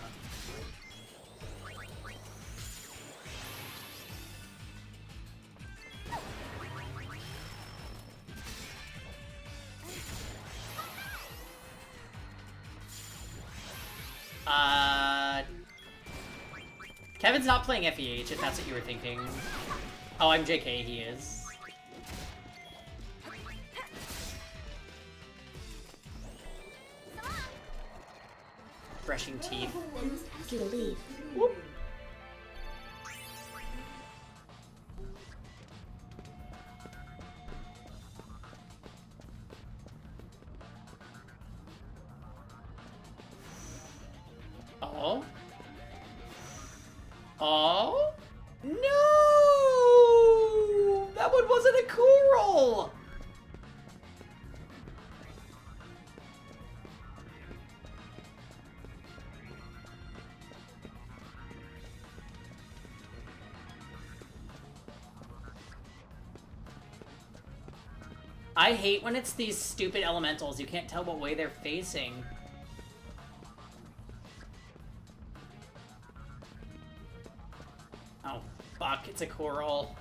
Kevin's not playing FEH, if that's what you were thinking. Oh, I'm JK, he is. Brushing teeth. Ask you to leave. Whoop. Oh? Oh? No! That one wasn't a coral! I hate when it's these stupid elementals. You can't tell what way they're facing. Oh, fuck, it's a coral.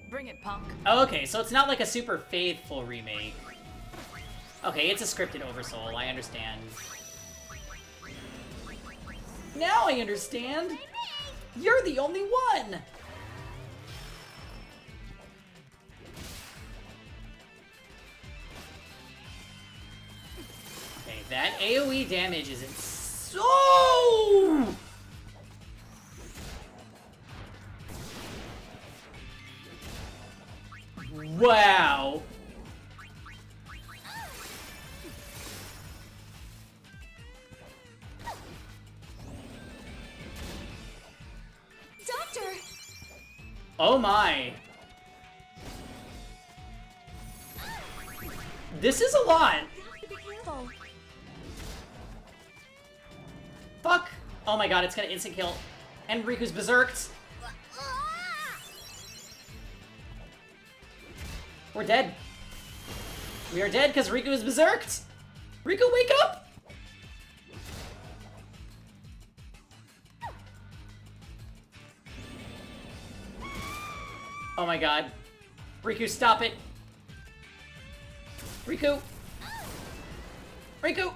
Bring it, punk. Oh, okay, so it's not like a super faithful remake. Okay, it's a scripted oversoul, I understand. Now I understand! You're the only one! Okay, that AoE damage isn't so... Wow! Doctor! Oh my! This is a lot! Be careful. Fuck! Oh my god, it's gonna instant kill. And Riku's berserked. We're dead. We are dead because Riku is berserked! Riku, wake up! Oh my god. Riku, stop it! Riku! Riku!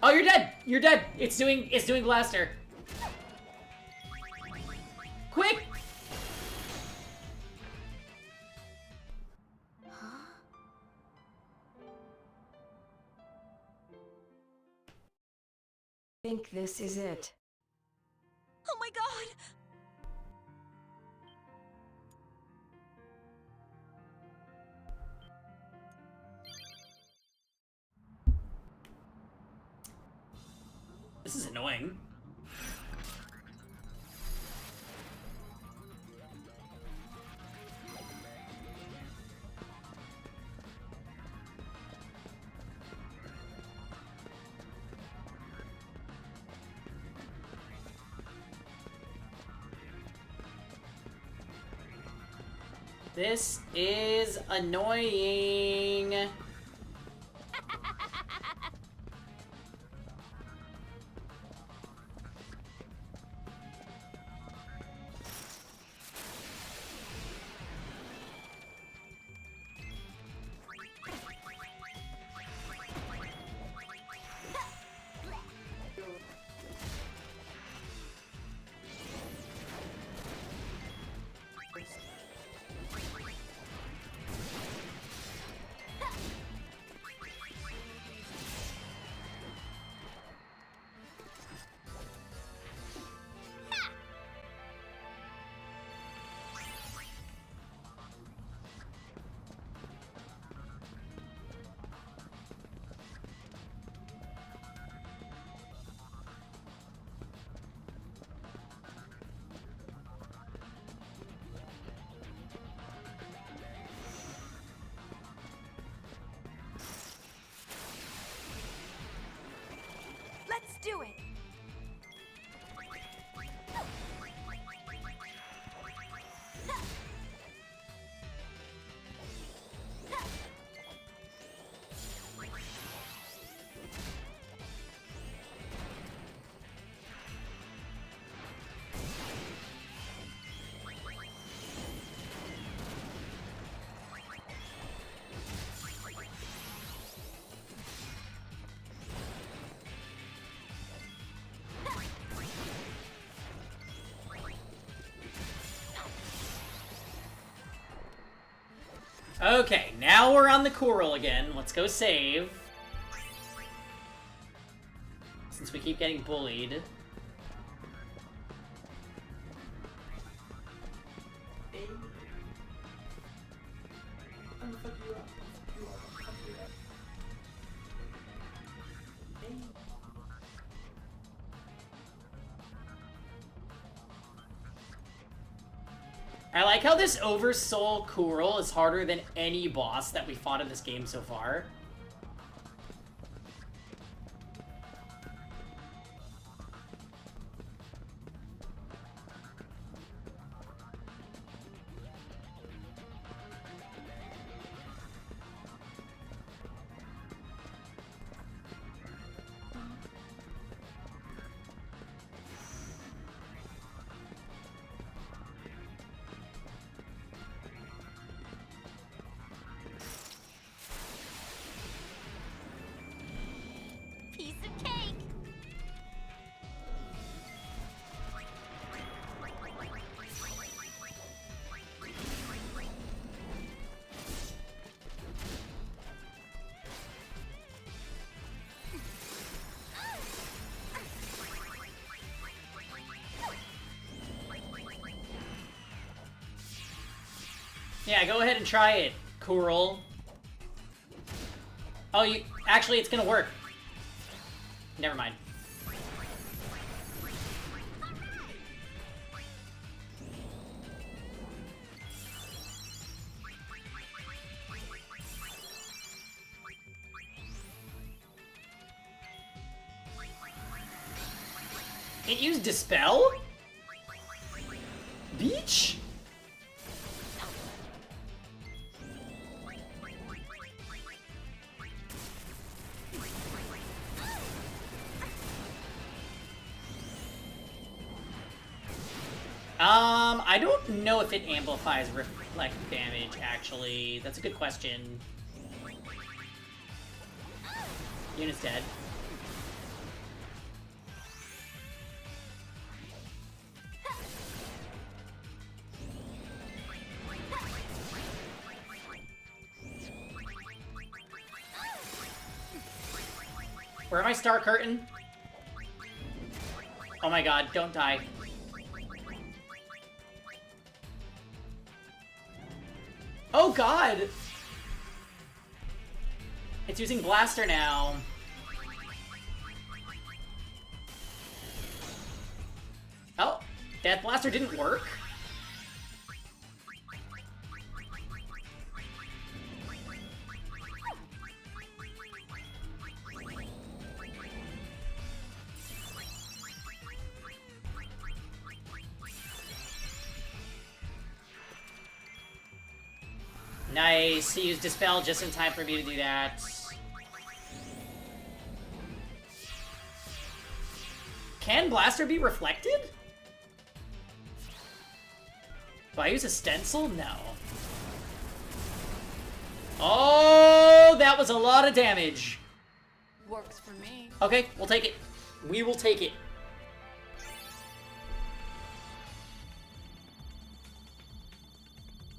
Oh, you're dead! You're dead! It's doing blaster. Quick! Think this is it. Oh my god! This is annoying. This is annoying. Okay, now we're on the coral again. Let's go save. Since we keep getting bullied. I like how this Oversoul Coral is harder than any boss that we fought in this game so far. Piece of cake. Yeah, go ahead and try it, Coral. Oh, you... Actually, it's gonna work. Never mind. It used Dispel? Beach? I don't know if it amplifies reflect damage, actually. That's a good question. Unit's dead. Where am I, Star Curtain? Oh my god, don't die. Oh god! It's using Blaster now. Oh, that Blaster didn't work? Nice, he used Dispel just in time for me to do that. Can Blaster be reflected? Do I use a Stencil? No. Oh, that was a lot of damage. Works for me. Okay, we'll take it. We will take it.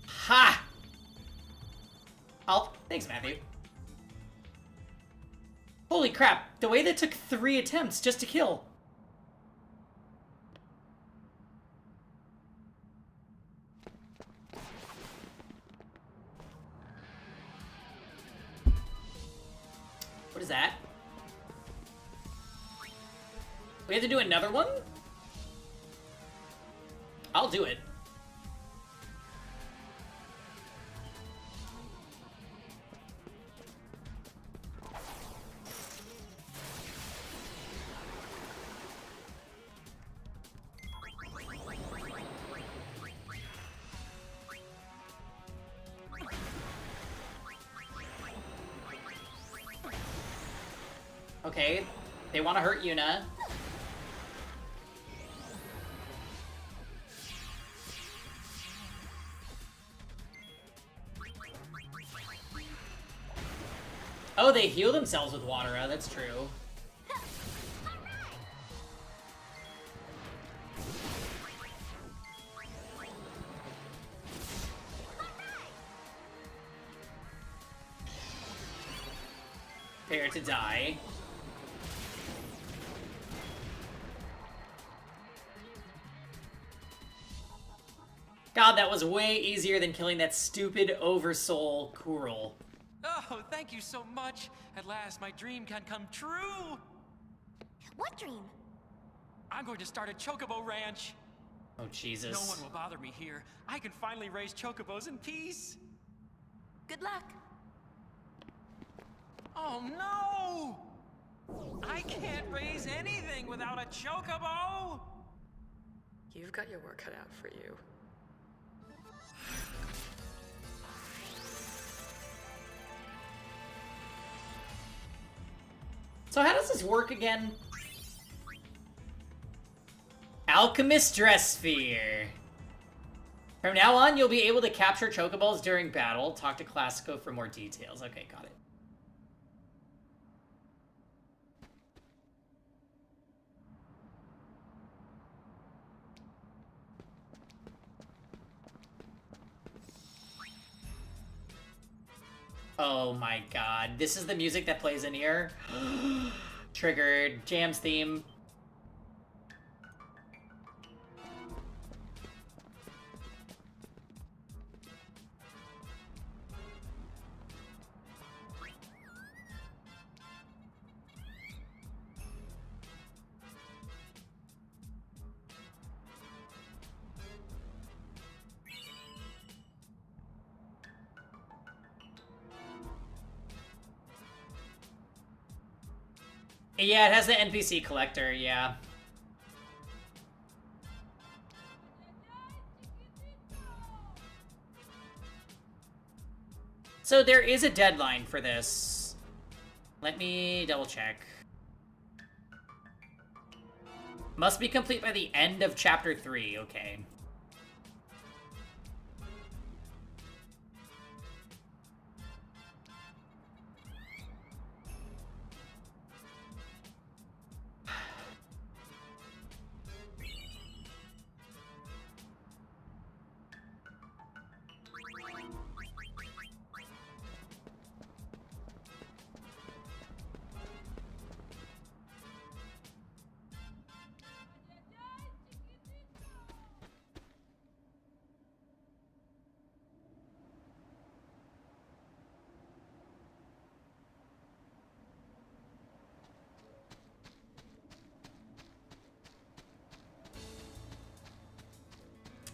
Ha! Oh, thanks, Matthew. Holy crap, the way that took 3 attempts just to kill. What is that? We have to do another one? I'll do it. Okay, they want to hurt Yuna. Oh, they heal themselves with water. Oh, that's true. prepare to die. God, that was way easier than killing that stupid oversoul Kurl. Oh, thank you so much. At last, my dream can come true. What dream? I'm going to start a chocobo ranch. Oh, Jesus. No one will bother me here. I can finally raise chocobos in peace. Good luck. Oh, no! I can't raise anything without a chocobo! You've got your work cut out for you. So how does this work again? Alchemist Dress Sphere. From now on, you'll be able to capture chocoballs during battle. Talk to Classico for more details. Okay, got it. Oh my god. This is the music that plays in here? Triggered. Jam's theme. Yeah, it has the NPC collector, yeah. So there is a deadline for this. Let me double check. Must be complete by the end of chapter 3, okay.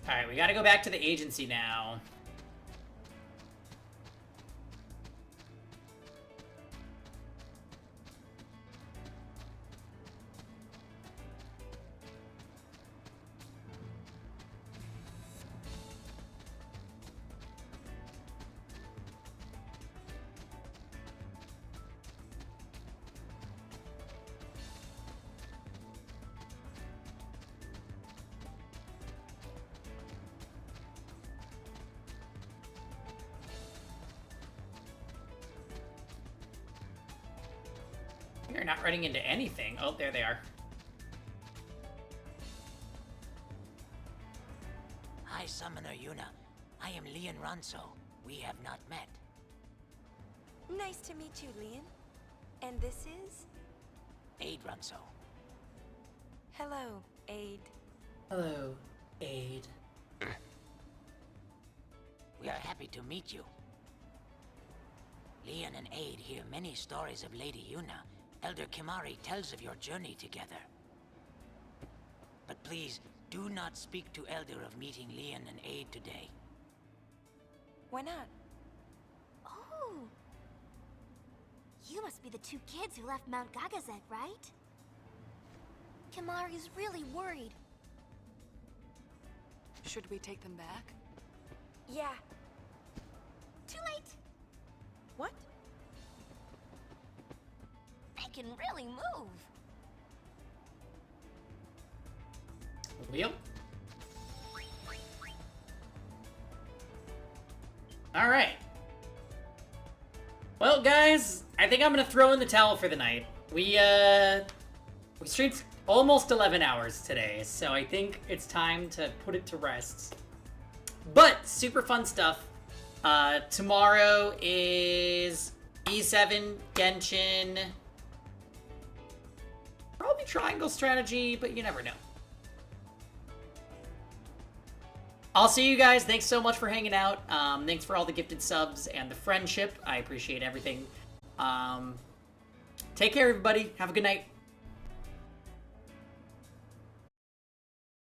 Alright, we gotta go back to the agency now. You're not running into anything. Oh, there they are. Hi, Summoner Yuna. I am Leon Ronso. We have not met. Nice to meet you, Leon. And this is? Aid Ronso. Hello, Aid. Hello, Aid. We are happy to meet you. Leon and Aid hear many stories of Lady Yuna. Elder Kimari tells of your journey together. But please, do not speak to Elder of meeting Leon and Aid today. Why not? Oh. You must be the two kids who left Mount Gagazet, right? Kimari's really worried. Should we take them back? Yeah. Too late. What? They can really move. Wheel. Alright. Well, guys, I think I'm gonna throw in the towel for the night. We streamed almost 11 hours today, so I think it's time to put it to rest. But, super fun stuff. Tomorrow is E7, Genshin. Probably triangle strategy, but you never know. I'll see you guys. Thanks so much for hanging out. Thanks for all the gifted subs and the friendship. I appreciate everything. Take care, everybody. Have a good night.